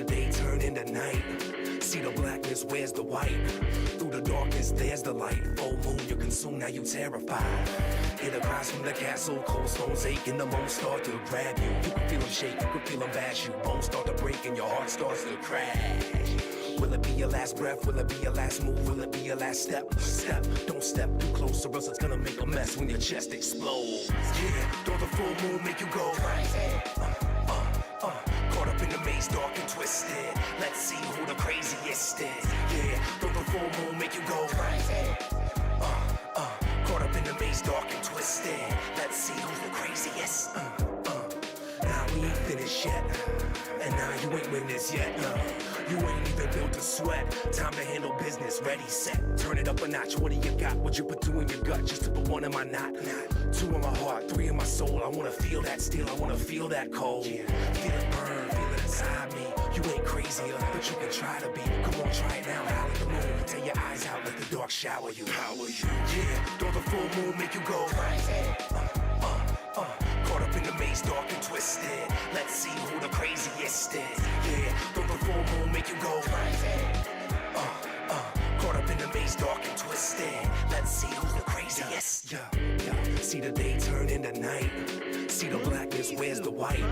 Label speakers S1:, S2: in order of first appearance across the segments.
S1: the day turn into night. See the blackness, where's the white? Through the darkness, there's the light. Full moon, you're consumed, now you terrified. Hear the cries from the castle, cold stones ache, and the moans start to grab you. You can feel them shake, you can feel them bash you. Bones start to break, and your heart starts to crash. Will it be your last breath? Will it be your last move? Will it be your last step? Step, don't step too close, or else it's gonna make a mess when your chest explodes. Yeah, don't the full moon make you go crazy? Caught up in the maze, dark and twisted. Let's see who the craziest is. Yeah, don't the full moon make you go crazy? Caught up in the maze, dark and twisted. Let's see who's the craziest. Now we ain't finished yet, and now you ain't witness yet. You ain't even built to sweat. Time to handle business, ready, set. Turn it up a notch, what do you got? What you put two in your gut just to put one in my knot? Two in my heart, three in my soul. I wanna feel that steel, I wanna feel that cold. Feel it burn, feel it inside me. You ain't crazier, but you can try to be. Come on, try it now, howl at the moon. Tear your eyes out, let the dark shower you. Yeah, don't the full moon make you go crazy? Caught up in the maze, dark and twisted. Let's see who the craziest is. Yeah, don't the full moon make you go crazy? Caught up in the maze, dark and twisted. Let's see who's the craziest. See the day turn into night. See the blackness, where's the white?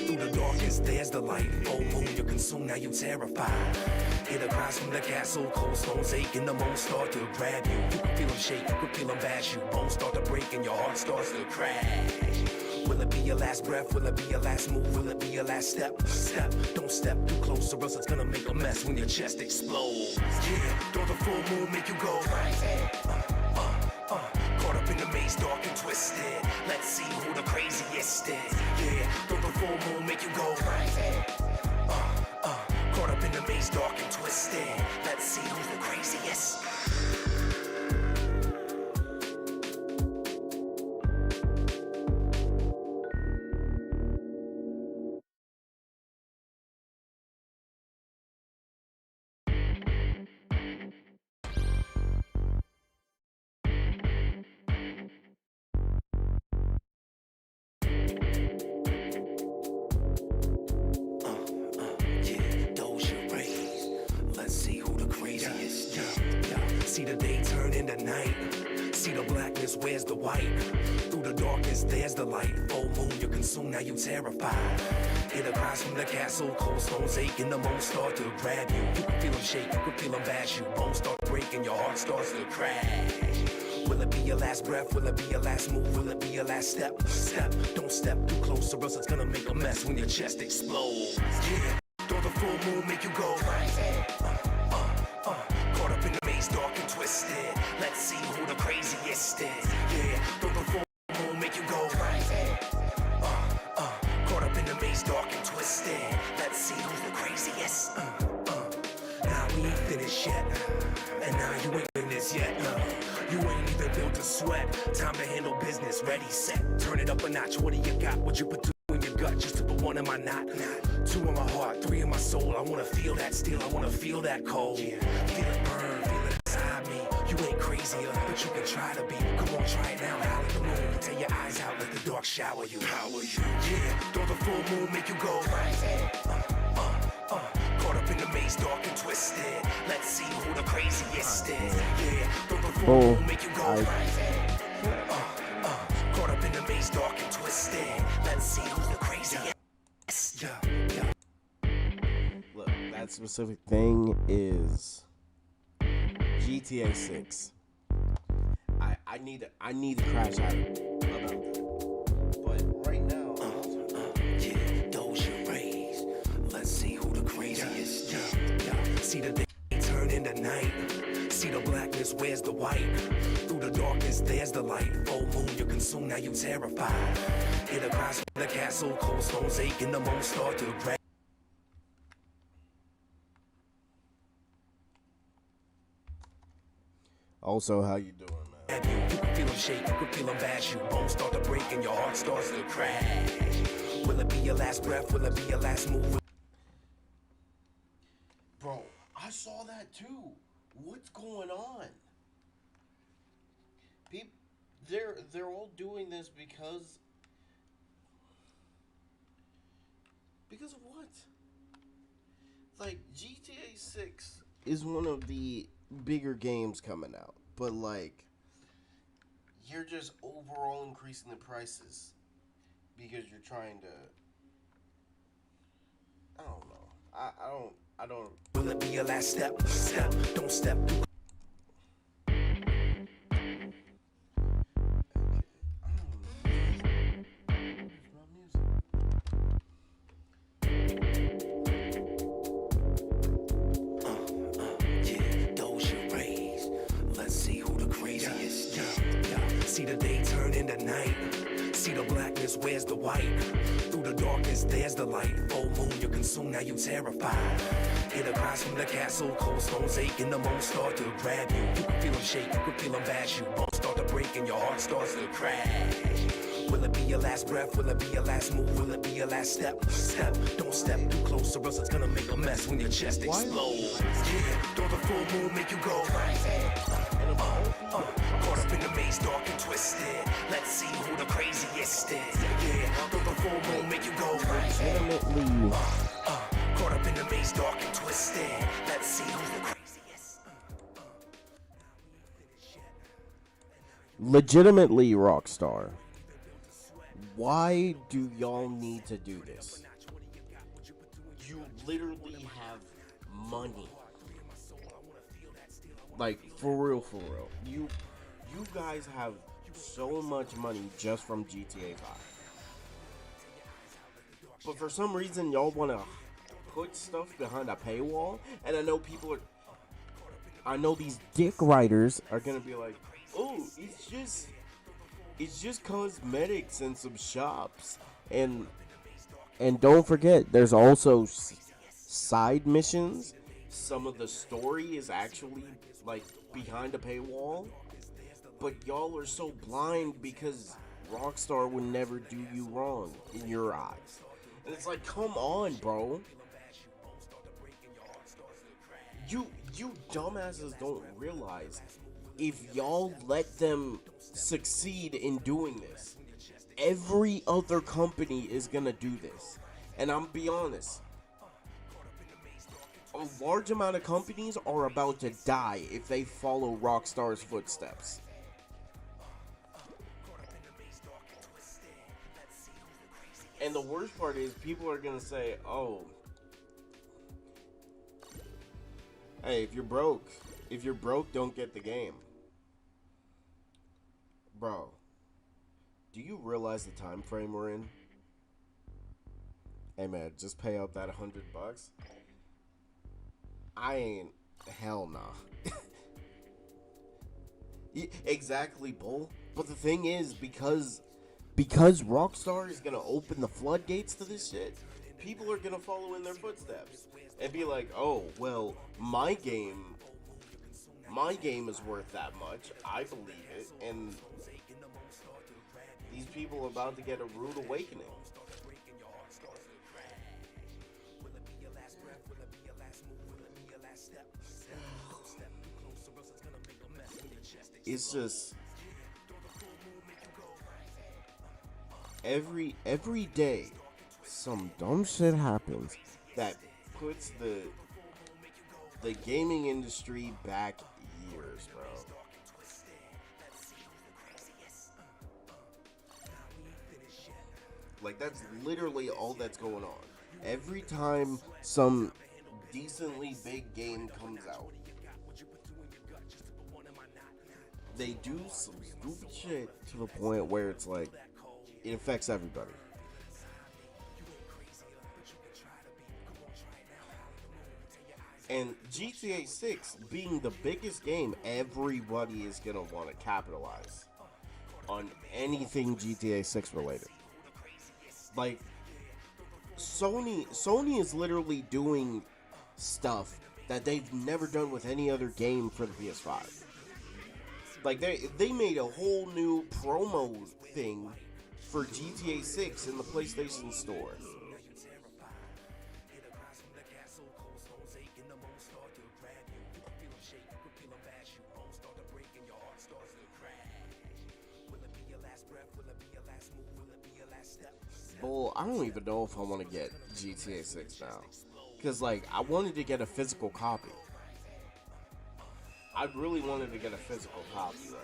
S1: Through the darkness, there's the light. Full moon, you're consumed, now you terrified. Hear the cries from the castle, cold stones ache, and the moans start to grab you. You can feel them shake, you can feel them bash you. Bones start to break, and your heart starts to crash. Will it be your last breath? Will it be your last move? Will it be your last step? Step, don't step too close, or else it's gonna make a mess when your chest explodes. Yeah, don't the full moon make you go crazy? Caught up in the maze, dark and twisted. Let's see who the craziest is. Yeah, don't the full moon make you go crazy? Caught up in the maze, dark and twisted. Let's see who's the craziest. See the day turn into night. See the blackness, where's the white? Through the darkness, there's the light. Full moon, you're consumed, now you terrified. Hear the cries from the castle, cold stones ache, and the moans start to grab you. You can feel them shake, you can feel them bash you. Bones start breaking, your heart starts to crash. Will it be your last breath? Will it be your last move? Will it be your last step? Step, don't step too close, or else it's gonna make a mess when your chest explodes. Yeah, don't the full moon make you go crazy? Caught up in the maze, dark and twisted. Let's see who the craziest is. Yeah, don't the full moon make you go crazy? Caught up in the maze, dark and twisted. Let's see who's the craziest. Now we ain't finished yet, and now you ain't finished yet. You ain't even built to sweat. Time to handle business, ready, set. Turn it up a notch, what do you got? What you put two in your gut just to put one in my knot? Two in my heart, three in my soul. I wanna feel that steel, I wanna feel that cold. Feel it burn, feel it inside me. You ain't crazier, but you can try to be. Come on, try it now, howl at the moon. Tear your eyes out, let the dark shower you. Yeah, don't the full moon make you go crazy? Caught up in the maze, dark and twisted. Let's see who the craziest is. Yeah, don't the full moon make you go crazy? Caught up in the maze, dark and twisted. Let's see who's the craziest.
S2: Look, that specific thing is GTA 6. I need to crash out about that. But right now,
S1: yeah, those your rays. Let's see who the craziest. See the day turn into night. See the blackness, where's the white? Through the darkness, there's the light. Full moon, you're consumed, now you terrified. Hear the cries from the castle, cold stones ache, and the moans start to grab.
S2: also, how you doing, man?
S1: You can feel them shake, you can feel them bash you. Bones start to break, and your heart starts to crash. Will it be your last breath? Will it be your last move?
S2: Bro, I saw that too. What's going on? People, they're all doing this because of what?
S3: like GTA 6 is one of the bigger games coming out, but like you're just overall increasing the prices because you're trying to. I don't know. I don't.
S1: Will it be your last step? Step, don't step. Yeah, those your rays. Let's see who the craziest. Yeah. See the day turn into night. See the blackness, where's the white? Through the darkness, there's the light. Full moon, you're consumed, now you terrified. Hear the cries from the castle, cold stones aching, the moon start to grab you. You can feel them shake, you can feel them bash you. Bones start to break and your heart starts to crash. Will it be your last breath? Will it be your last move? Will it be your last step? Step, don't step too close or else it's gonna make a mess when your chest explodes. Yeah, don't the full moon make you go crazy? Caught up in the maze, dark and twisted. Let's see who the craziest is. Yeah, don't the full moon make you go crazy? Caught up in the maze, dark and twisted. Let's see who's the craziest.
S3: Legitimately, Rockstar. Why do y'all need to do this? You literally have money. Like, for real. You guys have so much money just from GTA 5. But for some reason, y'all want to put stuff behind a paywall. And I know these dick writers are going to be like, oh, it's just cosmetics and some shops. And don't forget, there's also side missions. Some of the story is actually like behind a paywall. But y'all are so blind because Rockstar would never do you wrong in your eyes. And it's like, come on, bro. You dumbasses don't realize if y'all let them succeed in doing this, every other company is gonna do this. And I'm be honest, a large amount of companies are about to die if they follow Rockstar's footsteps. And the worst part is people are gonna say, oh, hey, if you're broke, don't get the game. Bro, do you realize the time frame we're in? Hey man, just pay out that $100. I ain't, hell nah. Exactly, bull. But the thing is, because Rockstar is gonna open the floodgates to this shit, people are gonna follow in their footsteps and be like, oh, well, my game is worth that much. I believe it, and these people are about to get a rude awakening. It's just every day some dumb shit happens that puts the gaming industry back years, bro. Like, that's literally all that's going on. Every time some decently big game comes out, they do some stupid shit to the point where it's like, it affects everybody. And GTA 6 being the biggest game, everybody is gonna want to capitalize on anything GTA 6 related. Like, Sony is literally doing stuff that they've never done with any other game for the PS5. Like, they made a whole new promo thing for GTA 6 in the PlayStation Store. Well, I don't even know if I want to get GTA 6 now. Because, like, I wanted to get a physical copy. I really wanted to get a physical copy, right?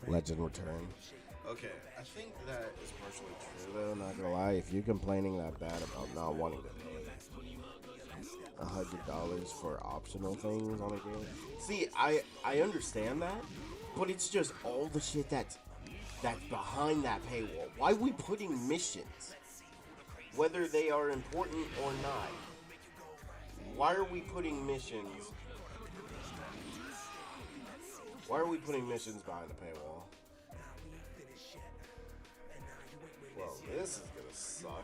S3: Legend return. Okay, I think that is partially true though, not gonna lie. If you're complaining that bad about not wanting to pay $100 for optional things on a game. See, I understand that, but it's just all the shit that's behind that paywall. Why are we putting missions? Whether they are important or not. Why are we putting missions? Why are we putting missions behind the paywall? Well, this is gonna suck.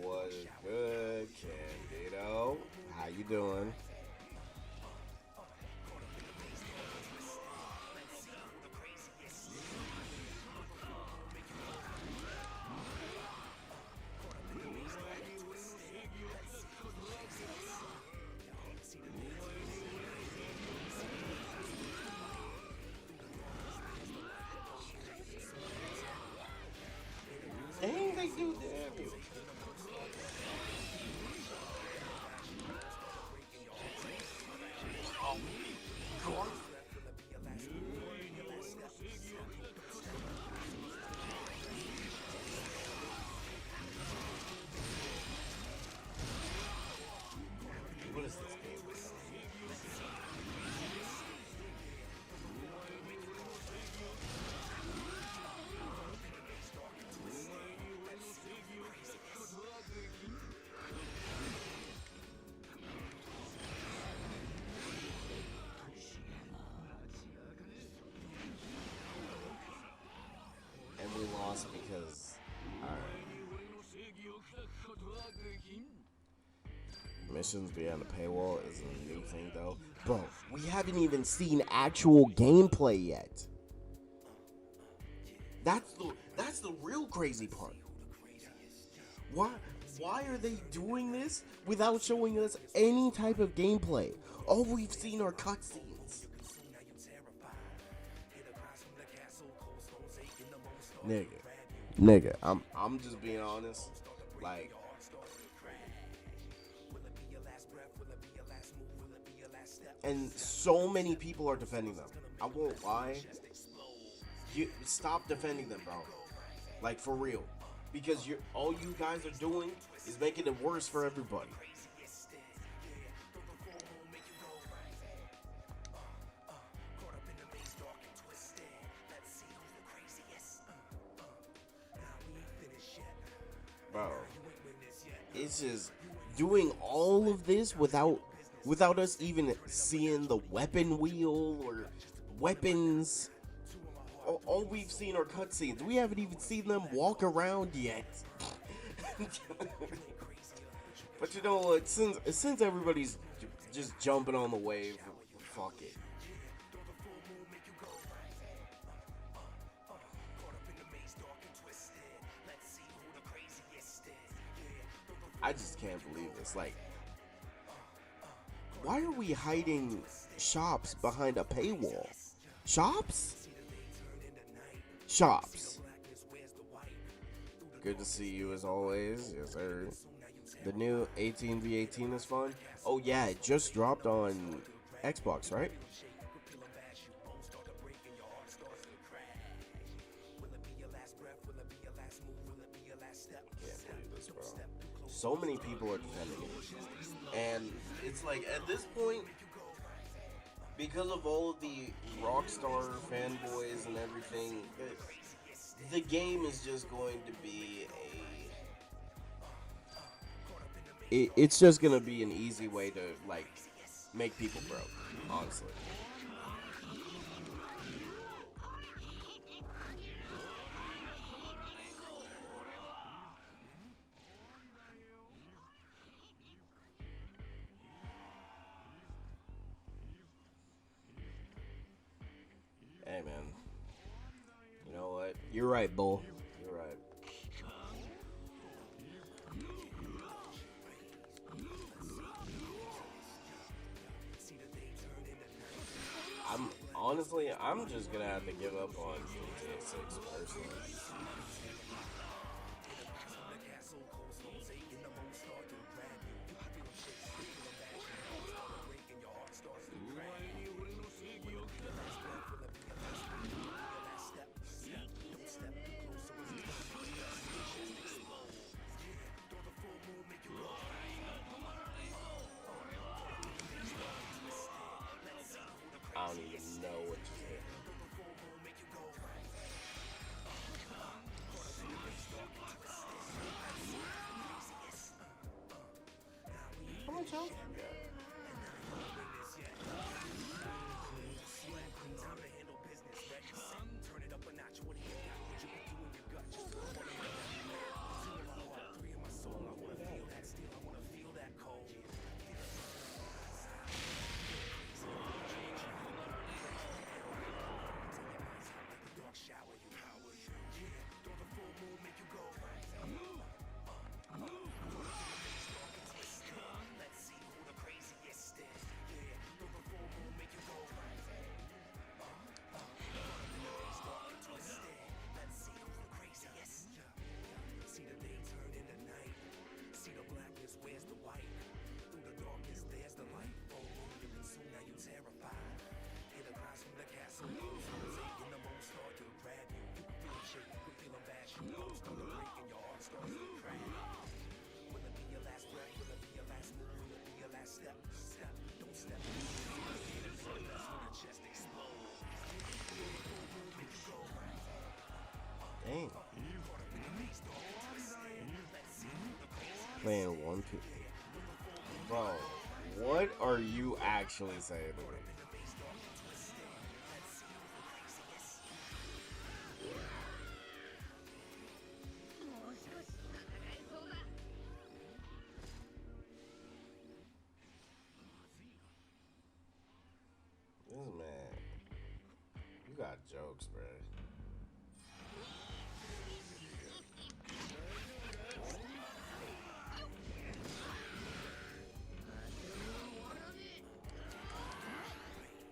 S3: What is good, Candido? How you doing? Dang, they do damage. What is this game? And we lost because missions behind the paywall is a new thing though. Bro, we haven't even seen actual gameplay yet. That's the real crazy part. Why are they doing this without showing us any type of gameplay? All we've seen are cutscenes. Nigga, I'm just being honest. Like, and so many people are defending them. I won't lie. You stop defending them, bro. Like, for real. Because all you guys are doing is making it worse for everybody. Bro, it's just doing all of this without us even seeing the weapon wheel or weapons. All we've seen are cutscenes. We haven't even seen them walk around yet. But you know what? Since everybody's just jumping on the wave, fuck it. I just can't believe this. Like, why are we hiding shops behind a paywall? Shops? Shops. Good to see you as always. Yes, sir. The new 18v18 is fun. Oh yeah, it just dropped on Xbox, right? So many people are defending it. And it's like, at this point, because of all of the Rockstar fanboys and everything, the game is just going to be it's just gonna be an easy way to like make people broke, honestly. Hey man, you know what? You're right, Bull. You're right. I'm just gonna have to give up on GTA 6 personally. I don't even know what to say. How much health you got? Dang. Playing one, two. Bro, what are you actually saying to me? This man, you got jokes, bro.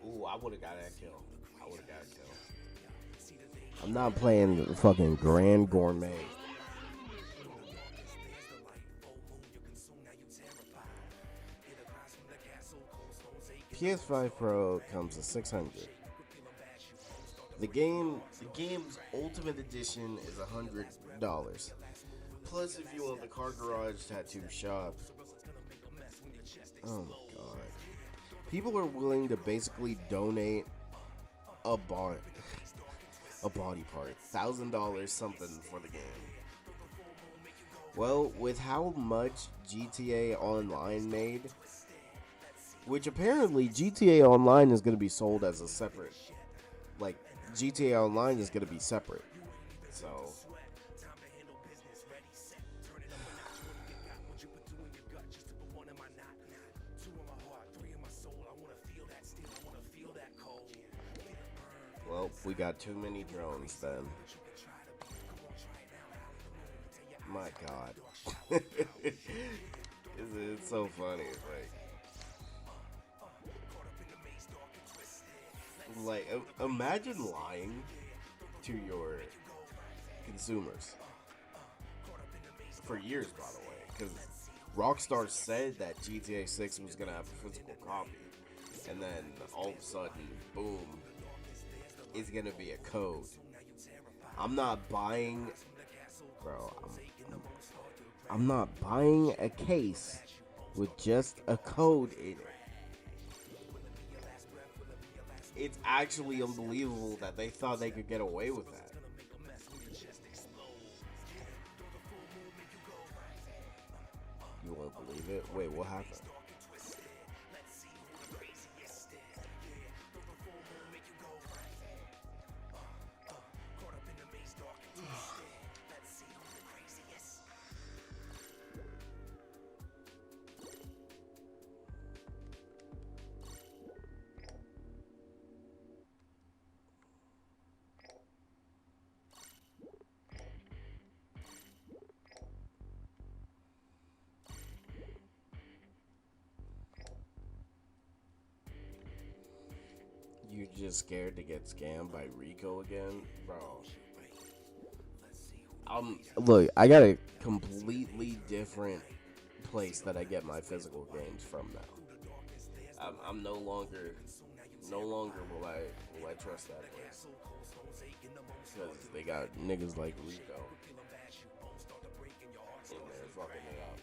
S3: Ooh, I would have got that kill. I would have got a kill. I'm not playing the fucking Grand Gourmet. PS5 Pro comes with 600. The game's Ultimate Edition is $100. Plus, if you want the Car Garage Tattoo Shop, oh my god, people are willing to basically donate a body part, $1,000 something for the game. Well, with how much GTA Online made, which apparently GTA Online is going to be sold as a separate, like, GTA Online is going to be separate. So, well, we got too many drones then. My god. It's so funny. Like, imagine lying to your consumers for years, by the way, because Rockstar said that GTA 6 was gonna have a physical copy, and then all of a sudden, boom, it's gonna be a code. I'm not buying, bro. I'm not buying a case with just a code in it. It's actually unbelievable that they thought they could get away with that. You won't believe it? Wait, what happened? You're just scared to get scammed by Rico again? Bro. Look, I got a completely different place that I get my physical games from now. I'm no longer will I trust that place. Because they got niggas like Rico in there fucking it up.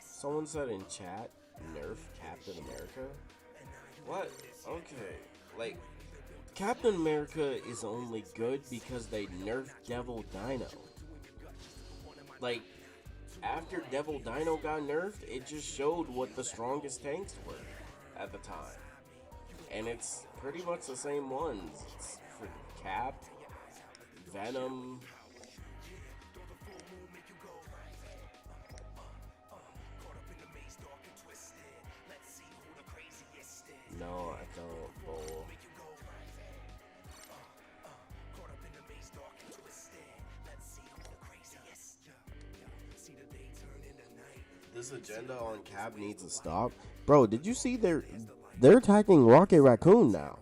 S3: Someone said in chat, nerf Captain America? What? Okay. Like, Captain America is only good because they nerfed Devil Dino. Like, after Devil Dino got nerfed, it just showed what the strongest tanks were at the time. And it's pretty much the same ones. It's for Cap, Venom. No, I don't, bull. This agenda on Cap needs to stop. Bro, did you see they're attacking Rocket Raccoon now?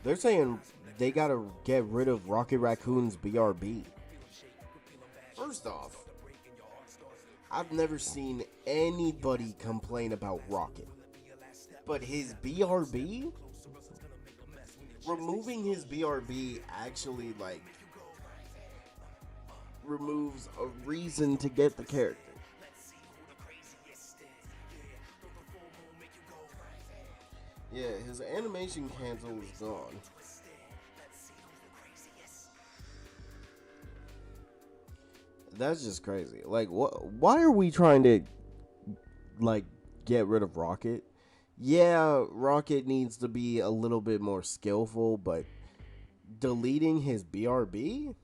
S3: They're saying they gotta get rid of Rocket Raccoon's BRB. First off, I've never seen anybody complain about Rocket. But his BRB? Removing his BRB actually, like, removes a reason to get the character. Yeah, his animation cancel is gone. That's just crazy. Like, why are we trying to, like, get rid of Rocket? Yeah, Rocket needs to be a little bit more skillful, but deleting his BRB?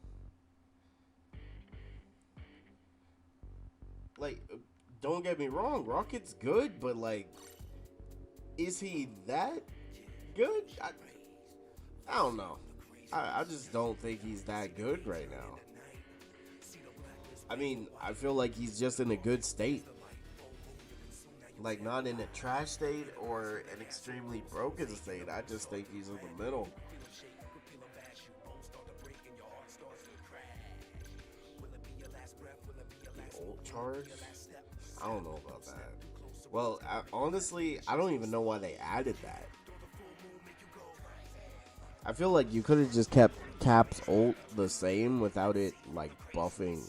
S3: Like, don't get me wrong, Rocket's good, but, like, is he that good? I don't know. I just don't think he's that good right now. I mean, I feel like he's just in a good state. Like, not in a trash state or an extremely broken state. I just think he's in the middle. The ult charge? I don't know about that. Well, honestly, I don't even know why they added that. I feel like you could have just kept Cap's ult the same without it, like, buffing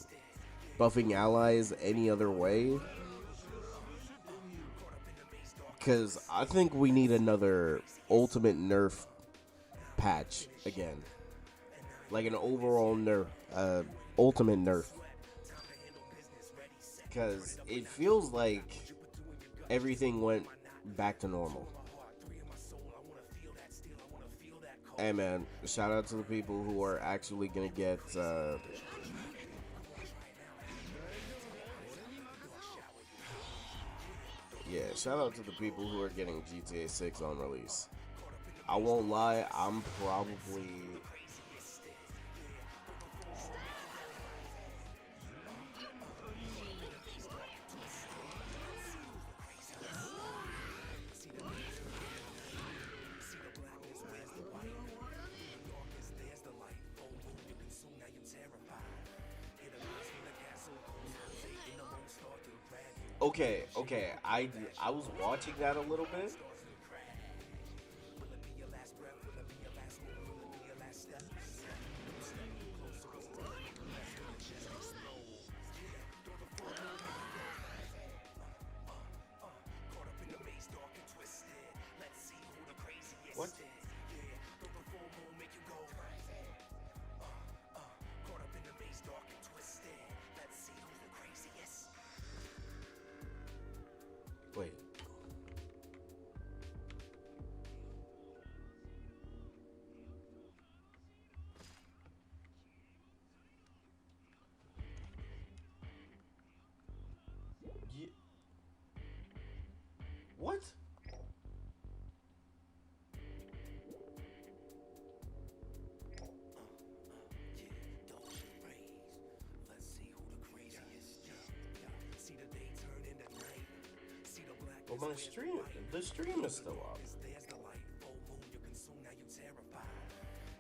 S3: allies any other way. Because I think we need another ultimate nerf patch again. Like an overall nerf, ultimate nerf. Because it feels like everything went back to normal. Hey man, shout out to the people who are actually going to get... Yeah, shout out to the people who are getting GTA 6 on release. I won't lie, I'm probably... Okay, okay. I was watching that a little bit. What? Wait. Ye- What? Well, my stream, the stream is still up.
S1: There's the light, full moon, you consume, now you terrified.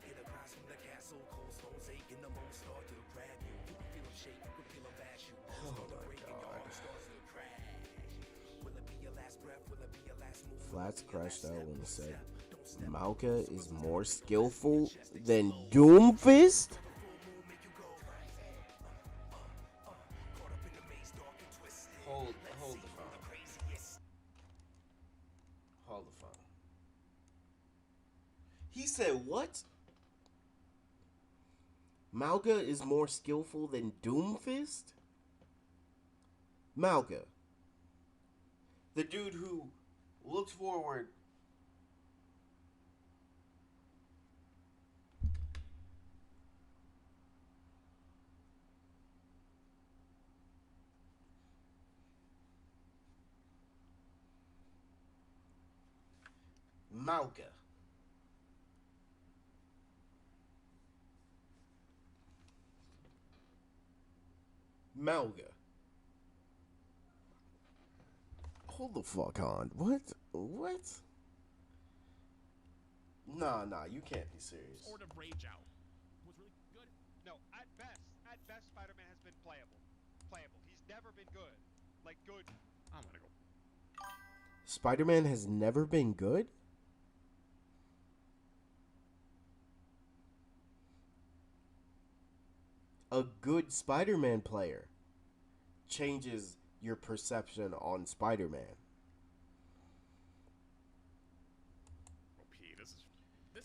S1: Hit across from the castle, cold stones aching, the moon start to grab you. You can feel them shake, you can feel them bash you.
S3: Oh
S1: Start to
S3: my
S1: break and your
S3: God.
S1: heart starts to crash. Will it be your last breath? Will it be your last move?
S3: Flats crashed out when he said Malka is more skillful than Doomfist? Hold the phone. Hold the phone. He said what? Malga is more skillful than Doomfist? Malga. The dude who looks forward. Malga. Malga. Hold the fuck on. What? What? Nah, you can't be serious.
S4: Sort of Rage Out was really good.
S5: No, at best, Spider-Man has been playable. Playable. He's never been good. Like, good.
S4: I'm gonna go.
S3: Spider-Man has never been good? A good Spider-Man player changes your perception on Spider-Man.
S4: P, this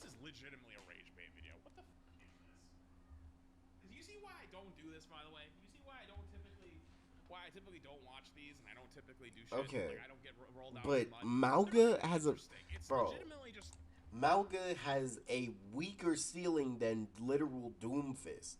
S4: is legitimately a rage bait video. What the f is this? You see why I don't do this, by the way? You see why I typically don't watch these and I don't typically do shit.
S3: Okay.
S4: Like I don't get rolled out.
S3: But
S4: in
S3: Malga
S4: mud.
S3: has a...
S4: It's
S3: Bro.
S4: legitimately just...
S3: Malga has a weaker ceiling than literal Doomfist.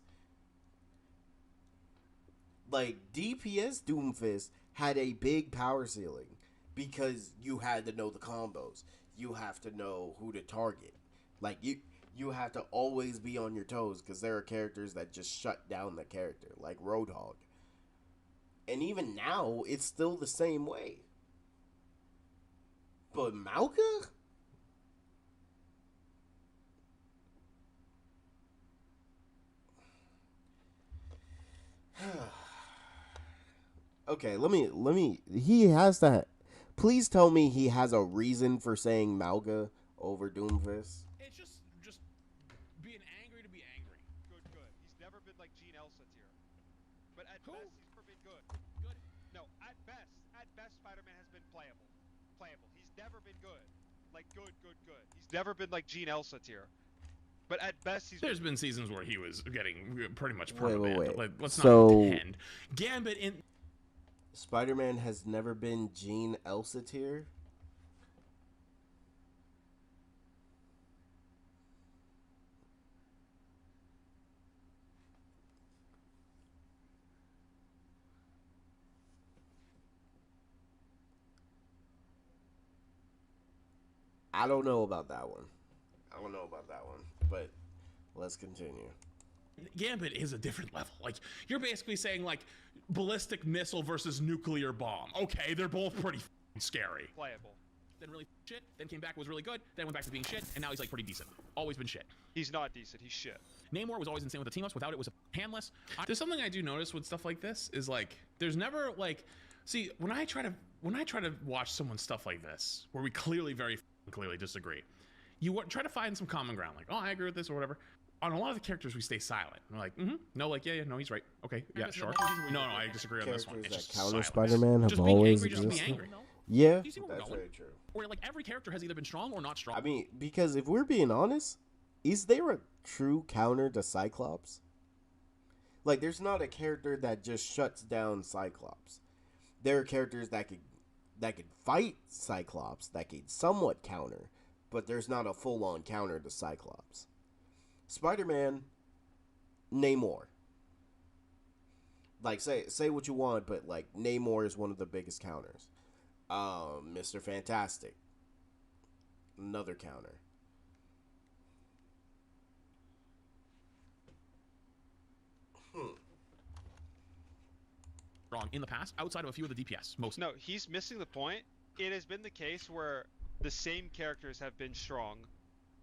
S3: Like, DPS Doomfist had a big power ceiling because you had to know the combos. You have to know who to target. Like, you have to always be on your toes because there are characters that just shut down the character, like Roadhog. And even now, it's still the same way. But Malga? Okay, let me. He has to. Please tell me he has a reason for saying Malga over Doomfist.
S4: It's just being angry to be angry.
S5: Good. He's never been like Gene Elsevier. But at
S4: Who?
S5: best, he's never been good.
S4: Good.
S5: No, at best, Spider-Man has been playable. Playable. He's never been good. Like, good. He's never been like Gene Elsevier. But at best,
S4: There's been seasons where he was getting pretty much
S3: Wait.
S4: permabanned. Like, let's
S3: So-
S4: not pretend. Gambit in...
S3: Spider-Man has never been Gene Elsevier. I don't know about that one. But let's continue.
S4: Gambit is a different level. Like, you're basically saying, like, ballistic missile versus nuclear bomb. Okay, they're both pretty scary.
S5: playable.
S4: Then really shit, then came back, was really good, then went back to being shit, and now he's, like, pretty decent. Always been shit.
S5: He's not decent. He's shit.
S4: Namor was always insane with the team-ups. Without it, was a handless. There's something I do notice with stuff like this, is, like, there's never, like, See, when I try to watch someone's stuff like this, where we clearly very clearly disagree, you try to find some common ground, like, oh, I agree with this or whatever. On a lot of the characters, we stay silent. We're like, no, like, yeah, no, he's right. Okay, yeah, sure. No, I disagree on this one. It's
S3: Characters
S4: just
S3: that counter
S4: silence.
S3: Spider-Man have
S4: Just being
S3: always
S4: angry, just to be
S3: existed.
S4: angry.
S3: Yeah,
S4: Do you see where we're
S3: that's
S4: going?
S3: very true.
S4: Where like every character has either been strong or not strong.
S3: I mean, because if we're being honest, is there a true counter to Cyclops? Like, there's not a character that just shuts down Cyclops. There are characters that could fight Cyclops, that could somewhat counter, but there's not a full-on counter to Cyclops. Spider-Man, Namor. Like, say what you want, but like Namor is one of the biggest counters. Mr. Fantastic, another counter.
S4: Wrong in the past, outside of a few of the DPS, most.
S5: No, he's missing the point. It has been the case where the same characters have been strong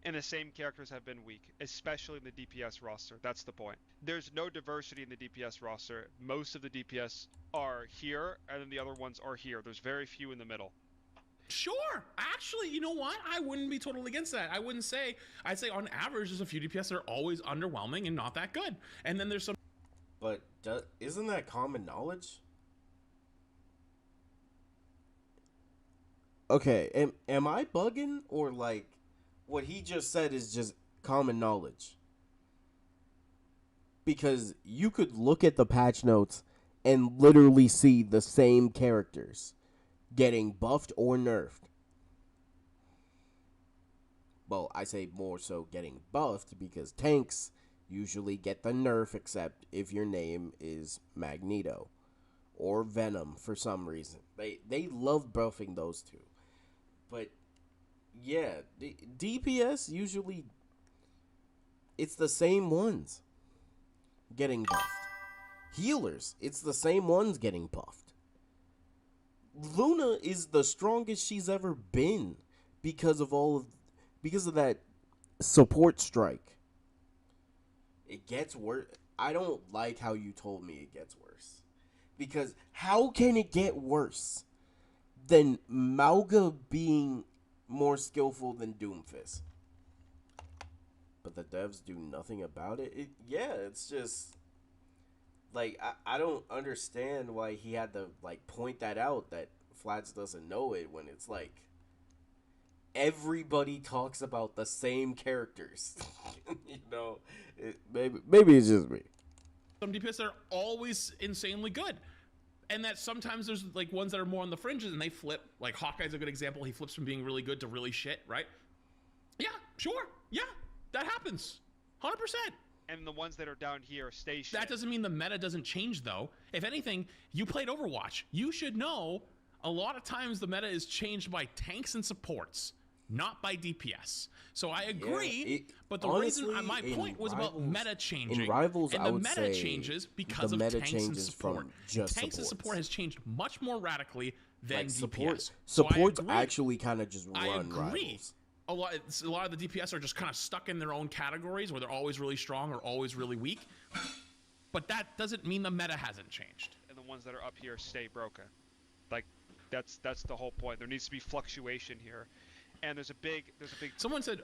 S5: and the same characters have been weak, especially in the DPS roster. That's the point. There's no diversity in the DPS roster. Most of the DPS are here, and then the other ones are here. There's very few in the middle.
S4: Sure. Actually, you know what? I wouldn't be totally against that. I'd say on average, there's a few DPS that are always underwhelming and not that good. And then there's some.
S3: But isn't that common knowledge? Okay, am I bugging, or like what he just said is just common knowledge? Because you could look at the patch notes and literally see the same characters getting buffed or nerfed. Well, I say more so getting buffed because tanks usually get the nerf, except if your name is Magneto or Venom for some reason. They love buffing those two. But yeah, DPS usually it's the same ones getting buffed. Healers, it's the same ones getting buffed. Luna is the strongest she's ever been because of that support strike. It gets worse. I don't like how you told me it gets worse. Because how can it get worse than Mauga being more skillful than Doomfist? But the devs do nothing about it. It's just like I don't understand why he had to like point that out that Flats doesn't know it when it's like everybody talks about the same characters. You know, maybe it's just me.
S4: Some DPS that are always insanely good. And that sometimes there's like ones that are more on the fringes and they flip. Like Hawkeye's a good example. He flips from being really good to really shit, right? Yeah, sure. Yeah, that happens. 100%.
S5: And the ones that are down here stay shit.
S4: That doesn't mean the meta doesn't change, though. If anything, you played Overwatch. You should know a lot of times the meta is changed by tanks and supports, not by DPS. So I agree, but the
S3: honestly,
S4: reason my point was about meta changing.
S3: In Rivals,
S4: and
S3: I
S4: the
S3: would
S4: meta
S3: say
S4: changes because
S3: the
S4: of
S3: meta
S4: tanks and
S3: changes
S4: support.
S3: from just
S4: Tanks and support has changed much more radically than
S3: like
S4: DPS.
S3: Supports
S4: so
S3: actually kind of just run
S4: I agree.
S3: Rivals.
S4: A lot of the DPS are just kind of stuck in their own categories where they're always really strong or always really weak. But that doesn't mean the meta hasn't changed.
S5: And the ones that are up here stay broken. Like that's the whole point. There needs to be fluctuation here. And there's a big
S4: Someone said,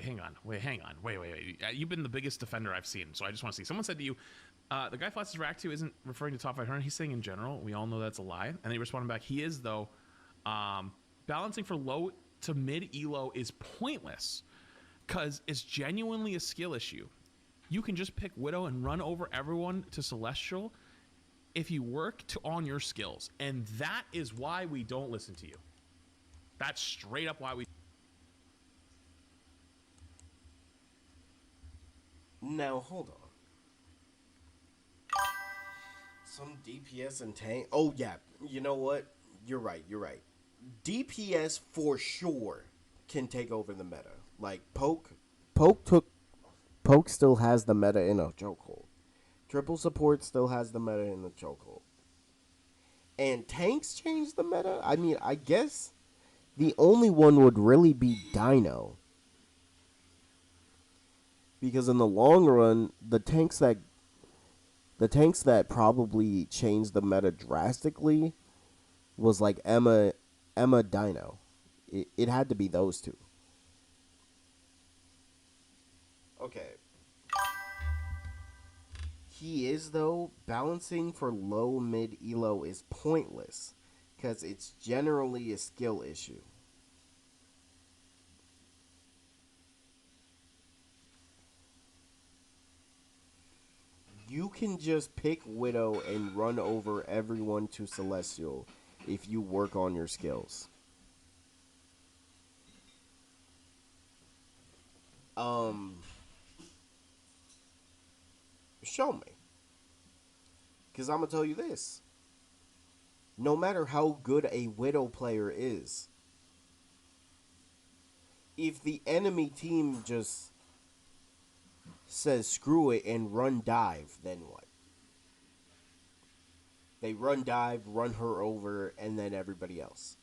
S4: hang on. You've been the biggest defender I've seen, so I just want to see. Someone said to you, the guy Flats' react to isn't referring to top 500. He's saying in general. We all know that's a lie. And they responded back, he is, though. Balancing for low to mid elo is pointless because it's genuinely a skill issue. You can just pick Widow and run over everyone to Celestial if you work on your skills. And that is why we don't listen to you. That's straight up why we...
S3: Now, hold on. Some DPS and tank... Oh, yeah. You know what? You're right. DPS for sure can take over the meta. Like, Poke still has the meta in a chokehold. Triple support still has the meta in a chokehold. And tanks change the meta? I mean, I guess the only one would really be Dino. Because in the long run, the tanks that probably change the meta drastically was like Emma Dino. It had to be those two. Okay. He is, though, balancing for low mid elo is pointless because it's generally a skill issue. You can just pick Widow and run over everyone to Celestial if you work on your skills. Show me. Because I'm going to tell you this. No matter how good a Widow player is, if the enemy team just says screw it and run dive, then what? They run dive, run her over, and then everybody else.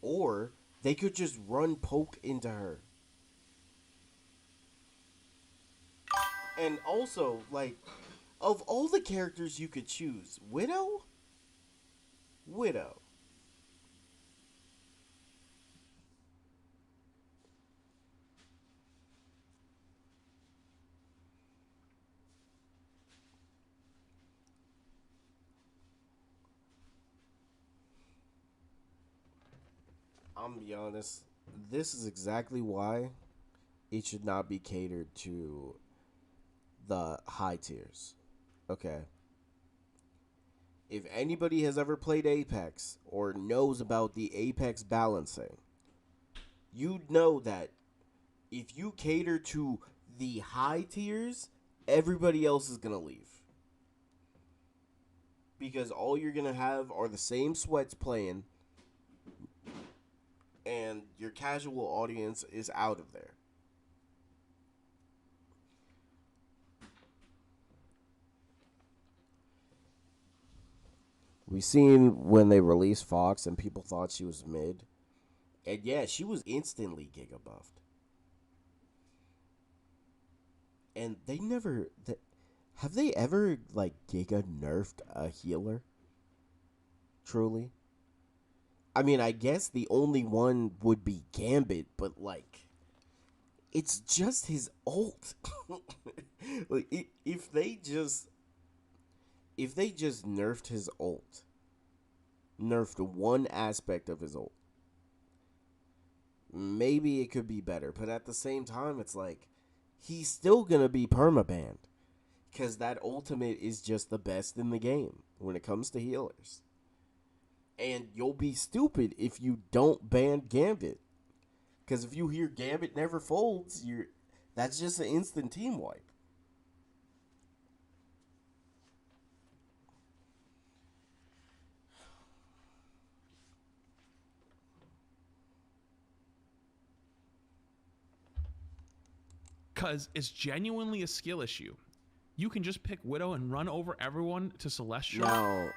S3: Or they could just run poke into her. And also, like, of all the characters you could choose, Widow? Widow. I'm gonna be honest. This is exactly why it should not be catered to the high tiers. Okay. If anybody has ever played Apex or knows about the Apex balancing, you'd know that if you cater to the high tiers, everybody else is going to leave. Because all you're going to have are the same sweats playing, and your casual audience is out of there. We seen when they released Fox and people thought she was mid. And yeah, she was instantly giga buffed. And they never... have they ever, like, giga nerfed a healer? Truly? I mean, I guess the only one would be Gambit, but, like... it's just his ult. Like, if they just nerfed his ult, nerfed one aspect of his ult, maybe it could be better. But at the same time, it's like, he's still gonna be permabanned, because that ultimate is just the best in the game when it comes to healers. And you'll be stupid if you don't ban Gambit, because if you hear Gambit never folds, that's just an instant team wipe.
S4: Because it's genuinely a skill issue. You can just pick Widow and run over everyone to Celestial
S3: Now,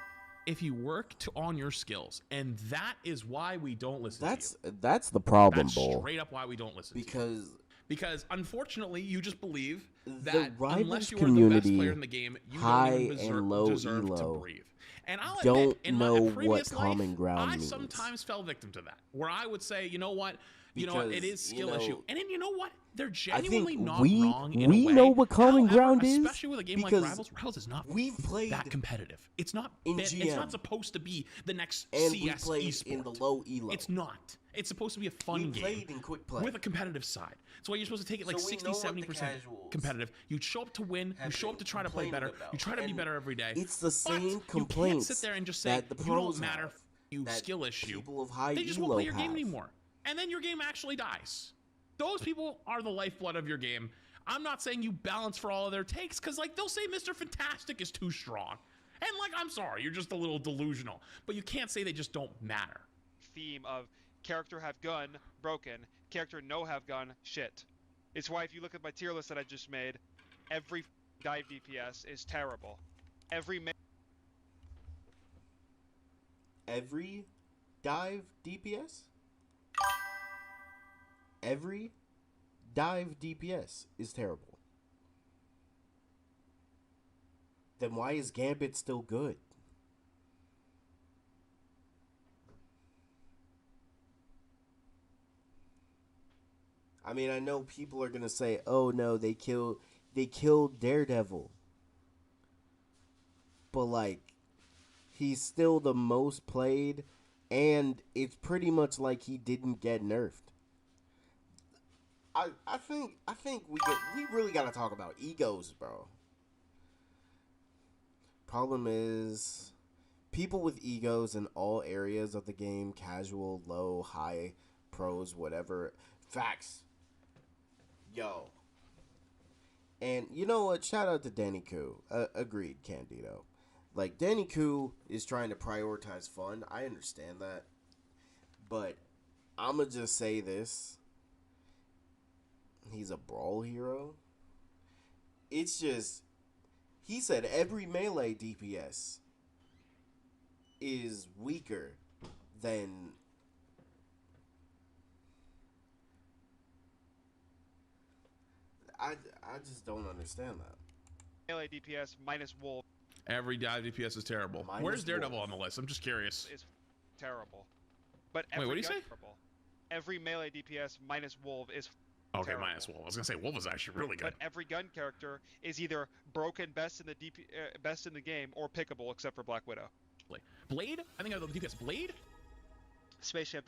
S4: if you work on your skills. And that is why we don't listen to you.
S3: That's the problem,
S4: That's
S3: Bull.
S4: straight up why we don't listen to
S3: Because
S4: you. Because unfortunately, you just believe
S3: the
S4: that
S3: Rivals
S4: unless you are the
S3: community,
S4: best player in the game, you
S3: high
S4: don't even
S3: and low
S4: deserve
S3: elo,
S4: to breathe. And I'll
S3: don't
S4: admit, in
S3: know
S4: my previous
S3: what common
S4: life,
S3: ground
S4: I
S3: means.
S4: sometimes fell victim to that, where I would say, you know what, it
S3: Because,
S4: is skill issue. And then you know what? They're
S3: I
S4: genuinely
S3: think
S4: not
S3: we
S4: wrong in a way.
S3: know what common
S4: However,
S3: ground is,
S4: especially with a game like
S3: because
S4: Rivals is not
S3: we've played
S4: that competitive. It's not.
S3: in
S4: It's
S3: GM.
S4: not supposed to be the next
S3: and
S4: CS
S3: we played
S4: esport.
S3: in the low elo.
S4: It's not. It's supposed to be a fun
S3: We
S4: game.
S3: played in quick play.
S4: With a competitive side. That's why you're supposed to take it like
S3: So we
S4: 60,
S3: know what the
S4: 70%
S3: casuals
S4: competitive. You show up to win. You
S3: have
S4: show up
S3: been
S4: to try to play
S3: complaining
S4: better.
S3: about.
S4: You try to be
S3: And
S4: better every day.
S3: it's the
S4: But
S3: same
S4: you can't
S3: complaints
S4: sit there and just say,
S3: that the
S4: you
S3: pros
S4: don't matter,
S3: have,
S4: you
S3: that
S4: skill issue.
S3: people of high
S4: They just won't
S3: elo
S4: play your game
S3: have.
S4: anymore. And then your game actually dies. Those people are the lifeblood of your game. I'm not saying you balance for all of their takes, because like they'll say Mr. Fantastic is too strong. And like, I'm sorry, you're just a little delusional. But you can't say they just don't matter.
S5: Theme of character have gun, broken, character no have gun, shit. It's why if you look at my tier list that I just made, every dive DPS is terrible. Every
S3: Every dive DPS? every dive DPS is terrible, then why is Gambit still good? I mean, I know people are gonna say, "Oh no, they killed Daredevil," but like, he's still the most played, and it's pretty much like he didn't get nerfed. I think we really gotta talk about egos, bro. Problem is, people with egos in all areas of the game, casual, low, high, pros, whatever. Facts. Yo. And you know what? Shout out to Danny Koo. Agreed, Candido. Like, Danny Koo is trying to prioritize fun. I understand that. But I'm going to just say this. He's a brawl hero. It's just, he said every melee DPS is weaker than... I just don't understand that.
S5: Melee DPS minus Wolf
S4: Every dive DPS is terrible.
S3: Minus
S4: Where's Daredevil
S3: Wolf.
S4: on the list? I'm just curious.
S5: is terrible. But every
S4: what'd you
S5: gun
S4: say?
S5: Terrible. Every melee DPS minus Wolf is
S4: Okay,
S5: terrible.
S4: minus Wolf. I was gonna say Wolf is actually really good.
S5: But every gun character is either broken best in the best in the game or pickable except for Black Widow.
S4: Blade? I think I have the DPS. Blade?
S5: Spaceship,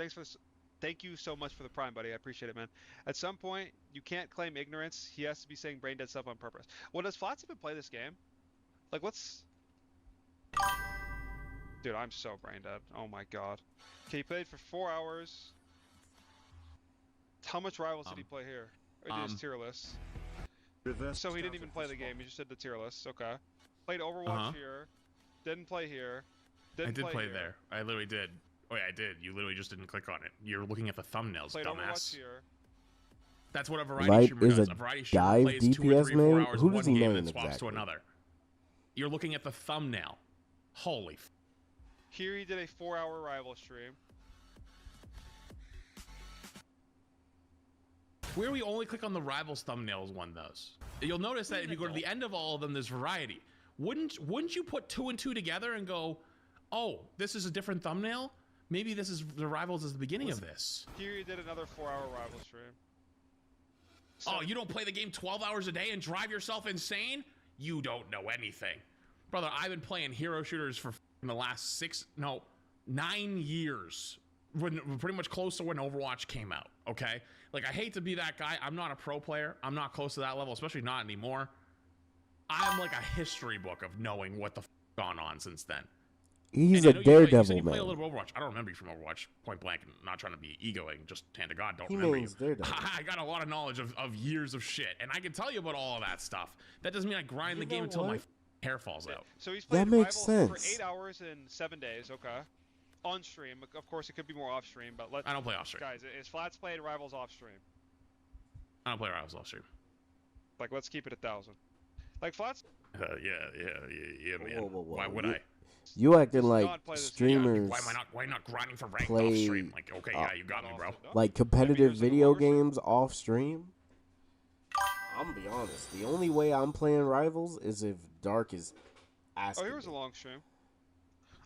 S5: thank you so much for the prime, buddy. I appreciate it, man. At some point, you can't claim ignorance. He has to be saying brain dead stuff on purpose. Well, does Flats even play this game? Like, what's... Dude, I'm so brain dead. Oh my god. Okay, he played for 4 hours. How much Rivals did he play here? Or did his tier list? So he didn't even play the game. He just did the tier list. Okay. Played Overwatch here. Didn't play here.
S4: I did play
S5: here.
S4: there. I literally did. Oh yeah, I did. You literally just didn't click on it. You're looking at the thumbnails,
S5: Played
S4: dumbass.
S5: Overwatch here.
S4: That's what a variety
S3: Light
S4: streamer
S3: is
S4: does.
S3: a
S4: A variety streamer
S3: dive
S4: plays 2 or
S3: DPS
S4: 3 or 4
S3: main?
S4: hours
S3: Who
S4: of
S3: does
S4: one
S3: he
S4: game
S3: main
S4: and then swaps
S3: exactly?
S4: to another. You're looking at the thumbnail. Holy f.
S5: Here he did a 4-hour rival stream.
S4: Where we only click on the Rivals thumbnails one does. You'll notice that if you go to the end of all of them, there's variety. Wouldn't you put 2 and 2 together and go, oh, this is a different thumbnail? Maybe this is the Rivals is the beginning of this.
S5: Here he did another 4-hour rival stream.
S4: Oh, you don't play the game 12 hours a day and drive yourself insane? You don't know anything. Brother, I've been playing hero shooters for the last 9 years. When pretty much close to when Overwatch came out, okay? Like, I hate to be that guy. I'm not a pro player. I'm not close to that level, especially not anymore. I'm like a history book of knowing what the f gone on since then.
S3: He's
S4: And
S3: a
S4: I know you
S3: Daredevil,
S4: you play a
S3: man.
S4: little Overwatch. I don't remember you from Overwatch, point blank, and not trying to be egoing, just hand to God, don't
S3: He
S4: remember you.
S3: means Daredevil.
S4: I got a lot of knowledge of years of shit, and I can tell you about all of that stuff. That doesn't mean I grind the game until my hair falls out.
S5: So he's
S3: That
S5: played
S3: makes
S5: Rivals
S3: sense.
S5: for 8 hours and 7 days, okay. On stream, of course it could be more off stream, but let's...
S4: I don't play off stream.
S5: Guys, is Flats played Rivals off stream?
S4: I don't play Rivals off stream.
S5: Like, let's keep it 1,000. Like, Flats...
S4: Yeah, man.
S3: Whoa, whoa, whoa.
S4: Why would I?
S3: You acting
S5: Does
S3: like
S5: not play this
S3: streamers,
S4: Why not grinding for rank
S3: play,
S4: off stream? Like, okay, yeah, you got me, bro.
S3: like competitive
S5: Maybe using
S3: video
S5: lower stream?
S3: games off stream. I'm gonna be honest. The only way I'm playing Rivals is if Dark is asking.
S5: Oh, here was a
S3: me.
S5: long stream.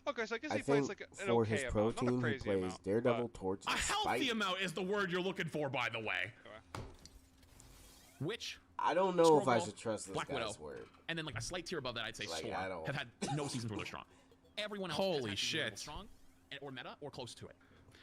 S5: Okay, so I guess
S3: I
S5: he plays
S3: think
S5: like an
S3: for
S5: okay
S3: his pro
S5: amount, not a
S3: team, he
S5: crazy
S3: plays
S5: amount,
S3: Daredevil,
S5: but-
S3: Torch,
S4: A
S3: and
S4: healthy
S3: Spike.
S4: amount is the word you're looking for, by the way.
S5: Okay.
S4: Which,
S3: I don't know if I
S4: Scroll
S3: should trust this
S4: Black
S3: guy's
S4: Widow.
S3: word.
S4: and then like a slight tier above that, I'd say
S3: Like,
S4: Storm,
S3: I don't-
S4: have had no seasons where they're strong. Everyone else
S6: Holy
S4: has had seasons where they're
S6: shit.
S4: strong, or meta, or close to it.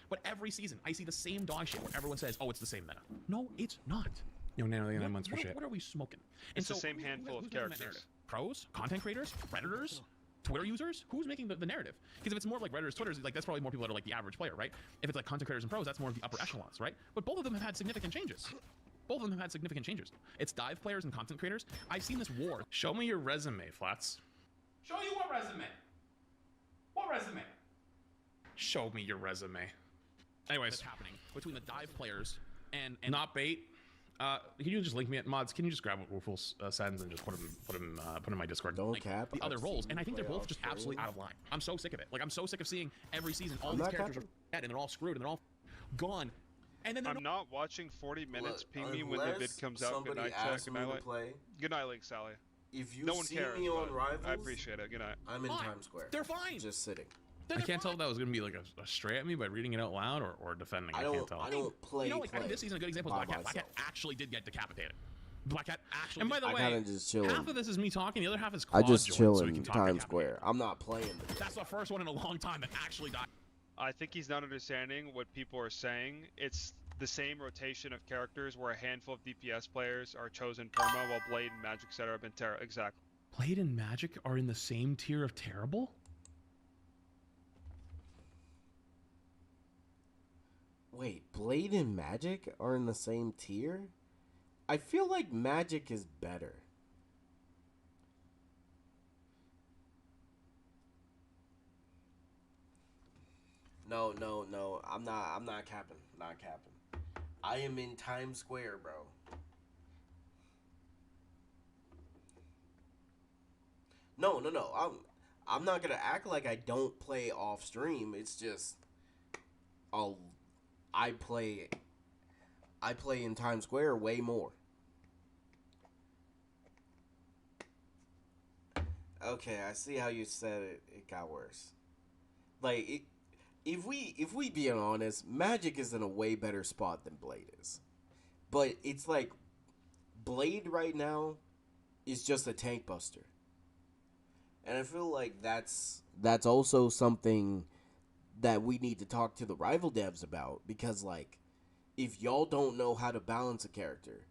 S4: But every season, I see the same dog shit where everyone says, "Oh, it's the same meta." No, it's not.
S6: Yo, now 9 months for
S4: What,
S6: shit.
S4: what are we smoking?
S5: It's the same handful of
S4: who's making that
S5: characters.
S4: narrative? Pros, content creators, redditors, Twitter users. Who's making the narrative? Because if it's more like redditors, Twitters, like that's probably more people that are like the average player, right? If it's like content creators and pros, that's more of the upper echelons, right? But both of them have had significant changes. Both of them have had significant changes. It's dive players and content creators. I've seen this war.
S6: Show me your resume, Flats.
S4: Show you what resume? What resume?
S6: Show me your resume. Anyways,
S4: That's happening between the dive players and
S6: not bait. Can you just link me at mods? Can you just grab Wolf's sends and just put him in my Discord?
S3: Don't
S4: like
S3: cap.
S4: the other
S3: I've
S4: roles,
S3: seen
S4: and
S3: you
S4: I think they're
S3: play
S4: both
S3: off
S4: just
S3: stream.
S4: absolutely out of line. I'm so sick of it. Like I'm so sick of seeing every season all
S3: I'm
S4: these
S3: not
S4: characters are
S3: capping.
S4: dead and they're all screwed and they're all gone.
S6: And then
S5: I'm not watching 40 minutes.
S3: Look,
S5: Ping me when the vid
S3: unless
S5: comes out. Good
S3: somebody
S5: night, chat.
S3: asks
S5: Good
S3: me
S5: night,
S3: to play,
S5: good night, Link Sally.
S3: if you
S5: No one
S3: see
S5: cares,
S3: me on
S5: but
S3: Rivals,
S5: I appreciate it. Good night.
S3: I'm in
S6: Fine.
S3: Times Square.
S6: They're fine.
S3: Just sitting.
S6: I can't tell if that was going to be like a stray at me by reading it out loud or defending. I can't tell.
S3: I don't play.
S6: You know, like I think this season a good example is
S3: by
S6: Black Cat. Black Cat
S3: myself.
S6: actually did get decapitated. Black Cat actually. And by the
S3: I
S6: way,
S3: kinda just chilling.
S6: half of this is me talking. The other half is
S3: I
S6: Claude
S3: just
S6: joined,
S3: chill
S6: so we
S3: in
S6: can talk
S3: Times
S6: decapitated.
S3: Square. I'm not playing the game.
S6: That's the first one in a long time that actually died.
S5: I think he's not understanding what people are saying. It's the same rotation of characters where a handful of DPS players are chosen perma, while Blade and Magic, etc. have been terrible. Exactly.
S6: Blade and Magic are in the same tier of terrible?
S3: Wait, Blade and Magic are in the same tier? I feel like Magic is better. No. I'm not capping. Not capping. I am in Times Square, bro. No. I'm not gonna act like I don't play off stream. It's just I play in Times Square way more. Okay, I see how you said it. It got worse. Like, if we being honest, Magic is in a way better spot than Blade is. But it's like Blade right now is just a tank buster. And I feel like that's also something that we need to talk to the rival devs about, because like if y'all don't know how to balance a character,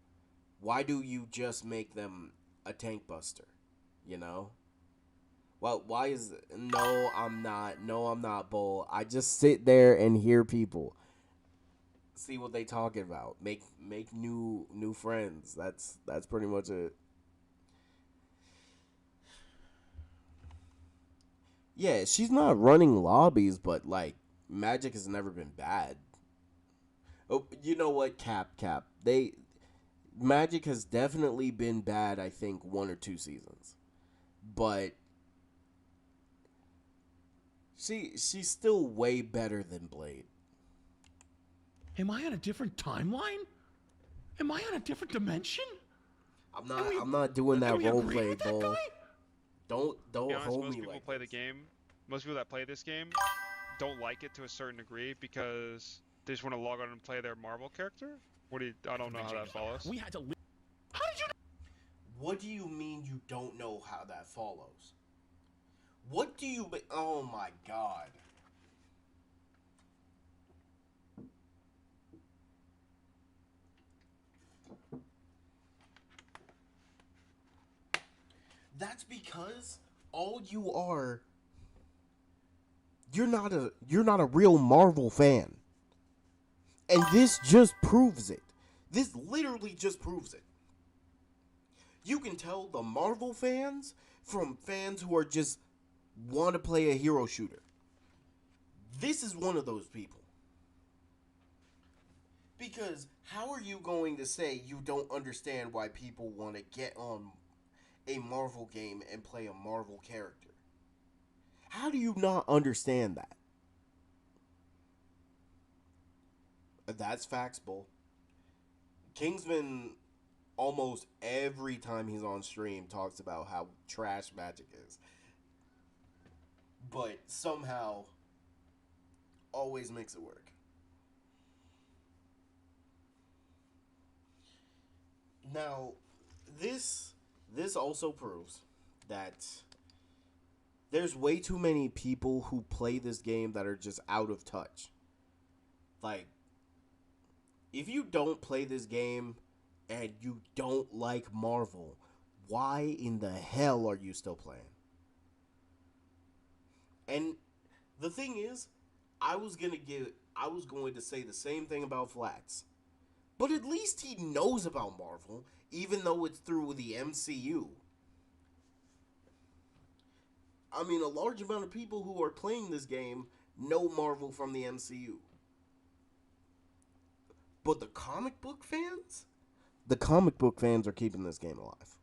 S3: why do you just make them a tank buster? You know? Well, why is it? No, I'm not, Bull. I just sit there and hear people. See what they talking about. Make new friends. That's pretty much it. Yeah, she's not running lobbies, but like Magic has never been bad. Oh, you know what? Cap. Magic has definitely been bad. I think 1 or 2 seasons, but she's still way better than Blade.
S6: Am I on a different timeline? Am I on a different dimension?
S3: I'm not doing that role play, Bull. Don't
S5: To be honest,
S3: hold
S5: most
S3: me
S5: people
S3: like
S5: play
S3: this.
S5: the game. Most people that play this game don't like it to a certain degree because they just want to log on and play their Marvel character. I don't know how that follows.
S6: We had to. How did you?
S3: What do you mean you don't know how that follows? What do you mean? Oh my god. That's because all you are, you're not a real Marvel fan. And this just proves it. This literally just proves it. You can tell the Marvel fans from fans who are just want to play a hero shooter. This is one of those people. Because how are you going to say you don't understand why people want to get on a Marvel game and play a Marvel character? How do you not understand that? That's facts, Bull. Kingsman, almost every time he's on stream, talks about how trash Magic is. But somehow, always makes it work. Now, this also proves that there's way too many people who play this game that are just out of touch. Like, if you don't play this game and you don't like Marvel, why in the hell are you still playing? And the thing is, I was going to say the same thing about Flats. But at least he knows about Marvel, even though it's through the MCU. I mean, a large amount of people who are playing this game know Marvel from the MCU. But the comic book fans? The comic book fans are keeping this game alive.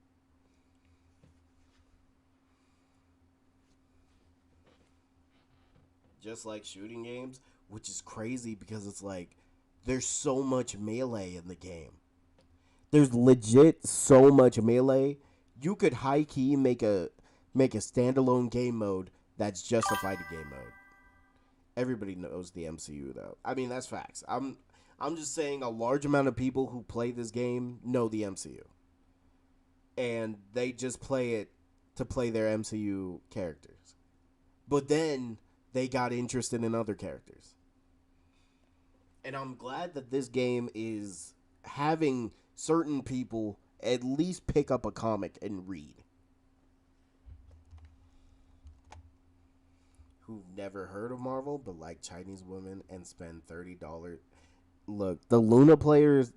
S3: Just like shooting games, which is crazy because it's like, there's so much melee in the game. There's legit so much melee. You could high key make a standalone game mode that's just a fighting game mode. Everybody knows the MCU though. I mean, that's facts. I'm just saying a large amount of people who play this game know the MCU. And they just play it to play their MCU characters. But then they got interested in other characters. And I'm glad that this game is having certain people at least pick up a comic and read. Who've never heard of Marvel but like Chinese women and spend $30. Look, the Luna players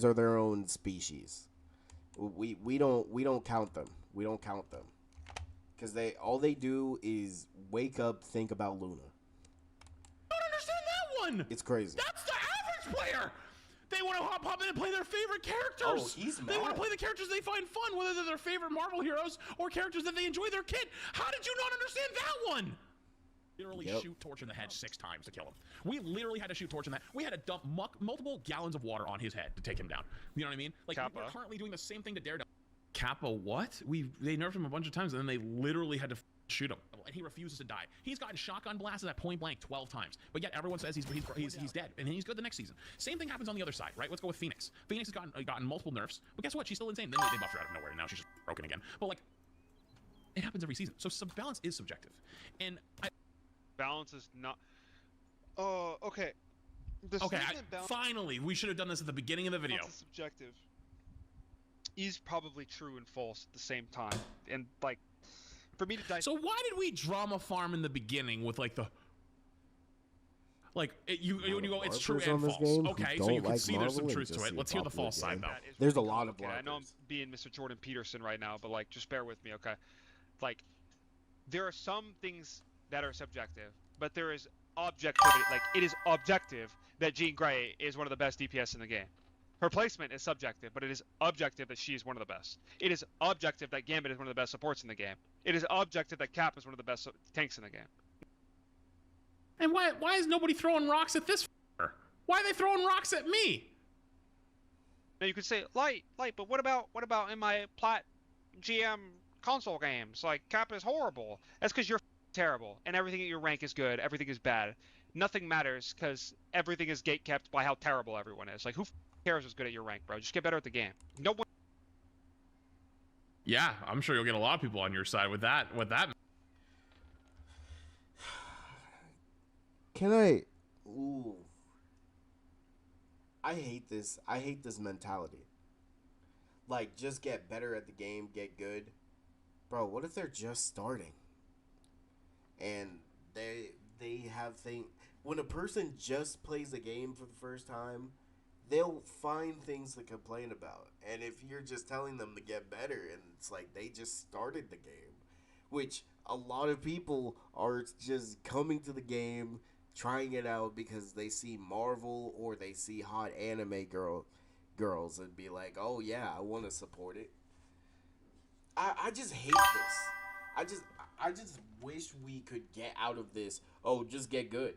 S3: are their own species. We don't count them. We don't count them. Cuz all they do is wake up, think about Luna.
S6: I don't understand that one.
S3: It's crazy.
S6: That's the average player. They want to hop in and play their favorite characters.
S3: Oh, he's
S6: They want
S3: mad.
S6: to play the characters they find fun, whether they're their favorite Marvel heroes or characters that they enjoy their kid. How did you not understand that one? Literally shoot Torch in the head 6 times to kill him. We literally had to shoot Torch in that. We had to dump multiple gallons of water on his head to take him down. You know what I mean? Like, we're currently doing the same thing to Daredevil. Kappa what? They nerfed him a bunch of times, and then they literally had to shoot him. And he refuses to die. He's gotten shotgun blasted at point blank 12 times. But yet everyone says he's dead, and he's good the next season. Same thing happens on the other side, right? Let's go with Phoenix. Phoenix has gotten multiple nerfs, but guess what? She's still insane. Then they buffed her out of nowhere, and now she's just broken again. But, like, it happens every season. So balance is subjective. And
S5: balance is not. Oh, okay.
S6: Finally, we should have done this at the beginning of the video.
S5: Balance is subjective. Is probably true and false at the same time, and like, for me to die.
S6: So why did we drama farm in the beginning with like the when you go it's true and false? Okay, so you can see there's some truth to it. Let's hear the false side though.
S3: There's a lot of
S5: okay, I know I'm being Mr. Jordan Peterson right now, but like, just bear with me, okay? Like, there are some things that are subjective, but there is objectivity. Like, it is objective that Jean Grey is one of the best DPS in the game. Her placement is subjective, but it is objective that she is one of the best. It is objective that Gambit is one of the best supports in the game. It is objective that Cap is one of the best tanks in the game.
S6: And why is nobody throwing rocks at this? Why are they throwing rocks at me?
S5: Now you could say light, but what about in my plat GM console games? Like, Cap is horrible. That's because you're terrible, and everything at your rank is good. Everything is bad. Nothing matters because everything is gatekept by how terrible everyone is. Like, who cares who's good at your rank, bro? Just get better at the game. No one.
S6: Yeah, I'm sure you'll get a lot of people on your side with that.
S3: Can I? Ooh. I hate this. I hate this mentality. Like, just get better at the game, get good. Bro, what if they're just starting? And they have things. When a person just plays the game for the first time, they'll find things to complain about. And if you're just telling them to get better, and it's like they just started the game, which a lot of people are just coming to the game, trying it out because they see Marvel or they see hot anime girls and be like, oh yeah, I want to support it. I just hate this. I just wish we could get out of this. Oh, just get good.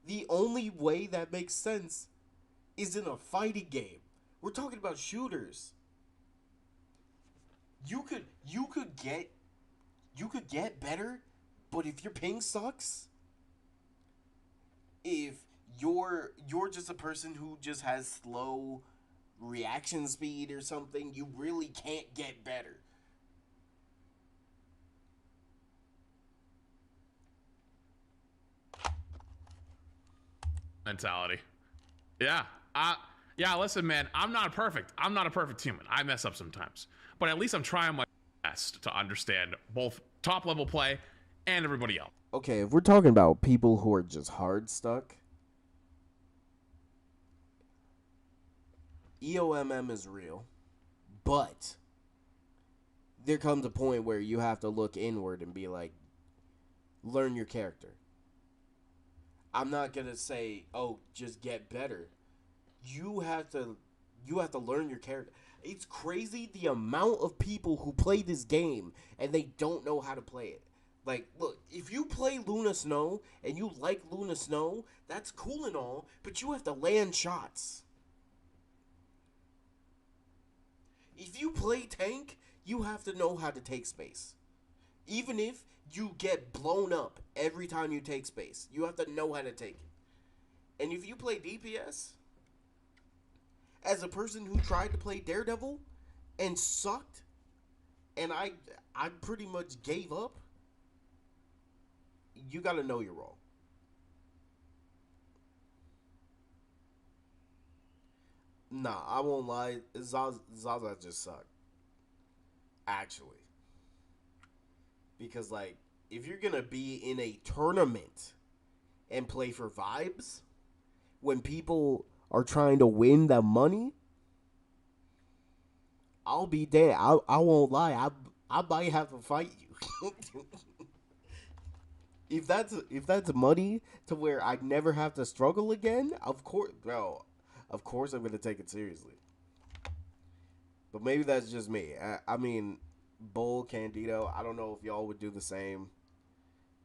S3: The only way that makes sense is in a fighting game. We're talking about shooters. You could get better, but if your ping sucks, if you're just a person who just has slow reaction speed or something, you really can't get better.
S6: Mentality. Yeah. Yeah, listen, man, I'm not perfect. I'm not a perfect human. I mess up sometimes. But at least I'm trying my best to understand both top level play and everybody else.
S3: Okay, if we're talking about people who are just hard stuck, EOMM is real, but there comes a point where you have to look inward and be like, learn your character. I'm not gonna say, oh, just get better. You have to learn your character. It's crazy the amount of people who play this game and they don't know how to play it. Like, look, if you play Luna Snow and you like Luna Snow, that's cool and all, but you have to land shots. If you play tank, you have to know how to take space. Even if you get blown up every time you take space, you have to know how to take it. And if you play DPS, as a person who tried to play Daredevil and sucked, and I pretty much gave up, you gotta know your role. Nah, I won't lie. Zaza just sucked. Actually. Because, like, if you're gonna be in a tournament and play for vibes, when people are trying to win the money, I'll be there. I won't lie. I might have to fight you. If that's money to where I never have to struggle again, of course, bro. Of course, I'm gonna take it seriously. But maybe that's just me. I mean, Bull, Candido, I don't know if y'all would do the same.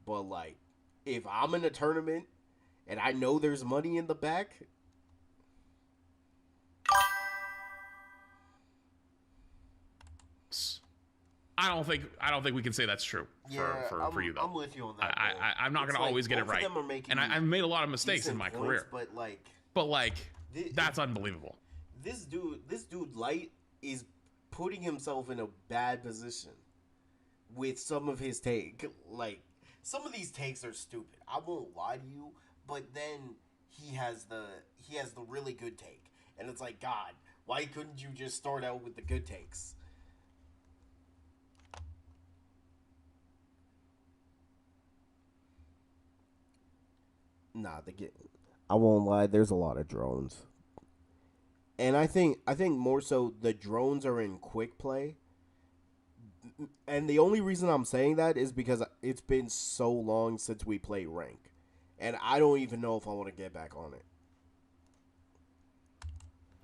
S3: But like, if I'm in a tournament and I know there's money in the back,
S6: I don't think we can say that's true for you though.
S3: I'm with you on that.
S6: I'm not gonna always get it right, and I've made a lot of mistakes in my career. But like, that's unbelievable.
S3: This dude Light is putting himself in a bad position with some of his take. Like, some of these takes are stupid. I won't lie to you, but then he has the really good take, and it's like, God, why couldn't you just start out with the good takes? Nah, I won't lie. There's a lot of drones, and I think more so the drones are in quick play. And the only reason I'm saying that is because it's been so long since we played rank, and I don't even know if I want to get back on it.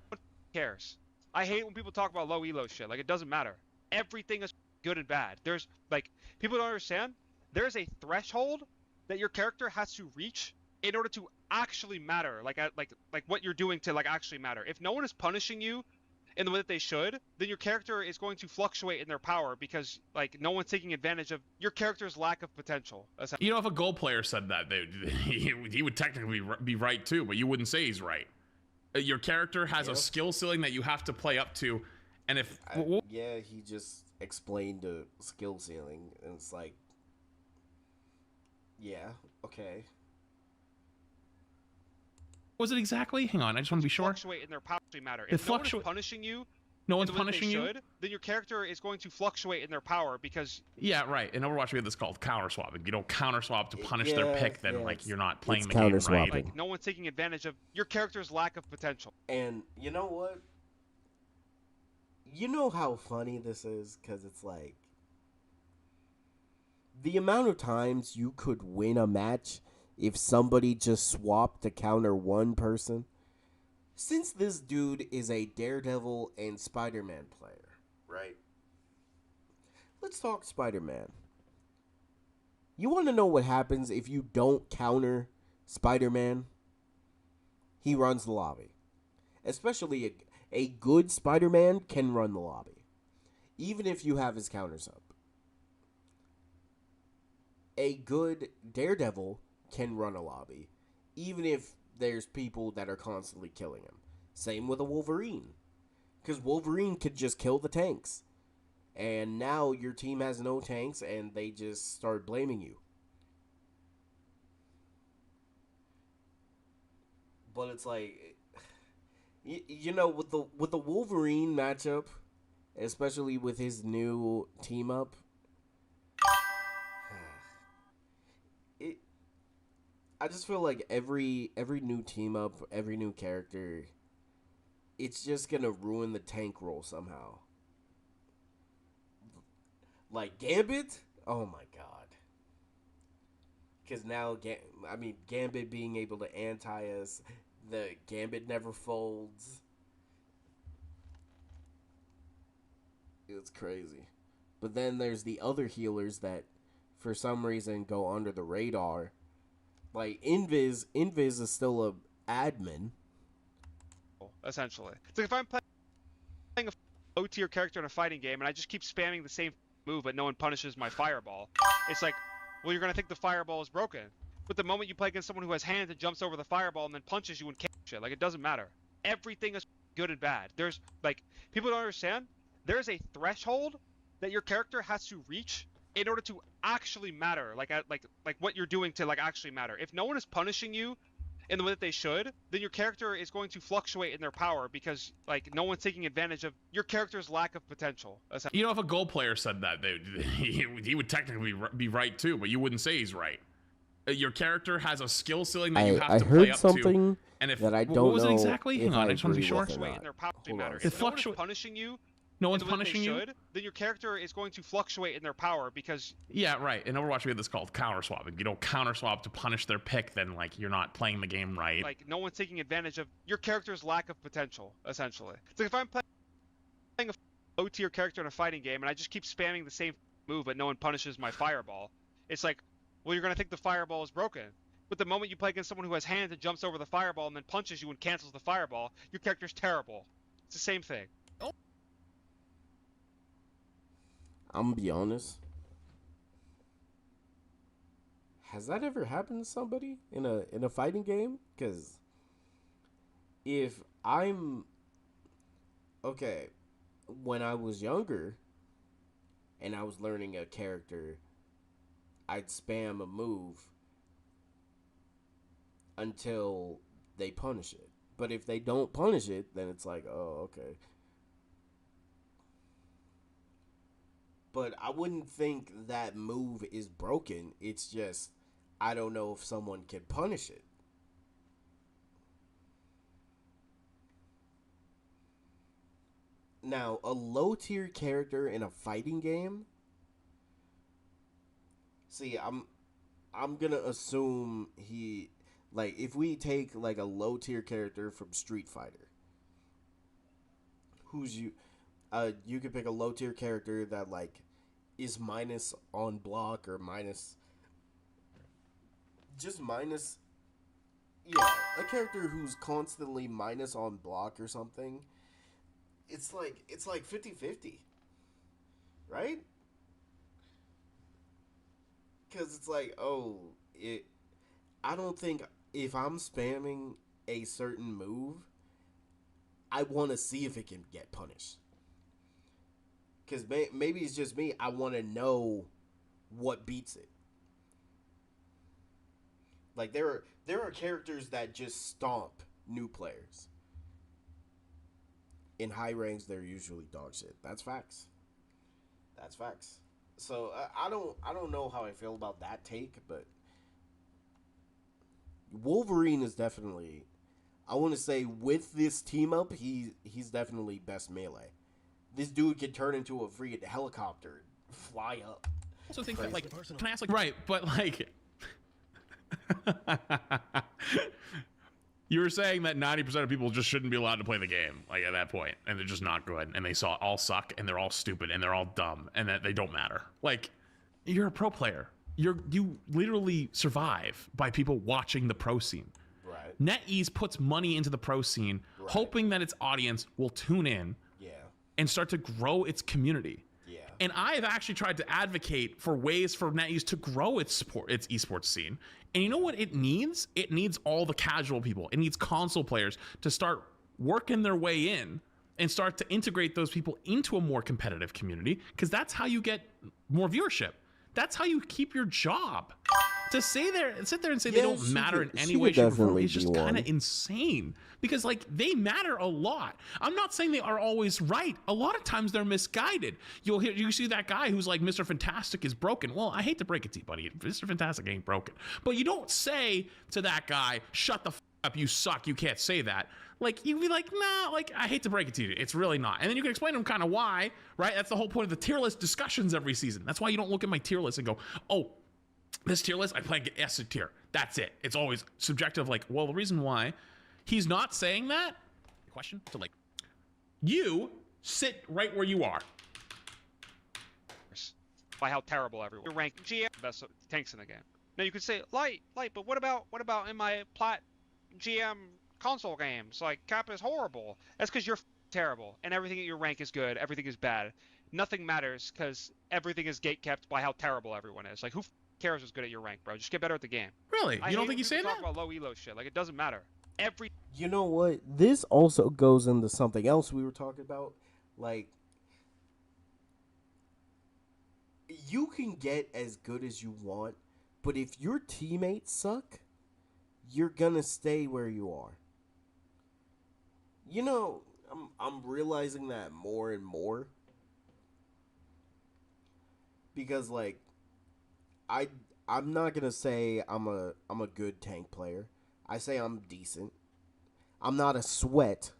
S5: Who cares? I hate when people talk about low elo shit. Like, it doesn't matter. Everything is good and bad. There's like, people don't understand. There's a threshold that your character has to reach in order to actually matter, like what you're doing to like actually matter. If no one is punishing you in the way that they should, then your character is going to fluctuate in their power because like no one's taking advantage of your character's lack of potential.
S6: You know, if a Gold player said that, he would technically be right too, but you wouldn't say he's right. Your character has a skill ceiling that you have to play up to, and if
S3: he just explained the skill ceiling, and it's like, yeah, okay.
S6: Was it exactly? Hang on, I just want to be sure.
S5: Fluctuate in their power matter. If no one is punishing you,
S6: no one's punishing you,
S5: then your character is going to fluctuate in their power because.
S6: Yeah, right. In Overwatch, we have this called counter swapping. You don't counter swap to punish their pick, then like you're not playing the game right.
S5: Like no one's taking advantage of your character's lack of potential.
S3: And you know what? You know how funny this is, because it's like the amount of times you could win a match if somebody just swapped to counter one person. Since this dude is a Daredevil and Spider-Man player, right? Let's talk Spider-Man. You want to know what happens if you don't counter Spider-Man? He runs the lobby. Especially a good Spider-Man can run the lobby, even if you have his counters up. A good Daredevil can run a lobby, even if there's people that are constantly killing him. Same with a Wolverine, because Wolverine could just kill the tanks, and now your team has no tanks, and they just start blaming you. But it's like, you know, with the Wolverine matchup, especially with his new team up, I just feel like every new team up, every new character, it's just gonna ruin the tank role somehow. Like Gambit, oh my god! Because now, Gambit being able to anti us, the Gambit never folds. It's crazy. But then there's the other healers that for some reason go under the radar. Like Invis is still a admin.
S5: Essentially, it's like if I'm playing a low tier character in a fighting game and I just keep spamming the same move but no one punishes my fireball, it's like, well, you're gonna think the fireball is broken. But the moment you play against someone who has hands and jumps over the fireball and then punches you and can't shit, like, it doesn't matter. Everything is good and bad. There's like, people don't understand. There's a threshold that your character has to reach in order to actually matter. Like what you're doing to like actually matter. If no one is punishing you in the way that they should, then your character is going to fluctuate in their power because like no one's taking advantage of your character's lack of potential.
S6: You know, if a Go player said that, he would technically be right too, but you wouldn't say he's right. Your character has a skill ceiling that you have to play up
S3: something
S6: to. And if
S3: that I don't
S6: what was
S3: know
S6: it exactly? Hang on, I just want to be sure.
S3: It
S5: If no one is punishing you,
S6: no one's punishing you,
S5: then your character is going to fluctuate in their power because
S6: yeah, right. In Overwatch, we have this called counter swapping. You don't counter swap to punish their pick, then like you're not playing the game right.
S5: Like no one's taking advantage of your character's lack of potential. Essentially, it's like if I'm playing a low tier character in a fighting game and I just keep spamming the same move but no one punishes my fireball, it's like, well, you're gonna think the fireball is broken. But the moment you play against someone who has hands and jumps over the fireball and then punches you and cancels the fireball, your character's terrible. It's the same thing.
S3: I'm gonna be honest. Has that ever happened to somebody in a fighting game? Because if I'm okay, when I was younger and I was learning a character, I'd spam a move until they punish it. But if they don't punish it, then it's like, oh, okay. But I wouldn't think that move is broken. It's just, I don't know if someone can punish it. Now, a low tier character in a fighting game. See, I'm gonna assume he, like, if we take like a low tier character from Street Fighter, you could pick a low tier character that like is minus on block or minus, yeah, a character who's constantly minus on block or something. It's like 50-50, right? Because it's like, I don't think if I'm spamming a certain move, I want to see if it can get punished. Because maybe it's just me. I want to know what beats it. Like, there are characters that just stomp new players. In high ranks, they're usually dog shit. That's facts. That's facts. So I don't know how I feel about that take, but Wolverine is definitely, I want to say with this team up, he's definitely best melee. This dude can turn into a freaking helicopter, fly up.
S6: I also think that, like, can I ask, like, right, but like, you were saying that 90% of people just shouldn't be allowed to play the game, like, at that point, and they're just not good, and they all suck, and they're all stupid, and they're all dumb, and that they don't matter. Like, you're a pro player. You literally survive by people watching the pro scene.
S3: Right.
S6: NetEase puts money into the pro scene, hoping that its audience will tune in and start to grow its community. Yeah. And I have actually tried to advocate for ways for NetEase to grow its esports scene. And you know what it needs? It needs all the casual people. It needs console players to start working their way in and start to integrate those people into a more competitive community, because that's how you get more viewership. That's how you keep your job. To sit there and say they don't matter in any way, shape, or form is just kind of insane. Because, like, they matter a lot. I'm not saying they are always right. A lot of times they're misguided. You see that guy who's like, Mr. Fantastic is broken. Well, I hate to break it to you, buddy. Mr. Fantastic ain't broken. But you don't say to that guy, shut the f up, you suck, you can't say that. Like, you'd be like, nah, like, I hate to break it to you, it's really not. And then you can explain to them kind of why, right? That's the whole point of the tier list discussions every season. That's why you don't look at my tier list and go, oh, this tier list, I play S tier. That's it. It's always subjective. Like, well, the reason why he's not saying that, question, to like, you sit right where you are.
S5: by how terrible everyone. Your rank GM best tanks in the game. Now you could say light, but what about in my plat GM console games? Like Cap is horrible. That's because you're terrible, and everything at your rank is good. Everything is bad. Nothing matters because everything is gatekept by how terrible everyone is. Like who cares who's good at your rank, bro? Just get better at the game.
S6: Really? You don't think
S5: he's
S6: he's saying
S5: talk
S6: that?
S5: about low elo shit. Like it doesn't matter.
S3: You know what? This also goes into something else we were talking about. Like, you can get as good as you want, but if your teammates suck, you're gonna stay where you are. You know, I'm realizing that more and more. Because like I'm not gonna say I'm a good tank player. I say I'm decent. I'm not a sweat,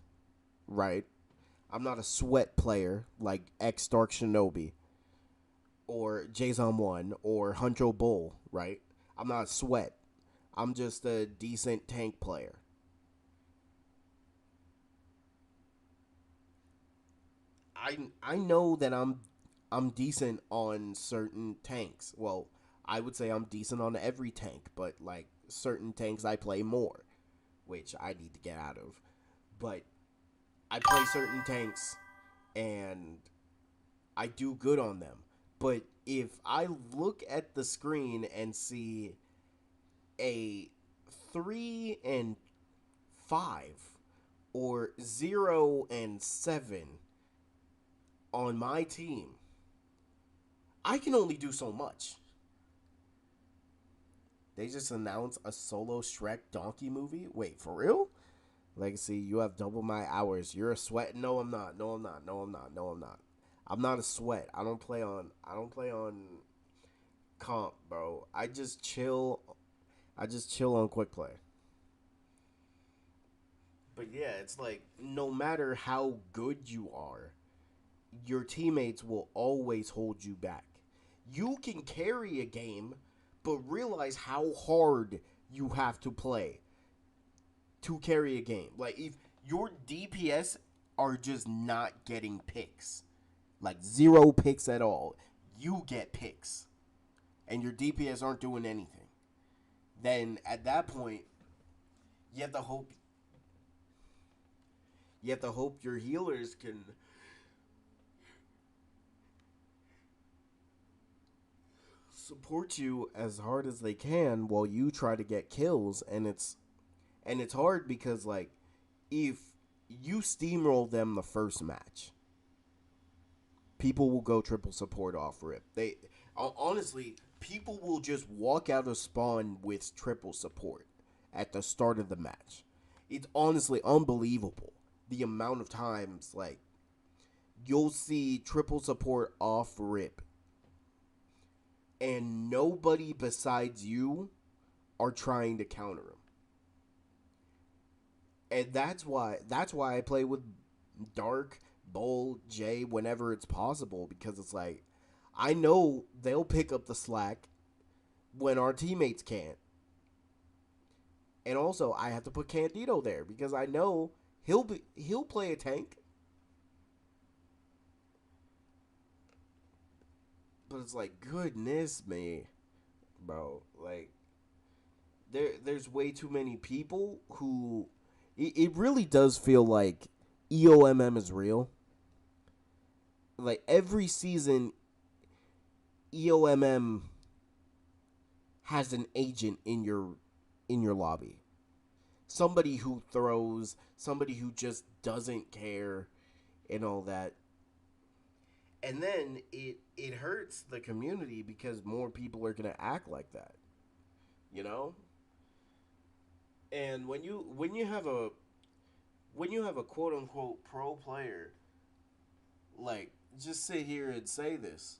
S3: right? I'm not a sweat player like X Dark Shinobi or Jason 1 or Huncho Bull, right? I'm not a sweat. I'm just a decent tank player. I know that I'm decent on certain tanks. Well, I would say I'm decent on every tank, but like certain tanks I play more, which I need to get out of. But I play certain tanks and I do good on them. But if I look at the screen and see a 3 and 5 or 0 and 7 on my team, I can only do so much. They just announced a solo Shrek Donkey movie? Wait, for real? Legacy, you have double my hours. You're a sweat? No, I'm not. No, I'm not. No, I'm not. No, I'm not. I'm not a sweat. I don't play on comp, bro. I just chill on quick play. But yeah, it's like no matter how good you are, your teammates will always hold you back. You can carry a game, but realize how hard you have to play to carry a game. Like, if your DPS are just not getting picks, like 0 picks at all, you get picks, and your DPS aren't doing anything, then at that point, you have to hope your healers can support you as hard as they can while you try to get kills. And it's hard because like if you steamroll them the first match, people will go triple support off rip. They honestly, people will just walk out of spawn with triple support at the start of the match. It's honestly unbelievable the amount of times like you'll see triple support off rip and nobody besides you are trying to counter him. And that's why I play with Dark, Bull, Jay whenever it's possible, because it's like I know they'll pick up the slack when our teammates can't. And also I have to put Candido there because I know he'll play a tank. But it's like, goodness me, bro. Like, there's way too many people who... It really does feel like EOMM is real. Like, every season, EOMM has an agent in your lobby. Somebody who throws, somebody who just doesn't care, and all that. And then it hurts the community because more people are gonna act like that, you know. And when you have a quote unquote pro player, like, just sit here and say this,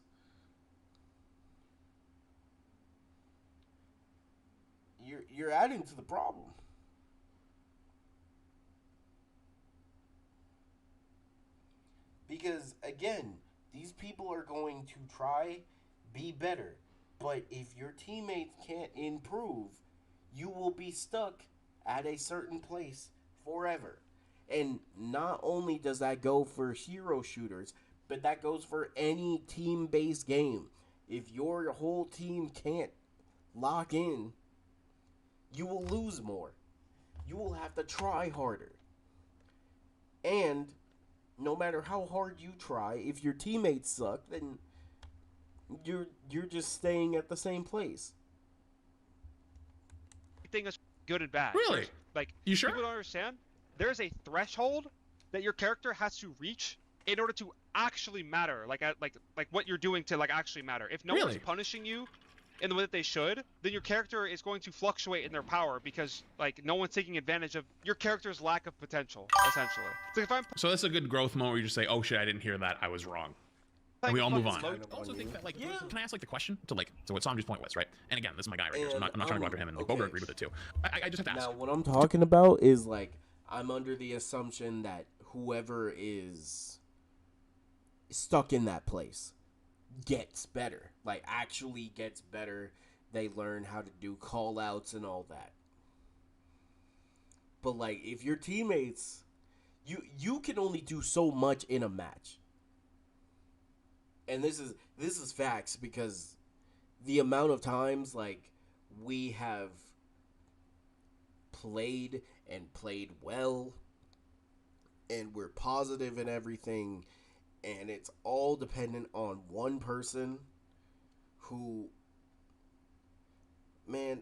S3: you're adding to the problem. Because again, these people are going to try be better, but if your teammates can't improve, you will be stuck at a certain place forever. And not only does that go for hero shooters, but that goes for any team-based game. If your whole team can't lock in, you will lose more. You will have to try harder. And no matter how hard you try, if your teammates suck, then you're just staying at the same place.
S5: Thing is good and bad.
S6: Really?
S5: Like,
S6: You sure?
S5: people don't understand. There's a threshold that your character has to reach in order to actually matter. Like what you're doing to like actually matter. If no one's punishing you in the way that they should, then your character is going to fluctuate in their power because like no one's taking advantage of your character's lack of potential. Essentially, it's like if I'm
S6: So that's a good growth moment where you just say, "Oh shit, I didn't hear that. I was wrong." And we all move on. I also think that, like, can I ask, like, the question to, like, so what Sanji's point was, right? And again, this is my guy right here, so I'm not trying to go after him, and like, Boba agreed with it too. I just have to ask.
S3: Now, what I'm talking about is, like, I'm under the assumption that whoever is stuck in that place gets better. Like, actually gets better. They learn how to do call-outs and all that. But, like, if your teammates... You can only do so much in a match. And this is facts, because the amount of times, like, we have played and played well, and we're positive in everything, and it's all dependent on one person who, man,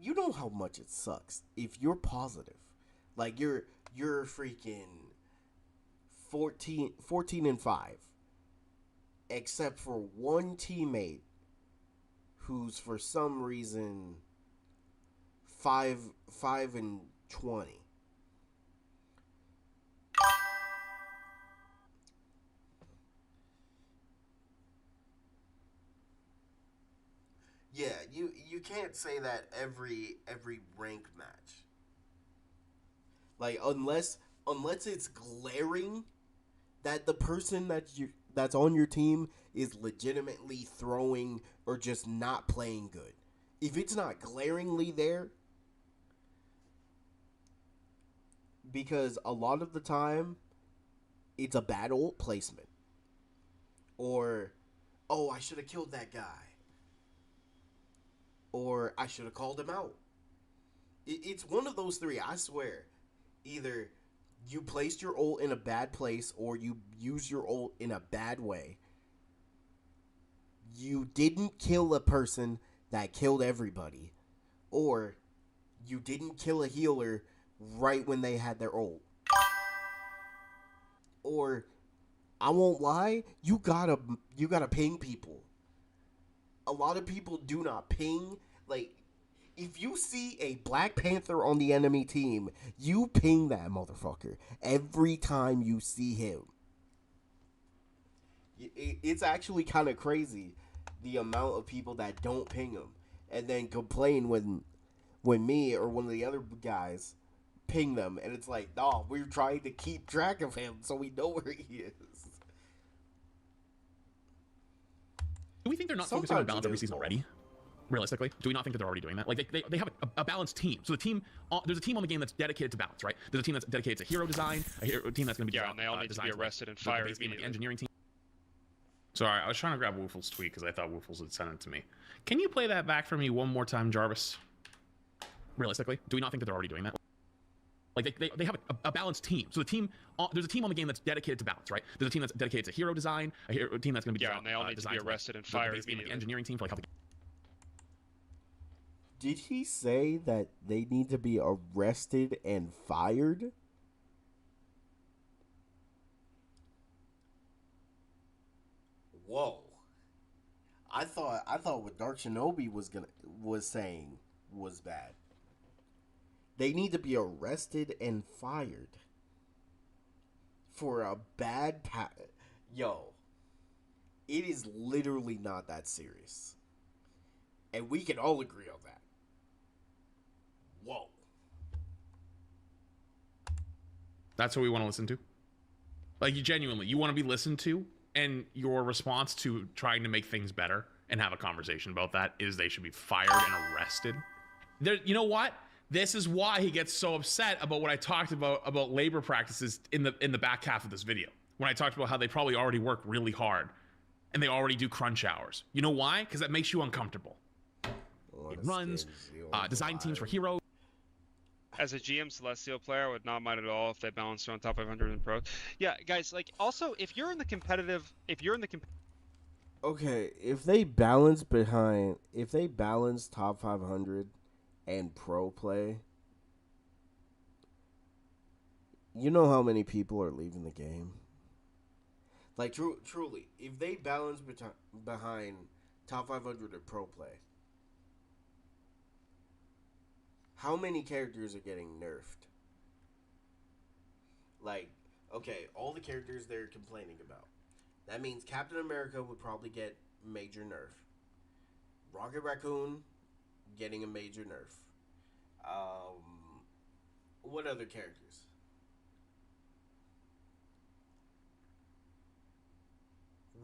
S3: you know how much it sucks if you're positive. Like, you're freaking 14-5. Except for one teammate who's for some reason 5-20. Yeah, you can't say that every ranked match. Like, unless it's glaring that the person that's on your team is legitimately throwing or just not playing good. If it's not glaringly there, because a lot of the time it's a bad ult placement, or, oh, I should have killed that guy, or I should have called him out. It's one of those three, I swear. Either you placed your ult in a bad place, or you use your ult in a bad way. You didn't kill a person that killed everybody, or you didn't kill a healer right when they had their ult. Or, I won't lie, you gotta ping people. A lot of people do not ping. Like, if you see a Black Panther on the enemy team, you ping that motherfucker every time you see him. It's actually kind of crazy, the amount of people that don't ping him and then complain when me or one of the other guys ping them, and it's like, no, we're trying to keep track of him so we know where he is.
S6: Do we think they're not focusing on balance every season already? Realistically, do we not think that they're already doing that? Like, they have a balanced team. So the team, there's a team on the game that's dedicated to balance, right? There's a team that's dedicated to hero design, a team that's going to be
S5: and they all need to be arrested and fired immediately.
S6: The engineering team. Sorry, I was trying to grab Woofle's tweet because I thought Woofles had sent it to me. Can you play that back for me one more time, Jarvis? Realistically, do we not think that they're already doing that? Like, they have a balanced team. So the team, there's a team on the game that's dedicated to balance, right? There's a team that's dedicated to hero design, a team that's going to be
S5: and they all need to be arrested and fired immediately.
S6: The engineering team for like how the...
S3: Did he say that they need to be arrested and fired? Whoa. I thought what Dark Shinobi was saying was bad. They need to be arrested and fired for a bad Yo, it is literally not that serious. And we can all agree on that. Whoa.
S6: That's what we want to listen to? Like, you want to be listened to, and your response to trying to make things better and have a conversation about that is they should be fired and arrested? You know what? This is why he gets so upset about what I talked about labor practices in the back half of this video. When I talked about how they probably already work really hard and they already do crunch hours. You know why? Because that makes you uncomfortable. It runs, design teams for heroes.
S5: As a GM Celestial player, I would not mind at all if they balanced around top 500 and pro. Yeah, guys, like, also, if you're in the competitive,
S3: Okay, if they balance top 500 and pro play, you know how many people are leaving the game? Like, truly, if they balance behind top 500 and pro play, how many characters are getting nerfed? Like, okay, all the characters they're complaining about. That means Captain America would probably get major nerf. Rocket Raccoon getting a major nerf. What other characters?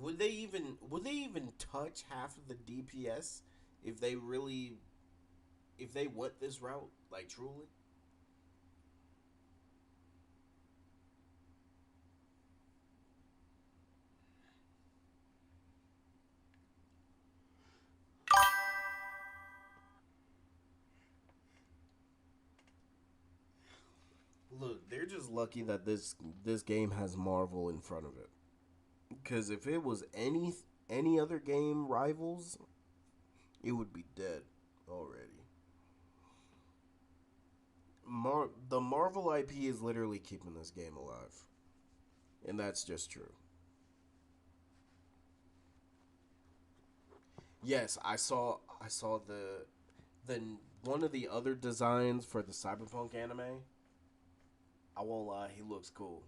S3: Would they even touch half of the DPS if they went this route, like, truly? Look, they're just lucky that this game has Marvel in front of it. Because if it was any other game rivals, it would be dead already. The Marvel IP is literally keeping this game alive. And that's just true. Yes, I saw the one of the other designs for the Cyberpunk anime. I won't lie, he looks cool.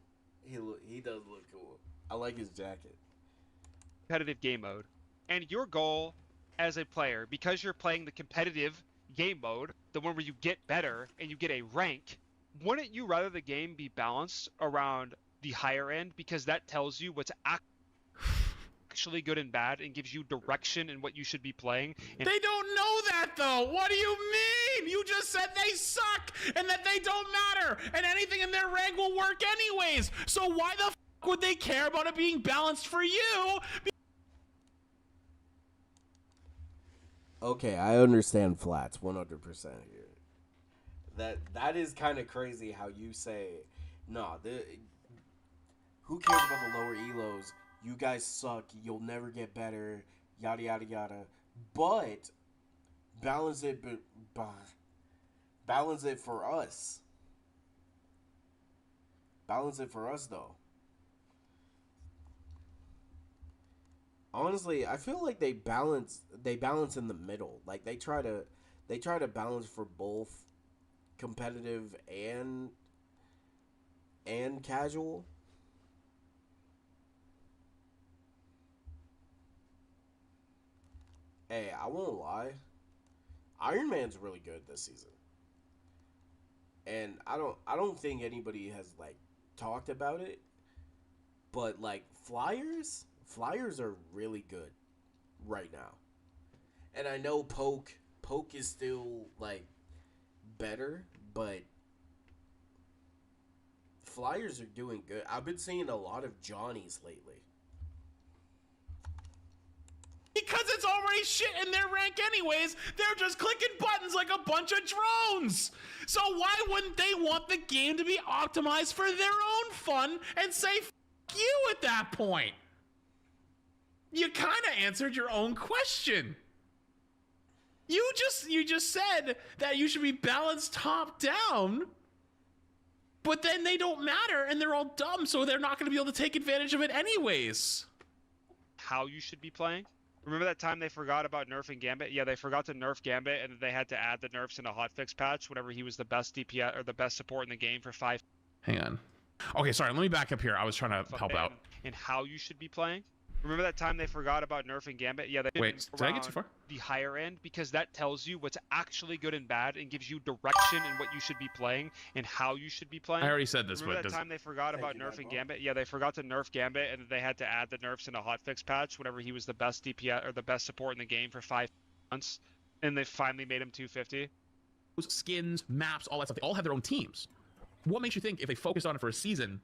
S3: He does look cool. I like his jacket.
S5: competitive game mode, and your goal as a player, because you're playing the competitive game mode, the one where you get better and you get a rank, wouldn't you rather the game be balanced around the higher end, because that tells you what's actually good and bad and gives you direction in what you should be playing? And
S6: They don't know that, though. What do you mean? You just said they suck and that they don't matter, and anything in their rank will work anyways. So why the would they care about it being balanced for you?
S3: Okay, I understand flats 100% here. That is kind of crazy how you say, nah, who cares about the lower elos? You guys suck. You'll never get better. Yada yada yada. But balance it for us. Balance it for us though. Honestly, I feel like they balance in the middle. Like they try to balance for both competitive and casual. Hey, I won't lie. Iron Man's really good this season. And I don't think anybody has like talked about it. But like Flyers are really good right now. And I know Poke is still like better, but Flyers are doing good. I've been seeing a lot of Johnnies lately.
S6: Because it's already shit in their rank anyways, they're just clicking buttons like a bunch of drones. So why wouldn't they want the game to be optimized for their own fun and say F you at that point? You kind of answered your own question. You just said that you should be balanced top down, but then they don't matter and they're all dumb, so they're not going to be able to take advantage of it anyways.
S5: how you should be playing. Remember that time they forgot about nerfing Gambit? Yeah, they forgot to nerf Gambit, and they had to add the nerfs in a hotfix patch whenever he was the best DPS or the best support in the game for 5.
S6: Hang on. Okay, sorry, let me back up here. I was trying to help out.
S5: And how you should be playing. Remember that time they forgot about nerfing Gambit? Yeah, they
S6: Wait, did I get too far?
S5: The higher end, because that tells you what's actually good and bad and gives you direction in what you should be playing and how you should be playing.
S6: I already said this,
S5: Remember
S6: but
S5: that time they forgot about nerfing Gambit? Yeah, they forgot to nerf Gambit, and they had to add the nerfs in a hotfix patch whenever he was the best DPS or the best support in the game for 5 months, and they finally made him 250.
S6: Skins, maps, all that stuff, they all have their own teams. What makes you think if they focused on it for a season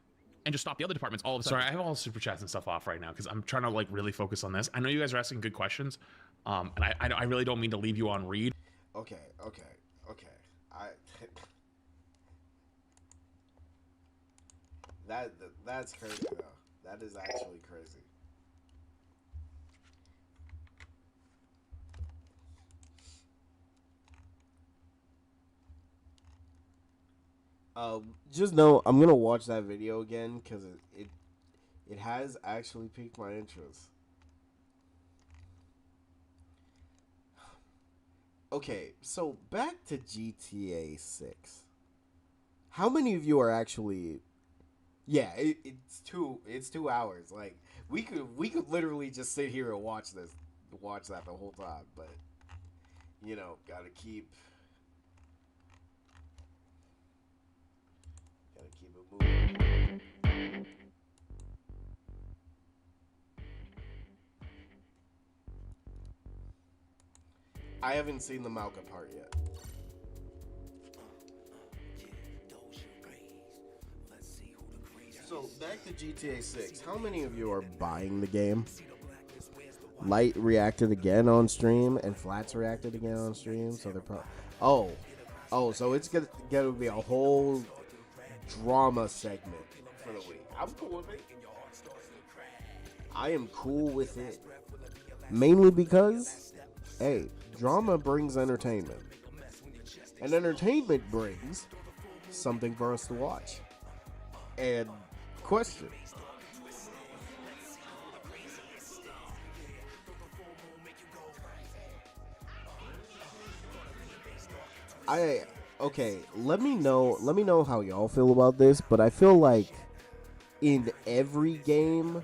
S6: and just stop the other departments all of a sudden. Sorry, I have all the super chats and stuff off right now because I'm trying to like really focus on this. I know you guys are asking good questions, and I really don't mean to leave you on read.
S3: Okay. That's crazy though. That is actually crazy. Just know I'm gonna watch that video again because it has actually piqued my interest. Okay, so back to GTA 6. How many of you are actually? Yeah, it's 2 hours. Like we could literally just sit here and watch that the whole time. But gotta keep it moving. I haven't seen the Malka part yet. So back to GTA 6. How many of you are buying the game? Light reacted again on stream, and Flats reacted again on stream. So they're probably so it's gonna be a whole drama segment for the week. I'm cool with it. I am cool with it. Mainly because, hey, drama brings entertainment. And entertainment brings something for us to watch. And question. Let me know how y'all feel about this, but I feel like in every game,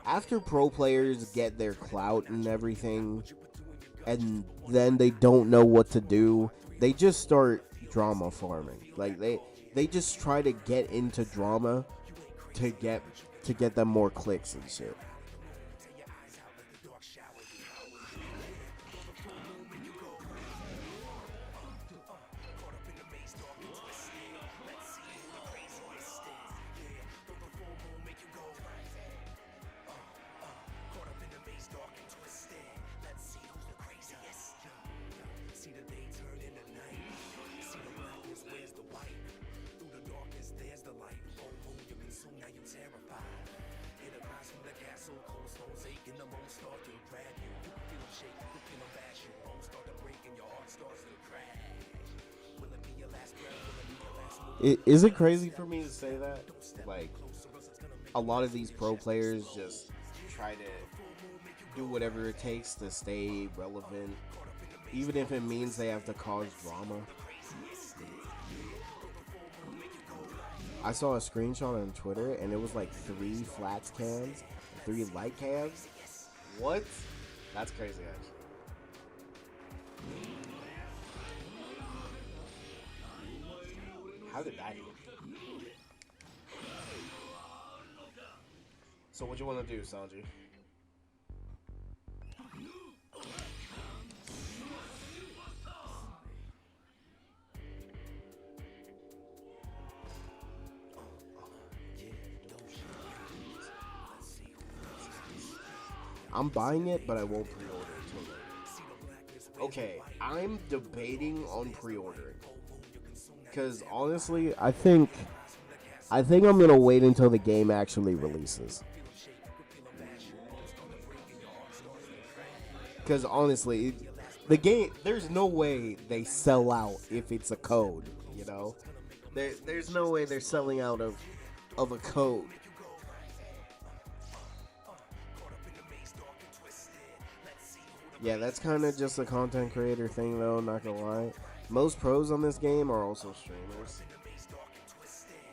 S3: after pro players get their clout and everything, and then they don't know what to do, they just start drama farming. Like they just try to get into drama to get them more clicks and shit. Is it crazy for me to say that? Like, a lot of these pro players just try to do whatever it takes to stay relevant, even if it means they have to cause drama. I saw a screenshot on Twitter, and it was like 3 flats cams, 3 light cams. What? That's crazy, actually. How did that happen? So what you want to do, Sanji? I'm buying it, but I won't pre-order it till later. Okay, I'm debating on pre-ordering. Because honestly, I think I'm gonna wait until the game actually releases. Because honestly, the game, there's no way they sell out if it's a code. There's no way they're selling out of a code. Yeah, that's kind of just a content creator thing, though. Not gonna lie. Most pros on this game are also streamers.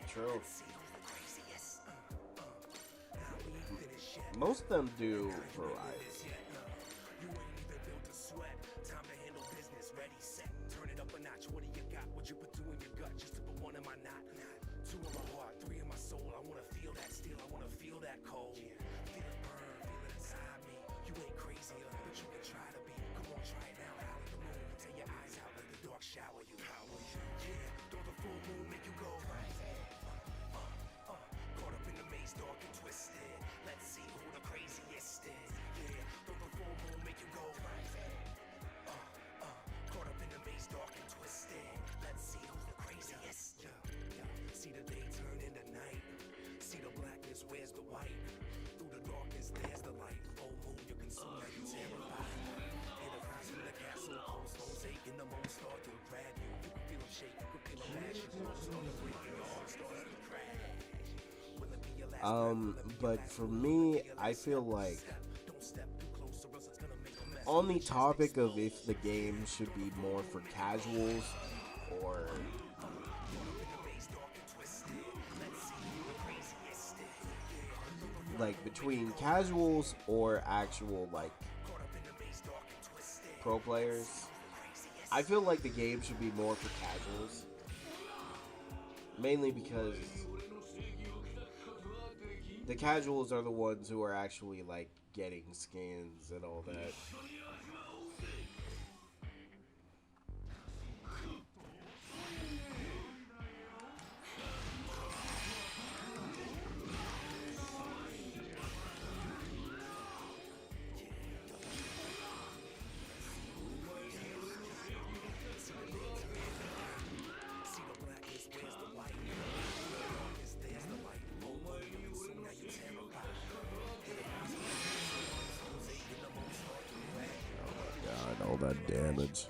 S3: True. Most of them do variety. But for me, I feel like on the topic of if the game should be more for casuals or like between casuals or actual like pro players, I feel like the game should be more for casuals. Mainly because the casuals are the ones who are actually like getting skins and all that. God, all that damage.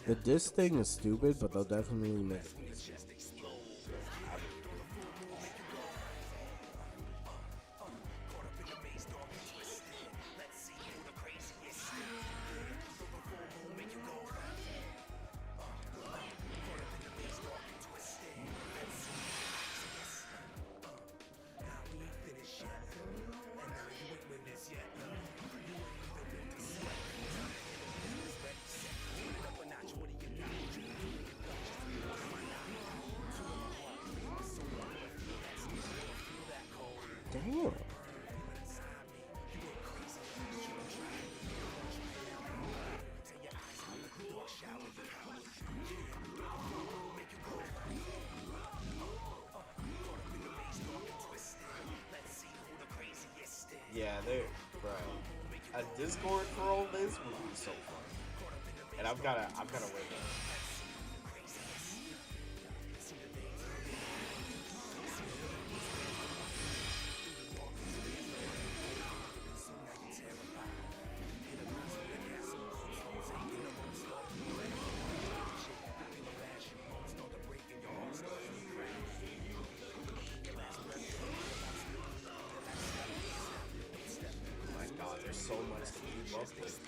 S3: The disc thing is stupid, but they'll definitely make it. Damn. Yeah, they're bro. A Discord for all this would be so fun, and I've gotta wait. There's so much to keep up with.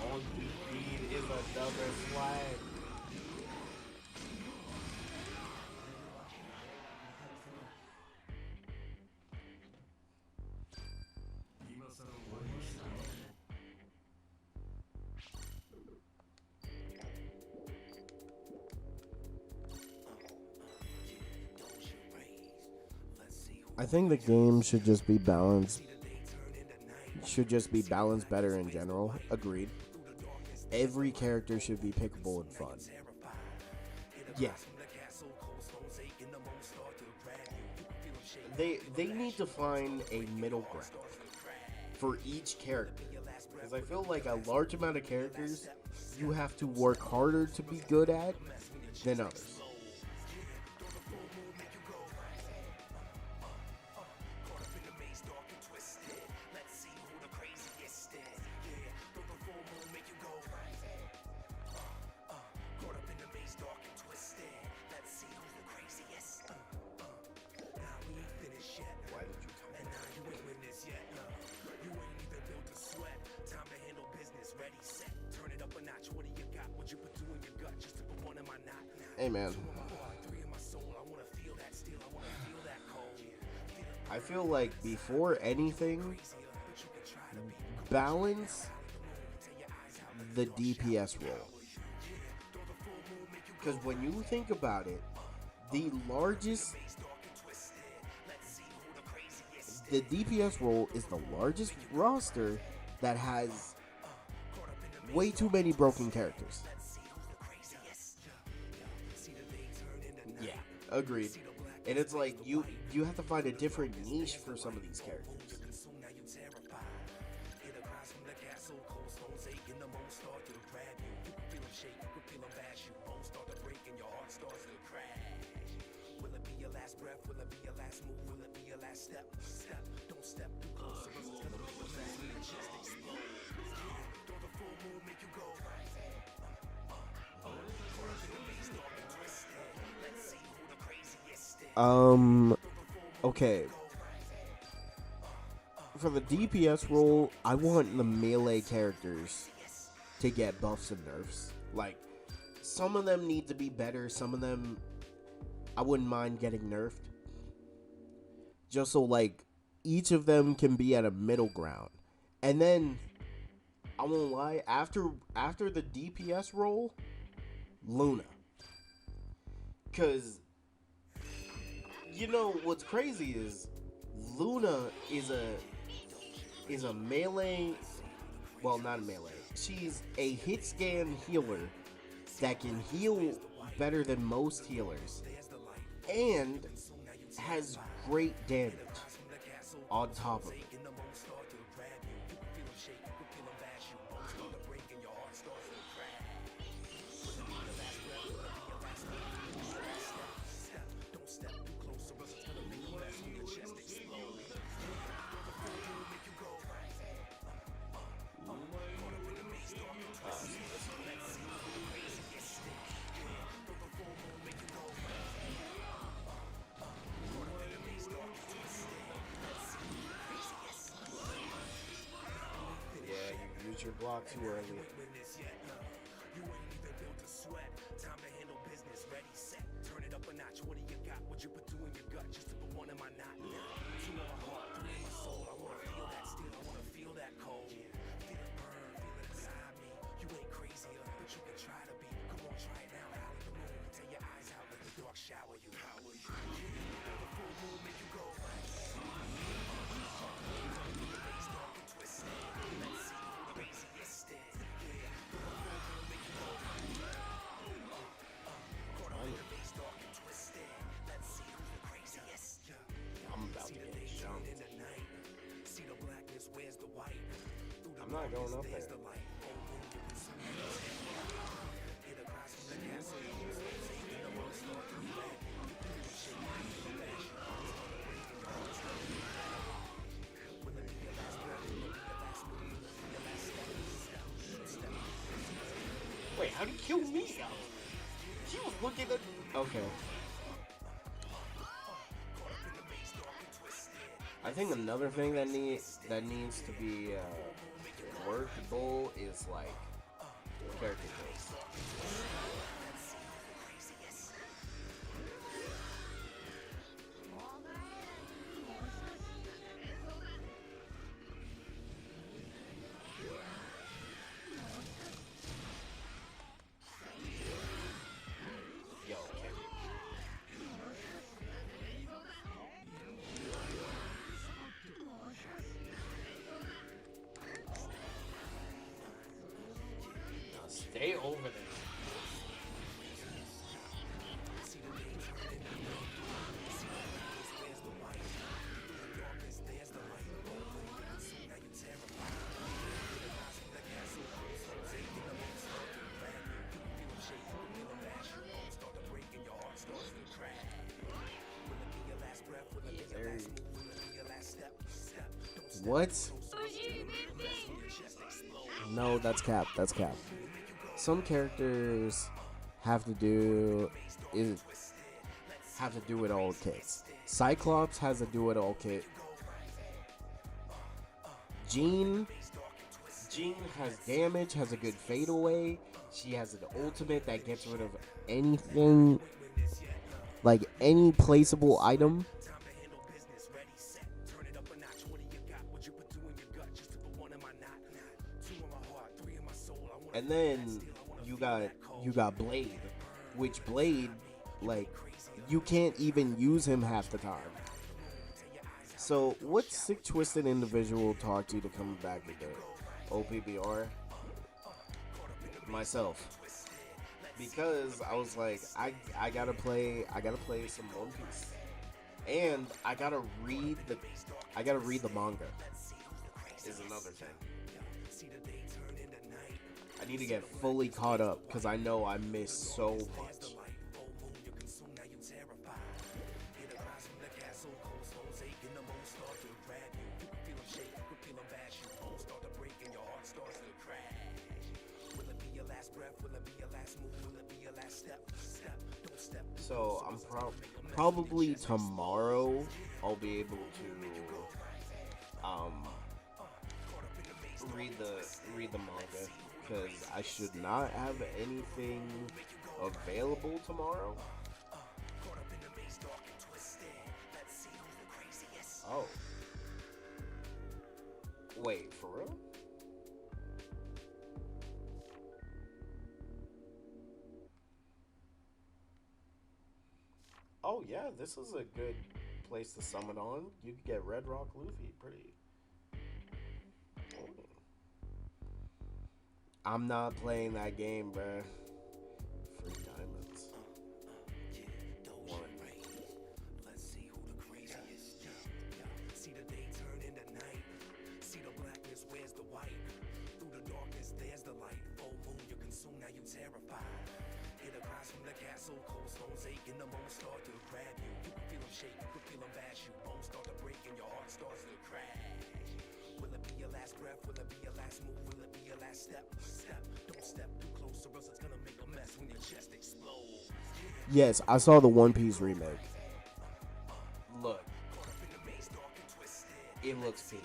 S3: All you need is another flag. I think the game should just be balanced. Should just be balanced better in general. Agreed. Every character should be pickable and fun. Yeah. They need to find a middle ground for each character. Because I feel like a large amount of characters you have to work harder to be good at than others. Hey man, I feel like before anything, balance the DPS role. Because when you think about it, the DPS role is the largest roster that has way too many broken characters. Yeah, agreed. And it's like you have to find a different niche for some of these characters. Okay. For the DPS role, I want the melee characters to get buffs and nerfs. Like, some of them need to be better, some of them I wouldn't mind getting nerfed. Just so, like, each of them can be at a middle ground. And then, I won't lie, after the DPS role, Luna. Because, you know, what's crazy is, Luna is a melee, well, not a melee. She's a hit scan healer that can heal better than most healers and has great damage on top of it. Your block too early. I'm not going up there. Wait, how'd he kill me? He was looking at. Okay. I think another thing that needs to be workable is like character base. Stay over there. What? No, that's cap. That's cap. Some characters have to do it all kits. Cyclops has a do it all kit. Jean has damage, has a good fadeaway. She has an ultimate that gets rid of anything, like any placeable item. And then you got Blade, which Blade, like, you can't even use him half the time. So what sick twisted individual talked you to come back with the OPBR? Myself. Because I was like, I gotta play some One Piece. And I gotta read the manga. Is another thing. I need to get fully caught up because I know I missed so much. So I'm probably tomorrow I'll be able to read the manga because I should not have anything available tomorrow. Oh. Wait, for real? Oh yeah, this is a good place to summon on. You could get Red Rock Luffy pretty. I'm not playing that game, bruh. Free diamonds. One.
S1: Let's see who the craziest. See the day turn into night. See the blackness, where's the white? Through the darkness, there's the light. Full moon, you're consumed, now you terrified. Hear the cries from the castle, cold stones aching, the moon start to grab you. You can feel them shake, you can feel them bash you. Bones start to break and your heart starts to crash. Will it be your last breath? Will it be your last move? Will it be your last step? Don't step too close or else it's gonna make a mess when your chest explodes.
S3: Yes, I saw the One Piece remake. Look. It looks peak.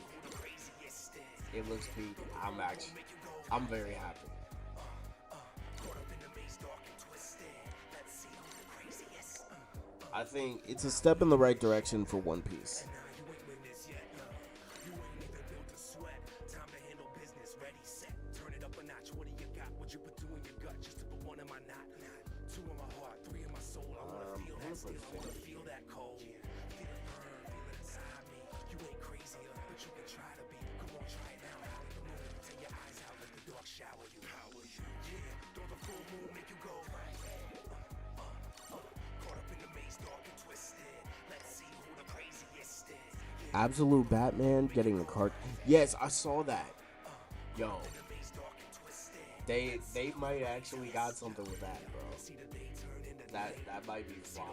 S3: It looks peak. I'm very happy. I think it's a step in the right direction for One Piece. Absolute Batman getting a card. Yes, I saw that. Yo, they might actually got something with that, bro. That might be fire.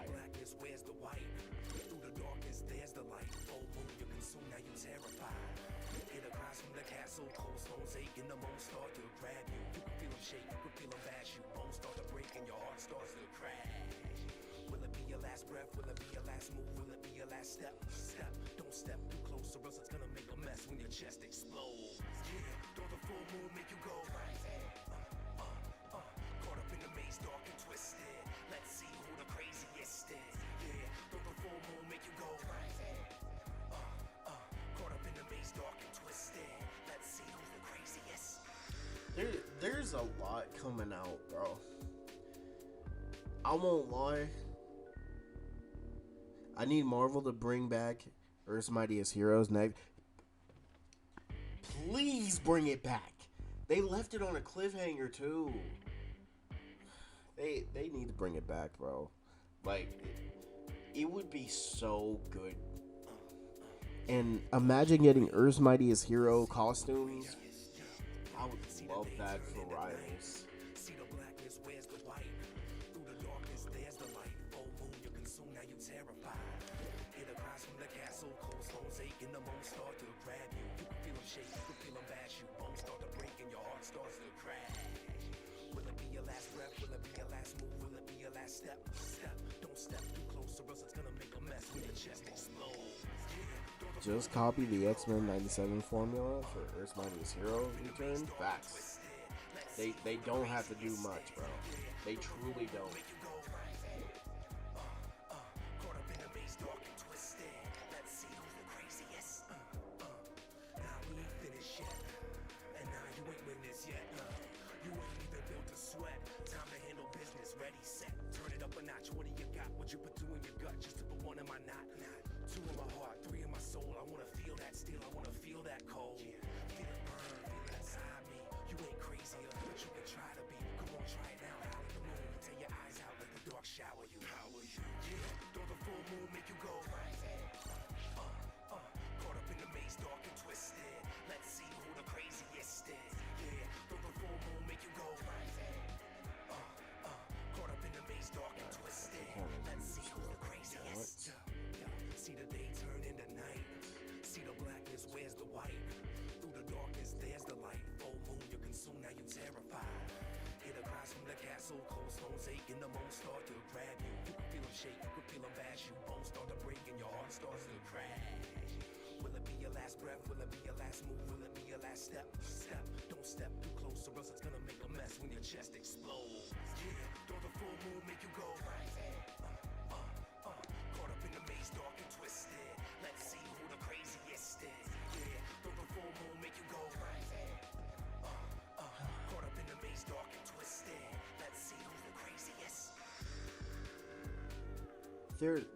S3: Will it be your last move? Will it be your last step? Don't step too close or else it's gonna make a mess when your chest explodes. Don't the full moon make you go? Caught up in the maze, dark and twisted. Let's see who the craziest is. Yeah, don't the full moon make you go? Caught up in the maze, dark and twisted. Let's see who's the craziest. There's a lot coming out, bro. I won't lie. I need Marvel to bring back Earth's Mightiest Heroes next. Please bring it back. They left it on a cliffhanger too. They need to bring it back, bro. Like, it would be so good. And imagine getting Earth's Mightiest Hero costumes. I would love that for Rivals. See the blackness, where's the white? Through the darkness, there's the light. Full moon, you're consumed, now you terrified. Hear the cries from the castle, cold stones aching, the moon start to grab you. You can feel them shake, you can feel them bash you. Bones start to break and your heart starts to crash. Will it be your last breath? Will it be your last move? Will it be your last step? Don't step too close or else it's gonna make a mess when your chest explodes. Just copy the X-Men 97 formula for Earth's Mightiest Hero return. Facts. They don't have to do much, bro. They truly don't. What do you got? What you put two in your gut just to put one in my knot? Two in my heart, three in my soul. I wanna feel that steel, I wanna feel that cold. Feel it burn, feel it inside me. You ain't crazy, but you can try to be. Come on, try it now. Out of the moon, tear your eyes out, let the dark shower you. Yeah, though the full moon make you go. Caught up in the maze, dark and twisted. Let's see who the craziest is. Yeah, though the full moon make you go. Caught up in the maze, dark and twisted. Let's see who's the craziest. See the day turn into night. See the blackness, where's the white? Through the darkness, there's the light. Full moon, you're consumed, now you terrified. Hear the cries from the castle, cold stones aching, the moon start to grab you. You can feel them
S1: shake, you could feel a bash, you bones start to break and your heart starts to crash. Will it be your last breath? Will it be your last move? Will it be your last step? Step, don't step too close or else it's gonna make a mess when your chest explodes. Yeah, don't the full moon make you go crazy? Caught up in the maze, dark and twisted. Let's see who the craziest is. Yeah, don't the full moon make you go crazy? Caught up in the maze, dark and twisted. Let's see who's the craziest.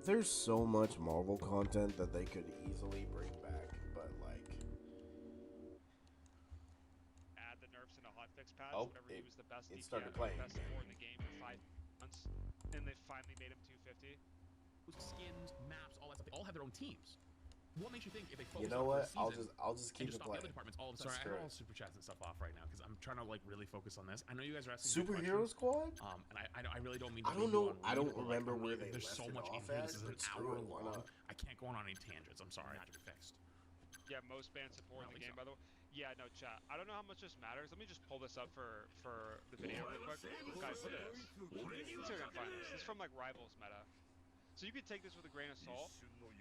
S3: There's so much Marvel content that they could easily bring back, but like,
S5: Add the nerfs in a hotfix patch.
S3: Oh,
S5: whatever he was the best
S3: it
S5: DPS,
S3: started playing.
S5: best support in the game for 5 months, and they finally made him 250.
S6: Skins, maps, all that stuff. They all have their own teams. What makes you think if they focus
S3: you know
S6: on
S3: what?
S6: the season,
S3: I'll just keep
S6: and
S3: it
S6: just stop the other
S3: playing.
S6: departments, all of a sudden, I have all super chats and stuff off right now because I'm trying to like really focus on this. I know you guys are asking good
S3: Superhero
S6: questions.
S3: Squad?
S6: And I really don't mean to
S3: I don't
S6: lead you
S3: know.
S6: on
S3: I
S6: read,
S3: don't
S6: but, like,
S3: remember
S6: I'm
S3: where
S6: really-
S3: they
S6: there's
S3: left
S6: so
S3: it
S6: much in
S3: off
S6: here.
S3: at,
S6: This is an
S3: but screw
S6: hour
S3: it, why
S6: long.
S3: not?
S6: I can't go on any tangents. I'm sorry. I have to be fixed.
S5: Yeah, most band support in the game, by the way. Yeah, no, chat. I don't know how much this matters. Let me just pull this up for the video real quick. Guys, look at this. Let's see if I can find this. This is from like Rivals meta. So you could take this with a grain of salt.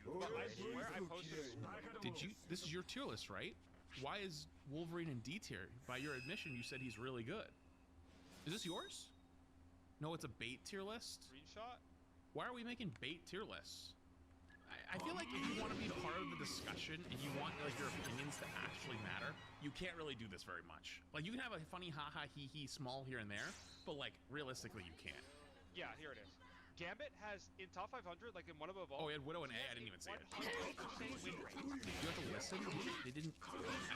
S5: But I swear I posted.
S6: Did you? This is your tier list, right? Why is Wolverine in D tier? By your admission, you said he's really good. Is this yours? No, it's a bait tier list.
S5: Screenshot.
S6: Why are we making bait tier lists? I feel like if you want to be part of the discussion and you want like your opinions to actually matter, you can't really do this very much. Like you can have a funny haha hee hee small here and there, but like realistically you can't.
S5: Yeah, here it is. Gambit has in top 500, like in one above all.
S6: Oh, he had Widow and A. I didn't even see it.
S5: 100% win rate.
S6: You have to listen. They didn't.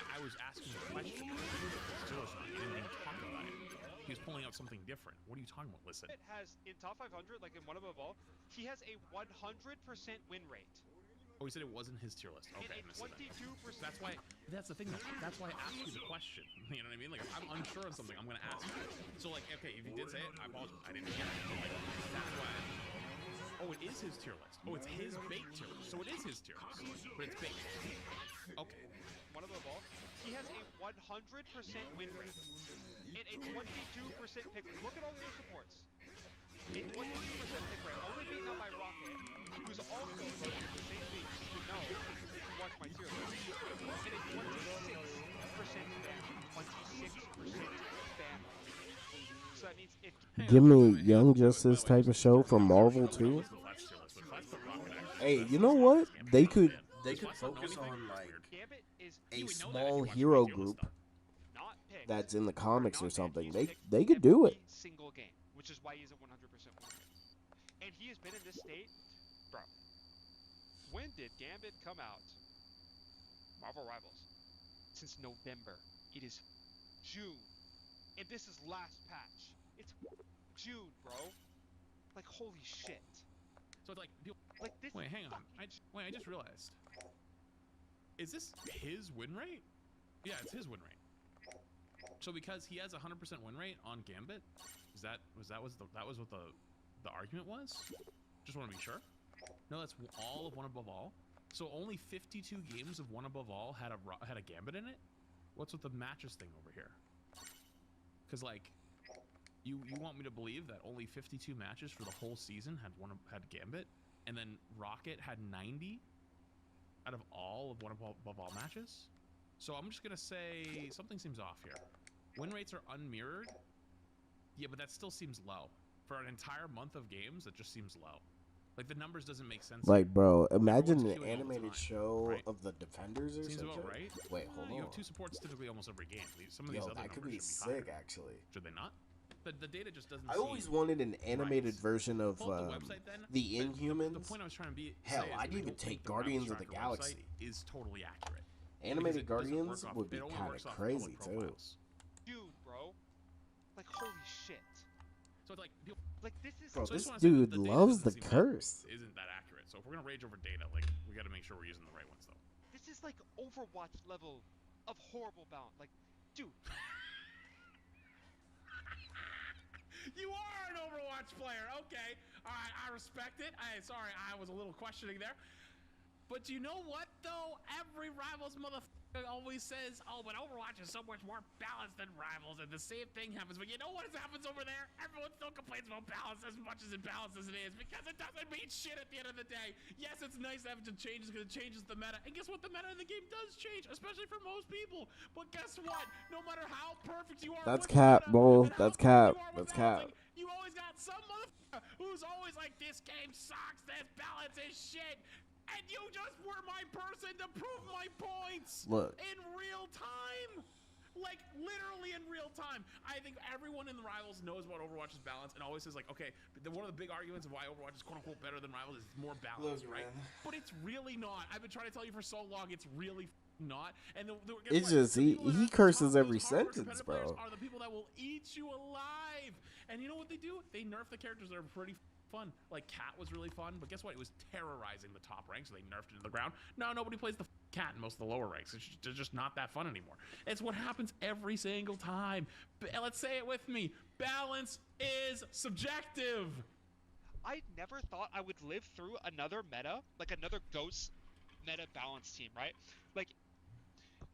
S6: I was asking a question. He didn't even talk about it. He was pulling out something different. What are you talking about? Listen.
S5: Gambit has in top 500, like in one above all, he has a 100% win rate.
S6: Oh, he said it wasn't his tier list. Okay, I
S5: And
S6: missed
S5: a
S6: it.
S5: 22%.
S6: That's why. That's the thing. That's why I asked you the question. You know what I mean? Like, if I'm unsure on something, I'm gonna ask you. So, like, okay, if you did say it, I apologize. I didn't get it. Like, that's why. Oh, it is his tier list. Oh, it's his bait tier list. So it is his tier list, but it's bait. Okay.
S5: One above all, he has a 100% win rate and a 22% pick rate. Look at all the other supports. A 22% pick rate, only beaten out by Rocket, who's also the same thing you should know if you watch my tier list. And a 26% spam. 26% spam. So that means if
S3: Give me Young Justice type of show from Marvel too. Hey, you know what? They could focus on like
S5: Gambit is
S3: a
S6: would know that if you
S3: small
S6: watched
S3: hero
S6: my tier list
S3: group
S6: stuff.
S5: not picked.
S3: that's in the comics or
S5: not
S3: something.
S5: he's
S3: They
S5: picked
S3: could do it.
S5: every single game, which is why he's a 100% win rate. And he has been in this state, bro. When did Gambit come out? Marvel Rivals. Since November. It is June. And this is last patch. It's June, bro. Like, holy shit.
S6: So it's like,
S5: Like, this
S6: wait, hang on.
S5: fucking
S6: I just realized. Is this his win rate? Yeah, it's his win rate. So because he has a 100% win rate on Gambit, that was what the argument was? Just want to be sure. No, that's all of One Above All. So only 52 games of One Above All had a Gambit in it. What's with the matches thing over here? Because like, you want me to believe that only 52 matches for the whole season had Gambit, and then Rocket had 90 out of all of One Above All matches. So I'm just gonna say something seems off here. Win rates are unmirrored. Yeah, but that still seems low for an entire month of games. That just seems low. Like the numbers doesn't make sense.
S3: Like, bro, imagine
S6: Everyone's
S3: an
S6: queuing all the
S3: animated
S6: time,
S3: show
S6: right?
S3: of the Defenders or
S6: Seems
S3: something.
S6: about right.
S3: Wait, hold
S6: You
S3: on.
S6: have two supports typically almost every game. Some of these
S3: Yo,
S6: other
S3: that could
S6: numbers
S3: be
S6: should be
S3: sick,
S6: higher.
S3: actually.
S6: Should they not? The data just doesn't.
S3: I
S6: seem
S3: always wanted an animated
S6: right.
S3: version of
S6: Pull up the website then.
S3: the Inhumans.
S6: The point I was trying to be.
S3: Hell,
S6: say is
S3: I'd
S6: that I
S3: even
S6: don't think
S3: take
S6: the
S3: Guardians
S6: Ravage
S3: of the
S6: Tracker
S3: Galaxy.
S6: website is totally accurate.
S3: Animated
S6: Because it doesn't
S3: Guardians
S6: work off-
S3: would be
S6: it only
S3: kind of
S6: works off
S3: crazy
S6: public
S3: too.
S6: profiles.
S5: June, bro. Like, holy shit.
S6: So it's like,
S5: Like, this is...
S3: Bro,
S6: So I
S3: this
S6: just wanna say that
S3: dude
S6: the data
S3: loves
S6: doesn't
S3: the
S6: seem that-
S3: curse.
S6: isn't that accurate. So if we're gonna rage over data, like we got to make sure we're using the right ones though.
S5: This is like Overwatch level of horrible bound. Like, dude.
S6: You are an Overwatch player. Okay. All right. I respect it. Sorry, I was a little questioning there. But you know what, though? Every Rivals motherfucker always says, oh, but Overwatch is so much more balanced than Rivals, and the same thing happens. But you know what happens over there? Everyone still complains about balance as much as imbalanced as it is, because it doesn't mean shit at the end of the day. Yes, it's nice to have it changes because it changes the meta. And guess what? The meta in the game does change, especially for most people. But guess what? No matter how perfect you are,
S3: That's
S6: with
S3: cap,
S6: meta,
S3: bro.
S6: and how
S3: That's
S6: perfect
S3: cap.
S6: you are with
S3: That's cap.
S6: balancing, you always got some motherfucker who's always like, this game sucks, this balance is shit. And you just were my person to prove my points.
S3: Look.
S6: In real time. Like, literally in real time. I think everyone in the Rivals knows about Overwatch's balance and always says, like, okay, one of the big arguments of why Overwatch is quote-unquote better than Rivals is more balanced,
S2: Look,
S6: right?
S2: man.
S6: But it's really not. I've been trying to tell you for so long, it's really not. And
S3: It's just, he curses every sentence, bro.
S6: Are the people that will eat you alive. And you know what they do? They nerf the characters that are pretty fun. Like Cat was really fun, but guess what? It was terrorizing the top ranks, so they nerfed it to the ground. No, nobody plays the Cat in most of the lower ranks. It's just not that fun anymore. It's what happens every single time. Let's say it with me. Balance is subjective.
S5: I never thought I would live through another meta, like another Ghost meta balance team, right? Like,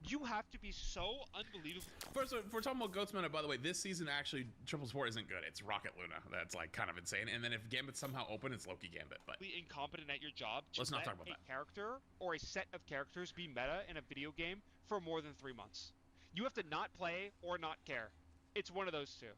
S5: you have to be so unbelievable.
S6: First, if we're talking about Goats meta, by the way, this season actually Triple Sport isn't good. It's Rocket Luna. That's like kind of insane. And then if Gambit's somehow open, it's Loki Gambit. But
S5: Incompetent at your job to
S6: let's not
S5: let
S6: talk about
S5: a
S6: that.
S5: character or a set of characters be meta in a video game for more than 3 months. You have to not play or not care. It's one of those two.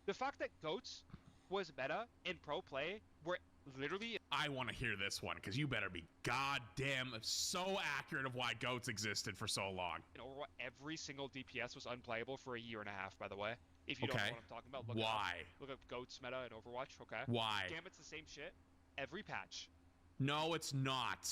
S5: The fact that Goats was meta in pro play, where literally
S6: I want to hear this one because you better be goddamn so accurate of why Goats existed for so long.
S5: in Overwatch, every single DPS was unplayable for a year and a half, by the way. If you don't know
S6: Okay.
S5: what I'm talking about, look
S6: Why?
S5: it up. Look up Goats meta in Overwatch, okay?
S6: Why?
S5: Gambit's the same shit every patch.
S6: No, it's not.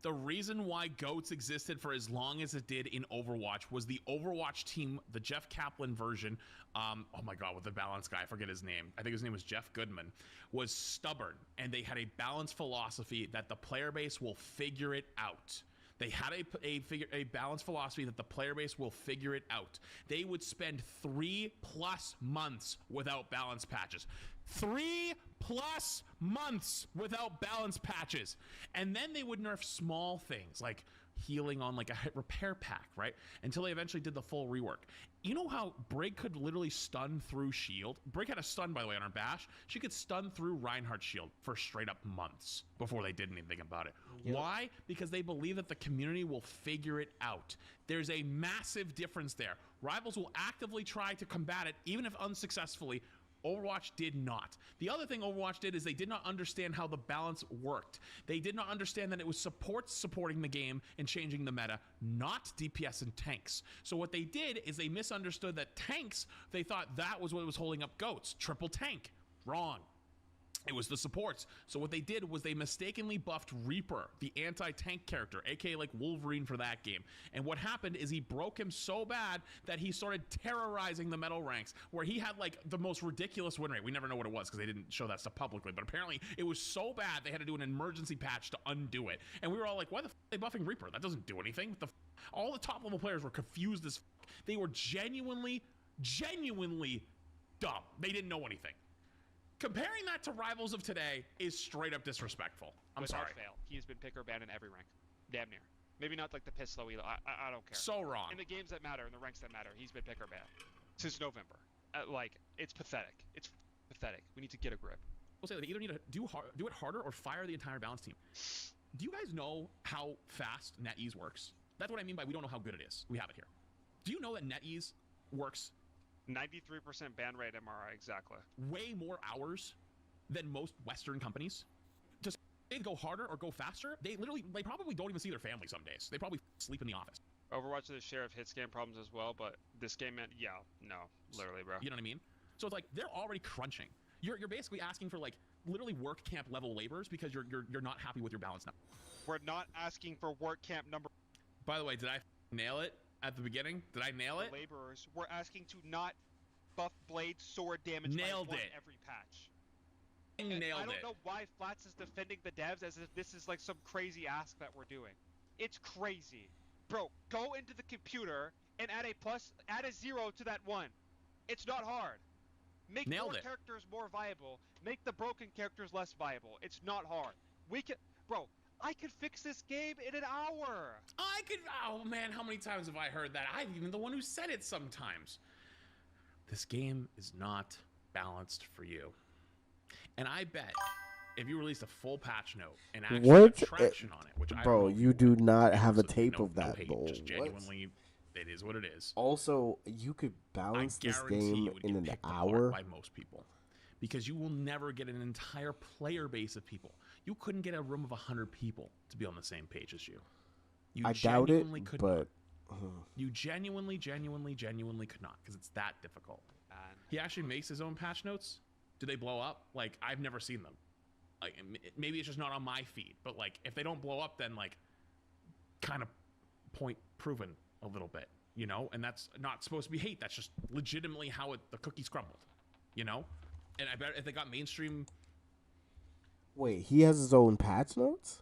S6: The reason why Goats existed for as long as it did in Overwatch was the Overwatch team, the Jeff Kaplan version, oh my god, with the balance guy, I forget his name. I think his name was Jeff Goodman, was stubborn, and they had a balanced philosophy that the player base will figure it out. They had a balanced philosophy that the player base will figure it out. They would spend 3+ months without balance patches. 3+ months without balance patches. And then they would nerf small things like healing on like a hit repair pack, right? Until they eventually did the full rework. You know how Brig could literally stun through shield? Brig had a stun, by the way, on her bash. She could stun through Reinhardt's shield for straight up months before they did anything about it.
S3: Yep.
S6: Why? Because they believe that the community will figure it out. There's a massive difference there. Rivals will actively try to combat it, even if unsuccessfully. Overwatch did not. The other thing Overwatch did is they did not understand how the balance worked. They did not understand that it was supports supporting the game and changing the meta, not DPS and tanks. So what they did is they misunderstood that tanks, they thought that was what was holding up Goats. Triple tank. Wrong. It was the supports. So what they did was they mistakenly buffed Reaper, the anti-tank character, aka like Wolverine for that game. And what happened is he broke him so bad that he started terrorizing the metal ranks, where he had like the most ridiculous win rate. We never know what it was because they didn't show that stuff publicly, but apparently it was so bad they had to do an emergency patch to undo it. And we were all like, why the f are they buffing Reaper? That doesn't do anything. What the f all the top level players were confused as f. They were genuinely dumb. They didn't know anything. Comparing that to Rivals of today is straight up disrespectful. I'm
S5: Without
S6: sorry.
S5: fail, he's been pick or ban in every rank. Damn near. Maybe not like the piss low elo. I don't care.
S6: So wrong.
S5: In the games that matter, in the ranks that matter, he's been pick or ban since November. Like, it's pathetic. It's pathetic. We need to get a grip.
S6: We'll say they either need to do it harder or fire the entire balance team. Do you guys know how fast NetEase works? That's what I mean by we don't know how good it is. We have it here. Do you know that NetEase works
S5: 93% ban rate MRI, exactly.
S6: way more hours than most Western companies? Just they go harder or go faster, they probably don't even see their family some days. They probably sleep in the office.
S5: Overwatch has a share of hit scan problems as well, but this game, yeah, no, literally, bro.
S6: You know what I mean? So it's like they're already crunching. You're basically asking for like literally work camp level laborers because you're not happy with your balance now.
S5: We're not asking for work camp number.
S6: By the way, did I nail it at the beginning? Did I nail it?
S5: Laborers. We're asking to not buff blade sword damage
S6: Nailed
S5: by 1
S6: it.
S5: every patch.
S6: You
S5: And
S6: nailed
S5: I don't
S6: it.
S5: know why Flats is defending the devs as if this is like some crazy ask that we're doing. It's crazy. Bro, go into the computer and add a 0 to that 1. It's not hard. Make
S6: Nailed
S5: more
S6: it.
S5: characters more viable. Make the broken characters less viable. It's not hard. We can, bro, I could fix this game in an hour.
S6: I could. Oh man, how many times have I heard that? I'm even the one who said it sometimes. This game is not balanced for you. And I bet if you released a full patch note and actually
S3: What?
S6: got traction on it, which I
S3: Bro,
S6: don't know if
S3: you do
S6: would,
S3: not
S6: to be
S3: have a
S6: honest with you,
S3: tape
S6: no,
S3: of
S6: no
S3: that,
S6: hate,
S3: Bull.
S6: just
S3: What?
S6: genuinely, it is what it is.
S3: Also, you could balance
S6: I
S3: this
S6: guarantee
S3: game
S6: you would
S3: in
S6: get
S3: an
S6: picked apart
S3: hour.
S6: by most people, because you will never get an entire player base of people. You couldn't get a room of 100 people to be on the same page as you. You
S3: I doubt it,
S6: genuinely could
S3: but
S6: not. You genuinely could not, because it's that difficult. He actually makes his own patch notes. Do they blow up? Like, I've never seen them. Like, maybe it's just not on my feed, but like, if they don't blow up, then like, kind of point proven a little bit, you know? And that's not supposed to be hate. That's just legitimately how the cookies crumbled, you know? And I bet if they got mainstream.
S3: wait, he has his own patch notes?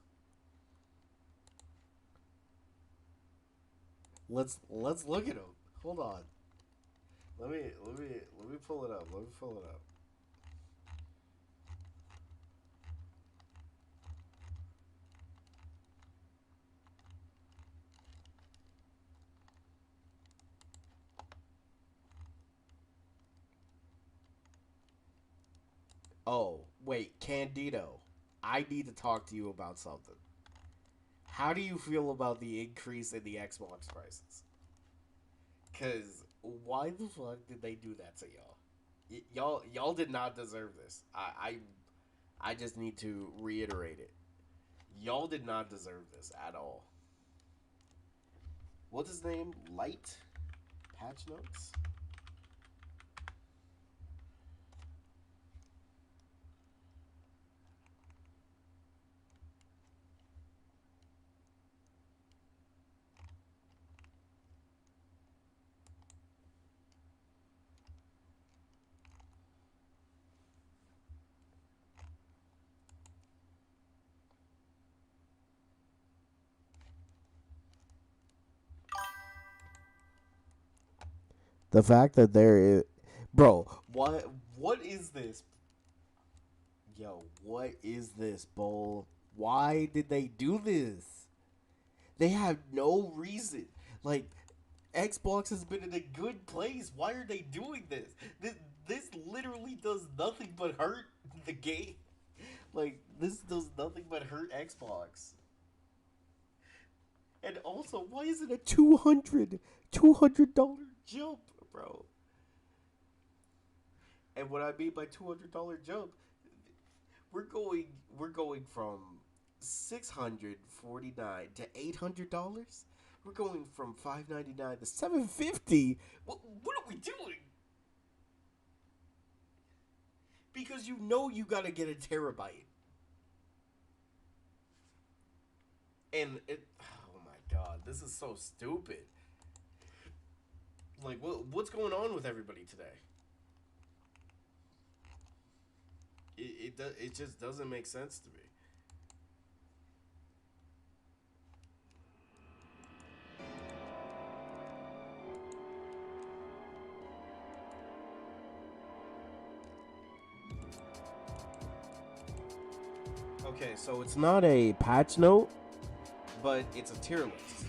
S3: Let's look at him. Hold on. Let me pull it up. Let me pull it up. Oh, wait, Candido. I need to talk to you about something. How do you feel about the increase in the Xbox prices? Cause why the fuck did they do that to y'all? Y'all did not deserve this. I just need to reiterate it. Y'all did not deserve this at all. What's his name? Light? Patch notes? The fact that there is, bro, what is this? Yo, what is this, Bull? Why did they do this? They have no reason. Like, Xbox has been in a good place. Why are they doing this? This literally does nothing but hurt the game. Like, this does nothing but hurt Xbox. And also, why is it a $200 jump, bro? And what I mean by $200 jump, we're going from $649 to $800. We're going from $599 to $750. What are we doing? Because you know you gotta get a terabyte. And oh my god, this is so stupid. Like, what's going on with everybody today? It just doesn't make sense to me. Okay, so it's not a patch note, but it's a tier list.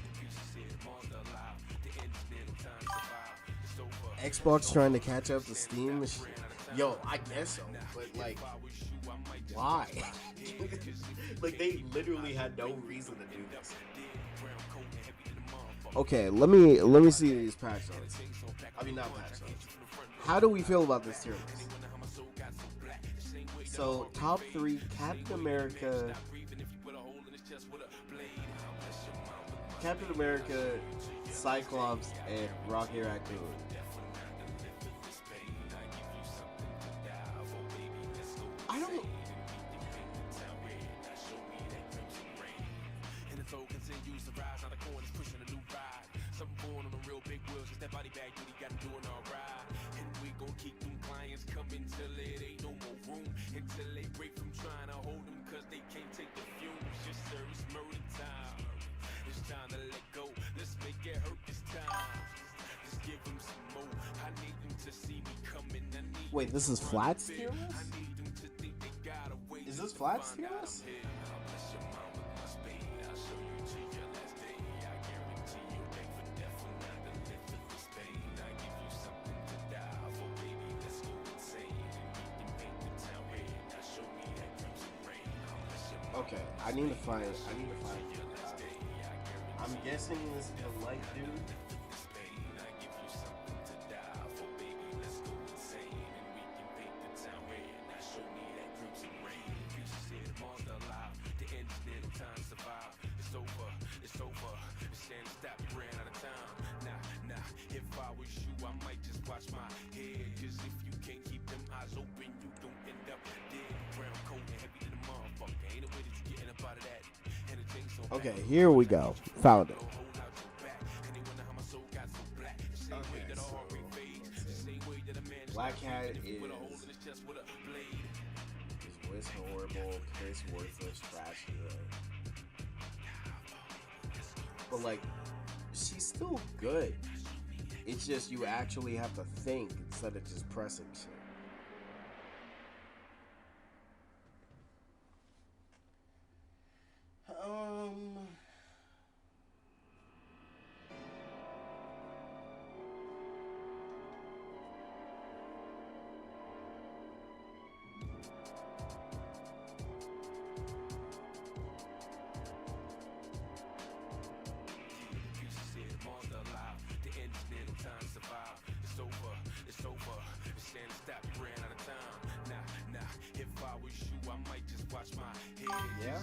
S3: Xbox trying to catch up to Steam. Yo, I guess so, but like, why? Like, they literally had no reason to do this. Okay, let me see these patch notes. I mean, not patch notes. How do we feel about this tier list? So, top 3, Captain America, Cyclops, and Rocky Raccoon. I don't... Wait, this is Flat's tier list? Is this Flat's tier list? Okay, I need to find. I'm guessing this is the light dude. Okay, here we go. Found it. Okay, so Black Cat is his voice horrible, Chris worthless, trash. But like, she's still good. It's just you actually have to think instead of just pressing shit. Yeah.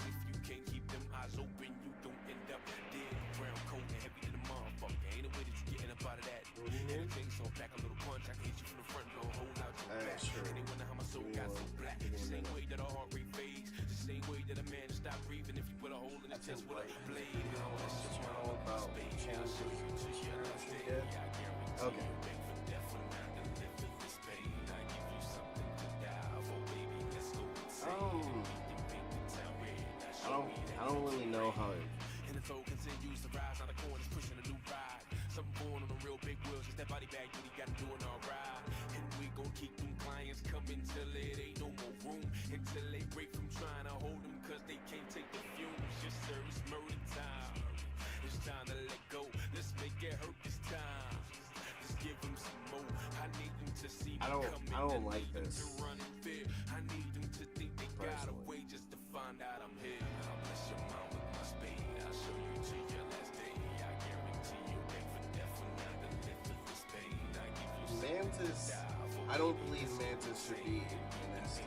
S3: Okay. I don't really know how it.
S1: And the flow continues to rise on the corners, pushing a new ride. Something born on the real big wheels, just that body bag duty got him doing alright. And we gon' keep them clients coming till it ain't no more room. Until they break from trying to hold them, cause they can't take the fumes. Yes, sir, it's murder time. It's time to let go. Let's make it hurt this time. Just give them some more. I need them to see me
S3: I don't like this.
S1: I need them to think they got a way just to find out I'm here. I'll bless your mouth with my spade. I'll show you to your last day. I guarantee you beg for death for not to live with this pain. I give you
S3: Mantis. I don't believe Mantis should be in this.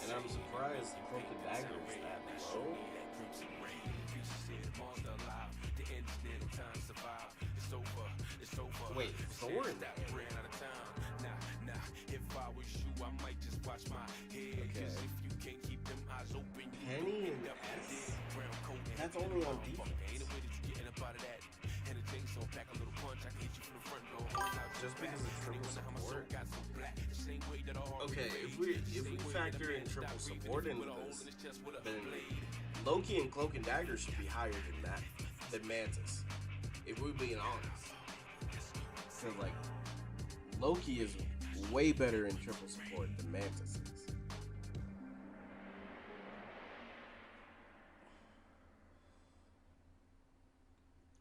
S3: And I'm surprised Broken Dagger is that low. Wait, Thor in that? Okay. Penny and S? That's only on defense. Just because it's triple support? Okay, if we factor in triple support into this, then Loki and Cloak and Dagger should be higher than that, than Mantis. If we're being honest. Because, like, Loki is way better in triple support than Mantis is.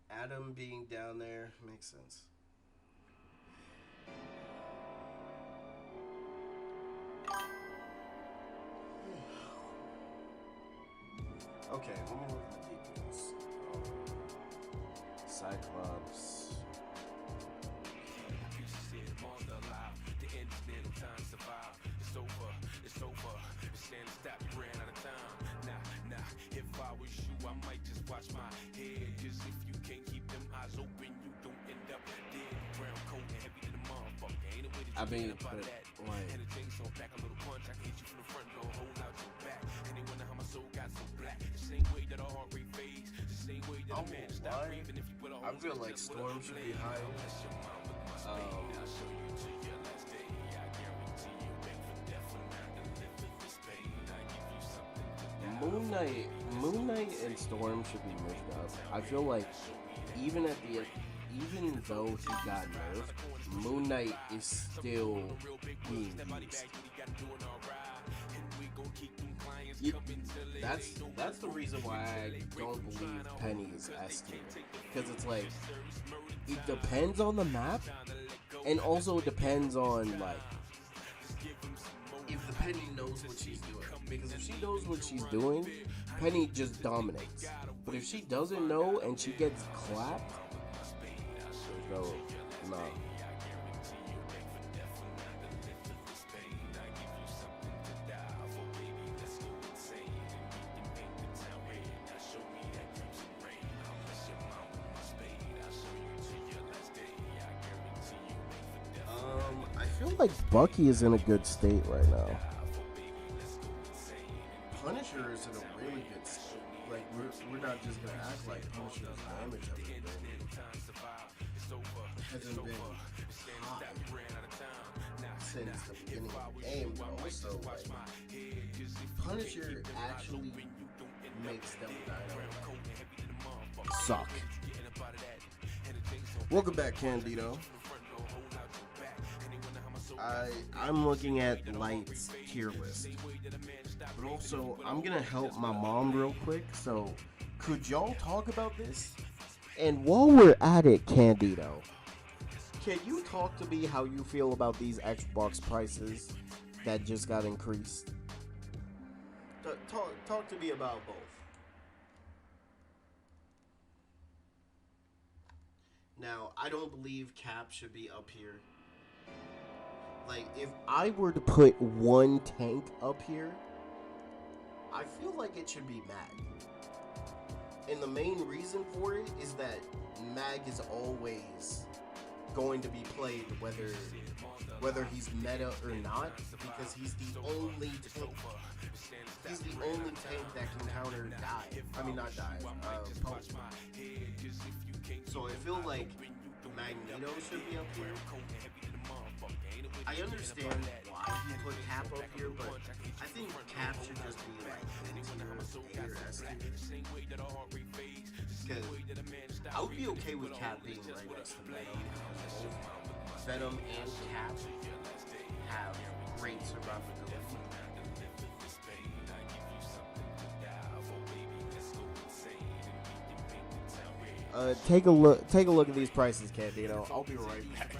S3: Adam being down there makes sense. Okay, let me look at the details. Cyclops. I mean, but like, oh, why? I feel like Storm should be higher. Moon Knight and Storm should be moved up. I feel like even though he got nerfed, Moon Knight is still being used. You, that's the reason why I don't believe Penny is S tier, because it's like it depends on the map, and also it depends on like if the Penny knows what she's doing. Because if she knows what she's doing, Penny just dominates. But if she doesn't know and she gets clapped, there's no. I feel like Bucky is in a good state right now. Punisher is in a really good state. Like, we're not just gonna act like Punisher's damage hasn't been high since the beginning of the game, but also, like, Punisher actually makes Devil Dino suck. Welcome back, Candido. I'm looking at Light's tier list, but also I'm gonna help my mom real quick. So, could y'all talk about this? And while we're at it, Candido, can you talk to me how you feel about these Xbox prices that just got increased? Talk to me about both. Now, I don't believe Cap should be up here. Like, if I were to put one tank up here, I feel like it should be Mag. And the main reason for it is that Mag is always going to be played whether he's meta or not, because he's the only tank. He's the only tank that can counter dive. I mean, not dive, poke. So I feel like Magneto should be up here. I understand why he put Cap up here, but I think Cap should just be like A or S tier. Because I would be okay with Cap being right next to Venom. Venom and Cap have great survivability. Take a look at these prices, Candido. I'll be right back.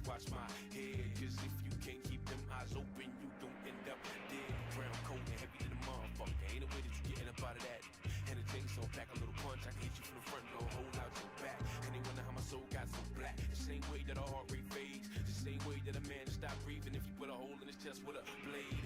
S1: Watch my head, cause if you can't keep them eyes open, you don't end up dead. Brown coat and heavy to the motherfucker. Ain't no way that you getting up out of that. And the chainsaw pack a little punch. I can hit you from the front door, hold out your back. And they wonder how my soul got so black. The same way that a heart rate fades, the same way that a man stop breathing if you put a hole in his chest with a blade.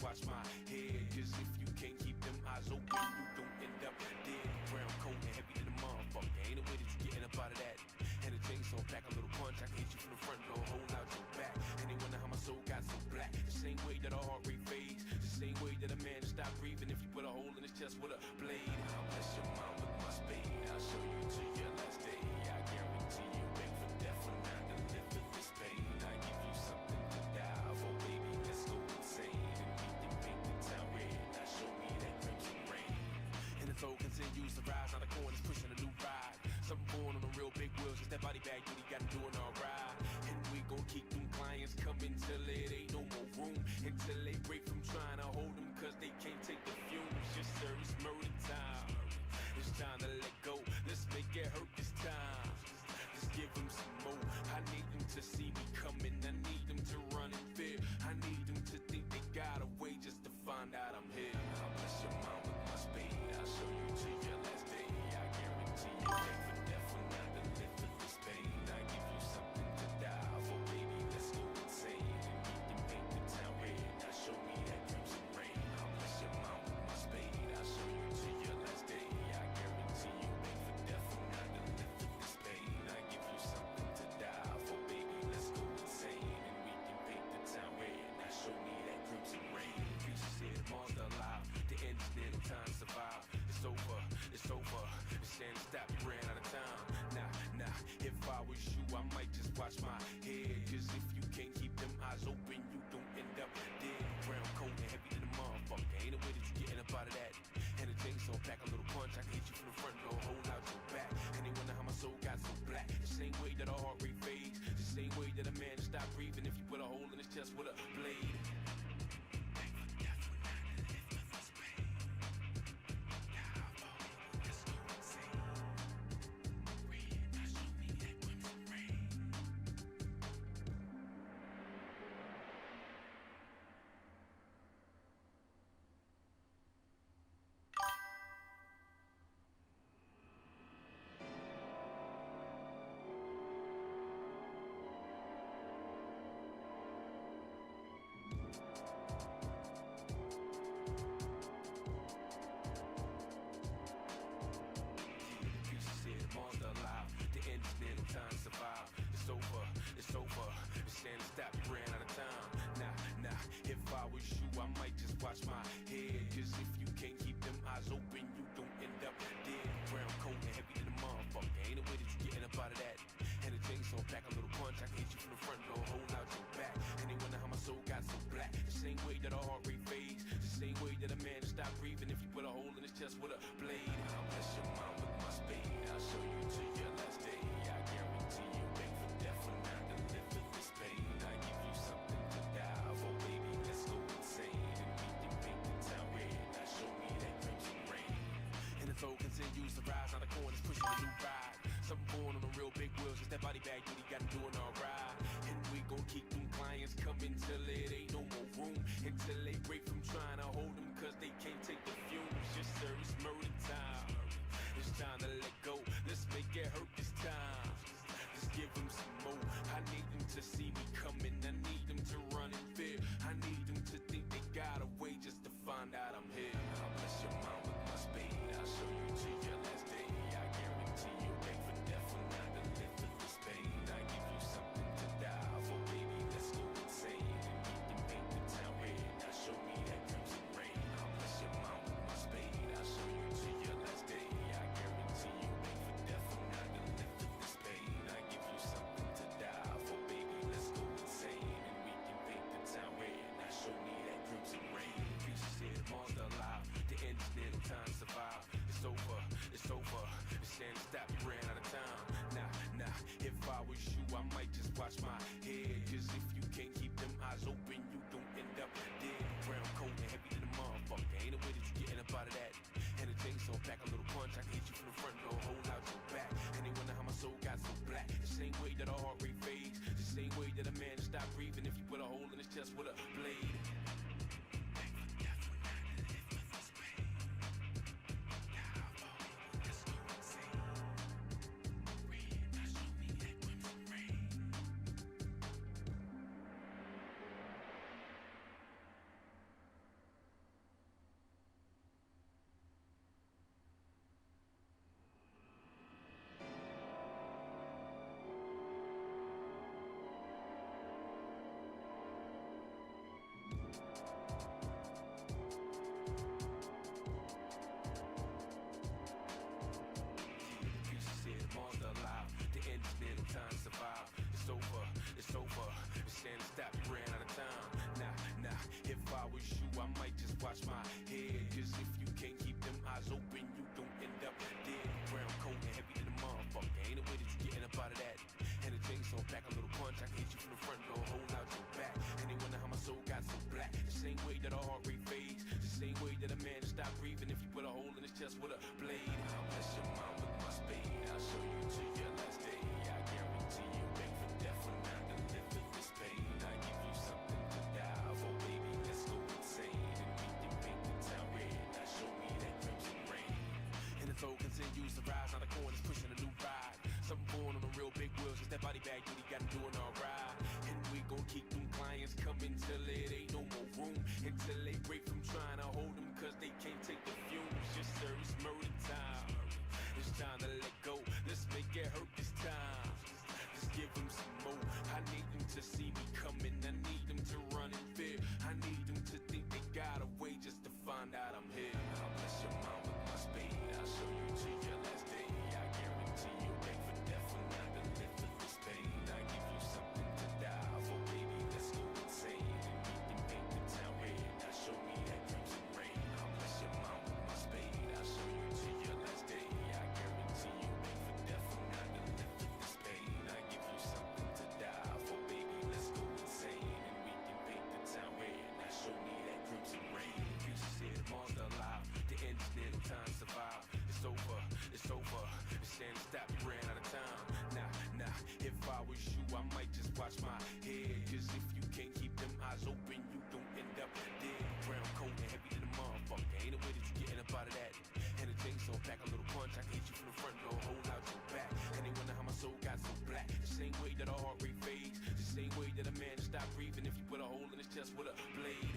S1: Watch my head, cause if you can't keep them eyes open, you don't end up dead. Brown coat and heavy to the motherfucker. Ain't no way that you getting up out of that. And the chainsaw pack a little punch. I can hit you from the front door, hold out your soul got so black. The same way that a heart rate fades, the same way that a man stop breathing if you put a hole in his chest with a blade. I'll bless your mind with my spade. I'll show you to your last day. I guarantee you wait for death when I can live with this pain. I give you something to die for, baby. Let's go insane and we can paint the town red. Now show me that crimson rain. And the toll continues to rise. Now the corner's pushing a new ride. Something going on the real big wheels. Just that body bag duty got him doing alright. And we gon' keep them clients coming till it ain't no more room. Until they break from trying to hold them cause they can't take the fumes. Yes sir, it's murder time. It's time to let go. Let's make it hurt this time. Just give them some more. I need them to see me coming. I need them to run in fear. I need them to think they got away just to find out I'm here. I'll bless your mind with my spade. I'll show you to your last day. I guarantee you wait for death when I can live with this pain. I give you something to die for, baby. Let's go insane and we can paint the town red. Now show me that crimson rain. I'll bless your mind with my spade. I'll show you to your last day. I guarantee you wait for death when I can live with this pain. I give you something to die for, baby. Let's go insane and we can paint the town red. Now show me that crimson rain. Creature said monster alive. The end's near, no time to survive. It's over, it's over. It's stand stop, you ran out of time. Nah, if I was you, I might just watch my head. Cause if you can't keep them eyes open, you don't end up dead. Brown coat and heavy than a motherfucker. Ain't no way that you getting up out of that. And the chainsaw pack a little punch. I can hit you from the front door, hold out your back. And they wonder how my soul got so black. The same way that a heart rate fades. The same way that a man stop breathing if you put a hole in his chest with a blade. Continues to rise, now the corner's pushing a new ride. Something going on the real big wheels, just that body bag duty got him doing alright. And we gon' keep them clients coming till it ain't no more room. Until they break from trying to hold them cause they can't take the fumes. Yes sir, it's murder time. It's time to let go, let's make it hurt this time. Just give them some more. I need them to see me coming. I need them to run in fear. I need them to think they got away just to find out I'm here. I'll bless your mind with my spade. I'll show you to your last day. I guarantee you wait for death when I can live with this pain. I give you something to die for, baby. Let's go insane and we can paint the town red. Now show me that crimson rain. I'll bless your mind with my spade. I'll show you to your last day. I guarantee you wait for death when I can live with this pain. I give you something to die for, baby. Let's go insane and we can paint the town red. Now show me that crimson rain. Creature said monster alive. The end's near, no time to survive. It's over, it's over. It's stand stop, you ran out of time. Nah, if I was you, I might just watch my head. Cause if you can't keep them eyes open, you don't end up dead. Brown coat and heavy than a motherfucker. Ain't no way that you getting up out of that. And the chainsaw pack a little punch. I can hit you from the front door, hold out your back. And they wonder how my soul got so black. The same way that a heart rate fades. The same way that a man stop breathing if you put a hole in his chest with a blade. stand and stop, you ran out of time. Nah, if I was you, I might just watch my head. Cause if you can't keep them eyes open, you don't end up dead. Brown coat and heavy to the motherfucker. Ain't no way that you getting up out of that. And the chainsaw back, a little punch, I can hit you from the front door, hold out your back. And they wonder how my soul got so black. The same way that a heart rate fades, the same way that a man stop breathing if you put a hole in his chest with a blade. I'll bless your mind with my spade. I'll show you to your last day. I guarantee you beg for death when I deliver this pain. I give you something to die for, baby. Let's go insane and we can paint the town red. Now show me that crimson rain. And the toll continues to rise. Now the corner's pushing a new ride. Something going on the real big wheels. Cause that body bag duty got him doing alright. And we gon' keep them clients coming till it ain't no more room. Until they break from trying to hold them cause they can't take the fumes. Yes sir, it's murder time. It's time to let go. Let's make it hurt this time. Just give them some more. I need them to see me coming. I need them to run in fear. I need them to think they got away just to find out I'm here. I'll bless your mind with my spade. I'll show you to your last day. I guarantee you beg for death when I deliver this pain. I give you something to die for, baby. Let's go insane and we can paint the town red. Now show me that crimson rain. I'll bless your mind with my spade. I'll show you to your last day. I guarantee you beg for death when I deliver this pain. I give you something to die for, baby. Let's go insane and we can paint the town red. Now show me that crimson rain. You said monster alive. The end's near, no time to survive. It's over, it's over. It's stand and stop, you ran out of time. Nah, if I was you, I might just watch my head. Cause if you can't keep them eyes open, you don't end up dead. Brown coat and heavy to the motherfucker. Ain't no way that you getting up out of that. And the chainsaw back, a little punch, I can hit you from the front door, hold out your back. And they wonder how my soul got so black. The same way that a heart rate fades, the same way that a man stop breathing if you put a hole in his chest with a blade.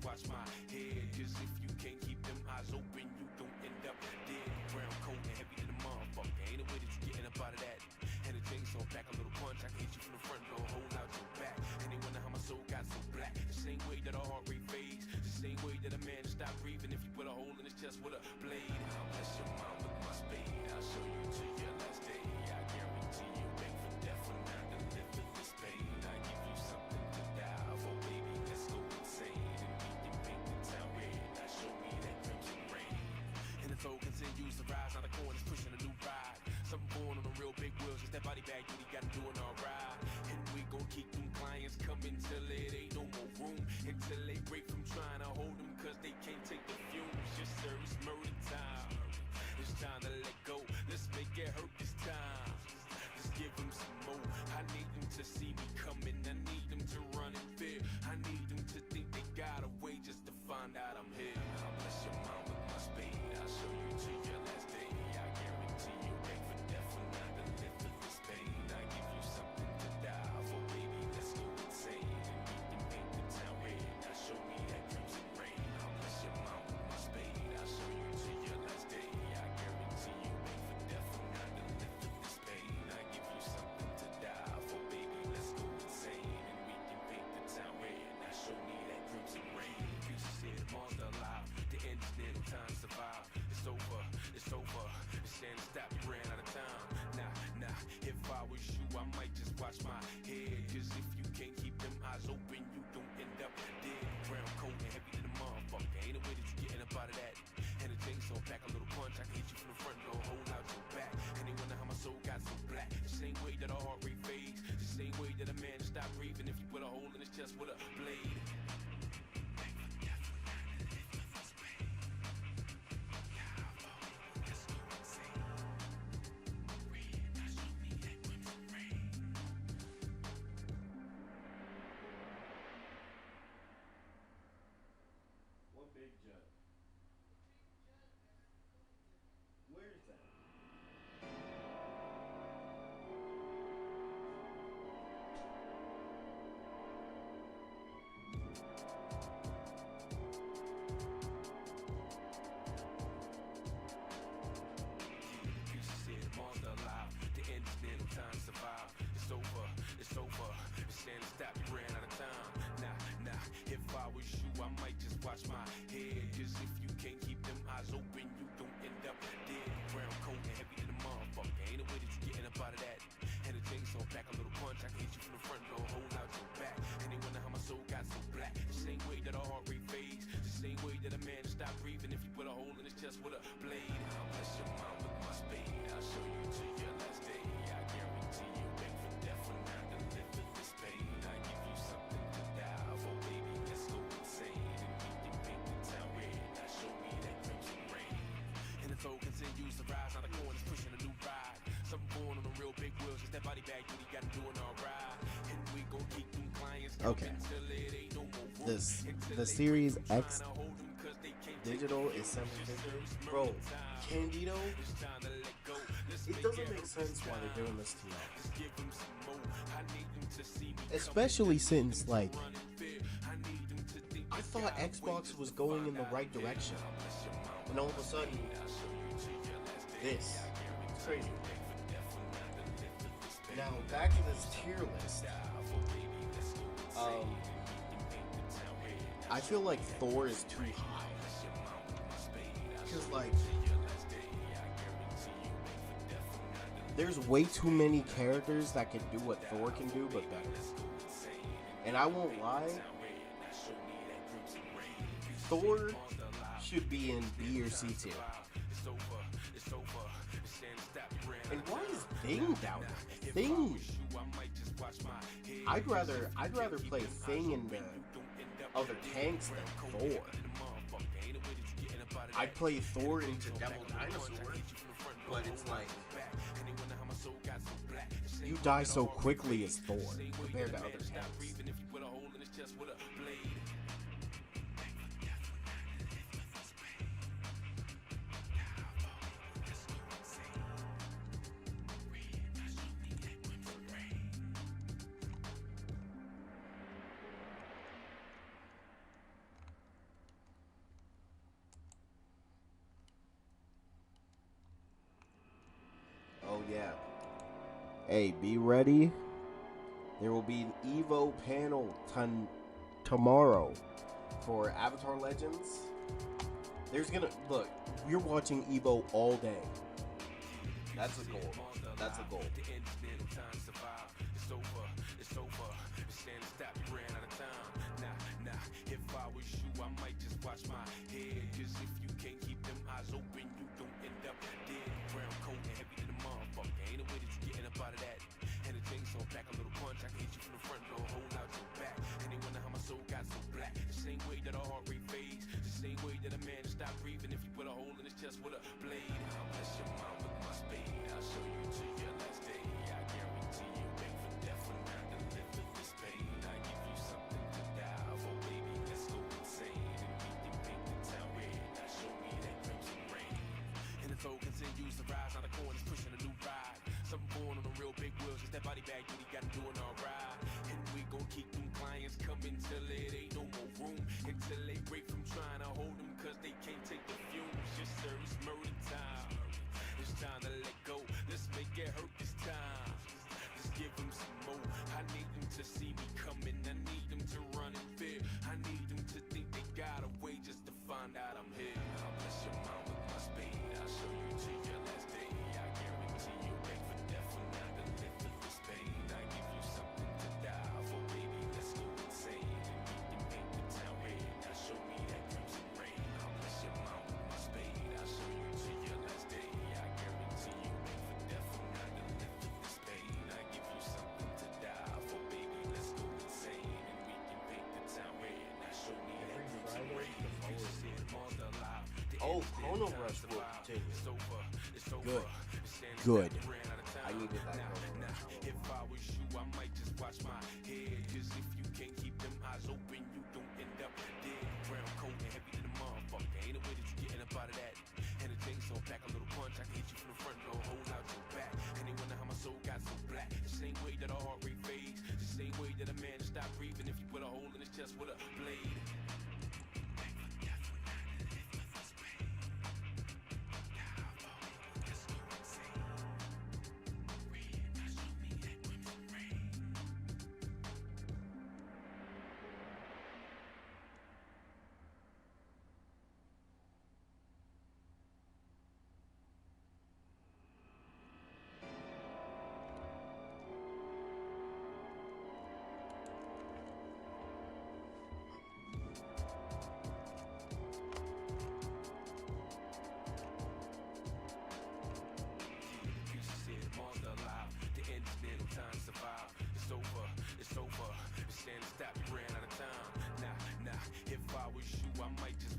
S1: Watch my head, cause if you can't keep them eyes open, you don't end up dead. Brown coat and heavy to the motherfucker. Ain't no way that you getting up out of that. And the chainsaw back, a little punch, I can hit you from the front door, hold out your back. And they wonder how my soul got so black. The same way that a heart rate fades, the same way that a man stop breathing if you put a hole in his chest with a blade. I'll bless your mind with my spade. I'll show you to your last day. I guarantee you beg for death when I deliver this pain. I give you something to die for, baby. Let's go insane. Toll continues to rise, now the corner's pushing a new ride. Something going on the real big wheels, cause that body bag duty got him doing alright. And we gon' keep them clients coming till it ain't no more room. Until they break from trying to hold them cause they can't take the fumes. Yes sir, it's murder time. It's time to let go, let's make it hurt this time. Just give them some more, I need them to see me coming. I need them to run in fear. I need them to think they got away just to find out I'm here. I'll bless your mind with my spade. I'll show you to your last day. I guarantee you beg for death when I deliver this pain. I give you something to die for, baby. Let's go insane and we can paint the town red. Now show me that crimson rain. I'll bless your mind with my spade. I'll show you to your last day. I guarantee you beg for death when I deliver this pain. I give you something to die for, baby. Let's go insane and we can paint the town red. Now show me that crimson rain. You said monster alive. The end's near, no time to survive. It's over, it's over. It's stand and stop, you ran out of time. Nah, if I was you, I might just watch my head. Cause if you can't keep them eyes open, you don't end up dead. Brown coat and heavy to the motherfucker. Ain't no way that you getting up out of that. And the chainsaw back, a little punch, I can hit you from the front door, hold out your back. And they wonder how my soul got so black. The same way that a heart rate fades, the same way that a man stop breathing if you put a hole in his chest with a blade. watch my head. Cause if you can't keep them eyes open, you don't end up dead. Brown coat and heavy to the motherfucker. Ain't no way that you getting up out of that. And the chainsaw back, a little punch, I can hit you from the front door, hold out your back. And they wonder how my soul got so black. The same way that a heart rate fades, the same way that a man stop breathing if you put a hole in his chest with a blade. I'll bless your mind with my spade. I'll show you to your last day. I guarantee you wait for death for not to live with this pain. I give you something to die for, baby. Let's go insane and we can paint the town red. Now show me that crimson rain. And the toll continues to rise. Now the corner's pushing a new ride. Something going on the real big wheels. Just that body bag duty got him doing alright. And we gon' keep them clients
S3: Okay.
S1: until it ain't no more room.
S3: The Series X digital is 750. Bro, Candido, it doesn't make sense why they're doing this to me. Especially since, like, I thought Xbox was going in the right direction. And all of a sudden, this. It's crazy. Now, back to this tier list. I feel like Thor is too high. Because, like, there's way too many characters that can do what Thor can do, but better. And I won't lie, Thor should be in B or C tier. And why is Thing down there? Thing. I'd rather play Thing in the other tanks than Thor. I'd play Thor into Devil Dinosaur, but it's like you die so quickly as Thor compared to other tanks. Oh yeah. Hey, be ready. There will be an Evo panel tomorrow for Avatar Legends. There's gonna look. You're watching Evo all day. That's a goal. That's a goal. If I was you, I might just watch my head. Cause if you can't keep them eyes open, you don't end up dead. Brown coat and heavy to the motherfucker. Ain't no way that you getting up out of that. And the chainsaw back, a little punch, I can hit you from the front door, hold out your back. And they wonder how my soul got so black. The same way that a heart rate fades, the same way that a man stop breathing if you put a hole in his chest with a blade. I'll bless your mind with my spade. I'll show you to your last day. I guarantee you wait for death for not to live with this pain. I give you something to die for, baby. Let's go insane and we can paint the town red. Now show me that crimson rain. And the toll continues to rise. Now the corner's pushing a new ride. Something going on the real big wheels. Just that body bag duty got him doing alright. And we gon' keep them clients coming till it ain't no more room. Until they break from trying to hold them cause they can't take the fumes. Yes sir, it's murder time. It's time to let go. Let's make it hurt this time. Just give them some more. I need them to see me coming. I need them to run in fear. I need them to think they got away just to find out I'm here. I'll bless your mind with my spade. I'll show you to your last day. I guarantee you wait for death for not to live with this pain. I give you something to die for, baby. Let's go insane and we can paint the town red. Now show me that crimson rain. I'll bless your mind with my spade. I'll show you to your last day. I guarantee you wait for death for not to live with this pain. I give you something to die for, baby. Let's go insane and we can paint the town red. Now show me that crimson rain. Oh, Chrono Rush will continue. Good. Good. I needed that Chrono Rush. If I was you, I might just watch my head. Cause if you can't keep them eyes open, you don't end up dead. Brown coat and heavy to the motherfucker. Ain't no way that you getting up out of that. And the chainsaw back, a little punch, I can hit you from the front door, hold out your back. And they wonder how my soul got so black. The same way that a heart rate fades, the same way that a man stop breathing if you put a hole in his chest with a blade.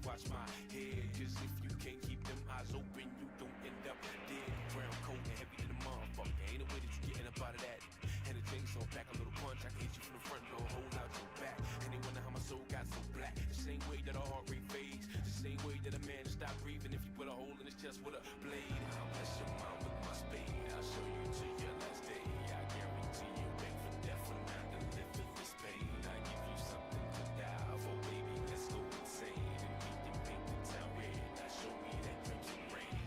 S1: watch my head. Cause if you can't keep them eyes open, you don't end up dead. Brown coat and heavy to the motherfucker. Ain't no way that you getting up out of that. And the chainsaw back a little punch. I can hit you from the front door, hold out your back. And they wonder how my soul got so black. The same way that a heart rate fades. The same way that a man stop breathing if you put a hole in his chest with a blade. I'll bless your mind with my spade. I'll show you to your last day. I guarantee you wait for death when I deliver this pain. I give you something to die for, baby. Let's go insane. And we can paint the town red. Now show me that crimson rain.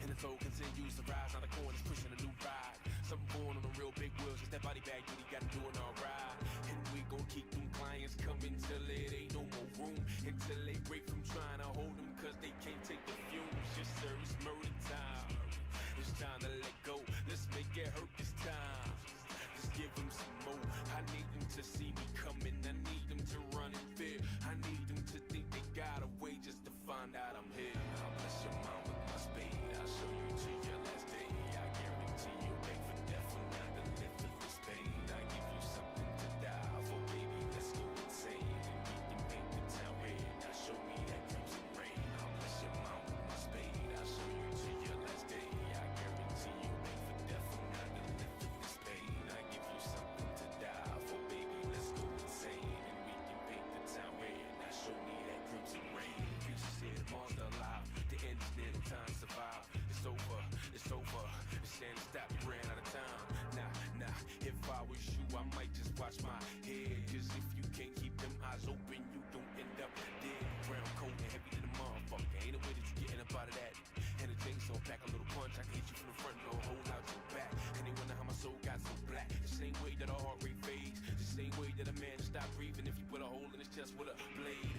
S1: And the toll continues to rise. Now the corner's pushing a new ride. Something going on the real big wheels. Just that body bag duty got him doing alright. And we gon' keep them clients coming till it ain't no more room. Until they break from trying to hold them cause they can't take the fumes. Yes sir, it's murder time. It's time to let go. Let's make it hurt this time. Just give them some more. I need them to see me coming. I need them to run in fear. I need them to think they got a way just to find out I'm here. I'll bless your mind with my spade. I'll show you to your last day. I guarantee you wait for death when I deliver this pain. I give you something to die for, baby. Let's go insane. And we can paint the town red. Now show me that crimson rain. I'll bless your mind with my spade. I'll show you to your last day. I guarantee you wait for death when I deliver this pain. I give you something to die for, baby. Let's go insane. And we can paint the town red. Now show me that crimson rain. Preacher said monster alive. The end is near, no time to survive. It's over, it's over. It's stand stop, you ran out of time. Nah, if I was you, I might just watch my head. Cause if you can't keep them eyes open, you don't end up dead. Brown coat and heavy to the motherfucker. Ain't no way that you getting up out of that. And the chainsaw back a little punch. I can hit you from the front door, hold out your back. And they wonder how my soul got so black. The same way that a heart rate fades. The same way that a man stop breathing if you put a hole in his chest with a blade.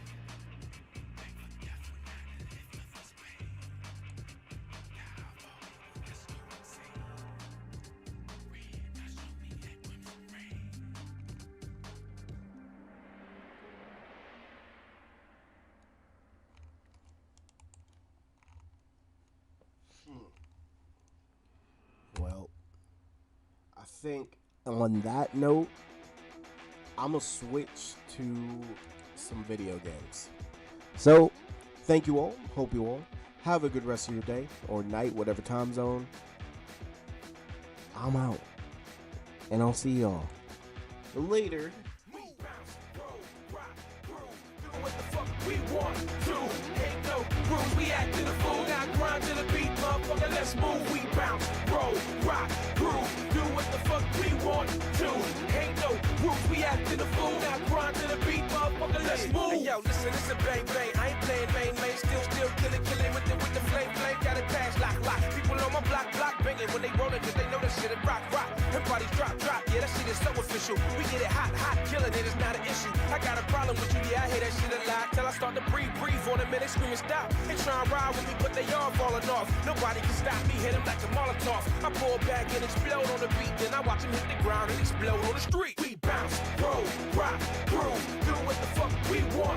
S3: Well, I think on that note, I'm going to switch to some video games. So, thank you all. Hope you all have a good rest of your day or night, whatever time zone. I'm out. And I'll see y'all later.
S1: What the fuck we want to? Ain't no rules, we act to the fool. Got grind to the beat, motherfucker, let's move. We bounce, roll, rock, groove. Do what the fuck we want to. Ain't no rules, we act to the fool. Got grind to the beat, motherfucker, let's move. Hey, yo, listen, it's a bang bang. I ain't playing main, still killing with the flame. Got it pass, lock. People on my block, banging when they rollin', cause they know that shit is rock. Everybody's drop. Yeah, that shit is so official. We get it hot, killing it is not an issue. I got a problem with you, yeah, I hear that shit a lot. Till I start to breathe on a minute, screaming stop. They try and ride with me, but they all falling off. Nobody can stop me, hit them like a Molotov. I pull back and explode on the beat, then I watch them hit the ground and explode on the street. We bounce, roll, rock, groove, do what the fuck we want.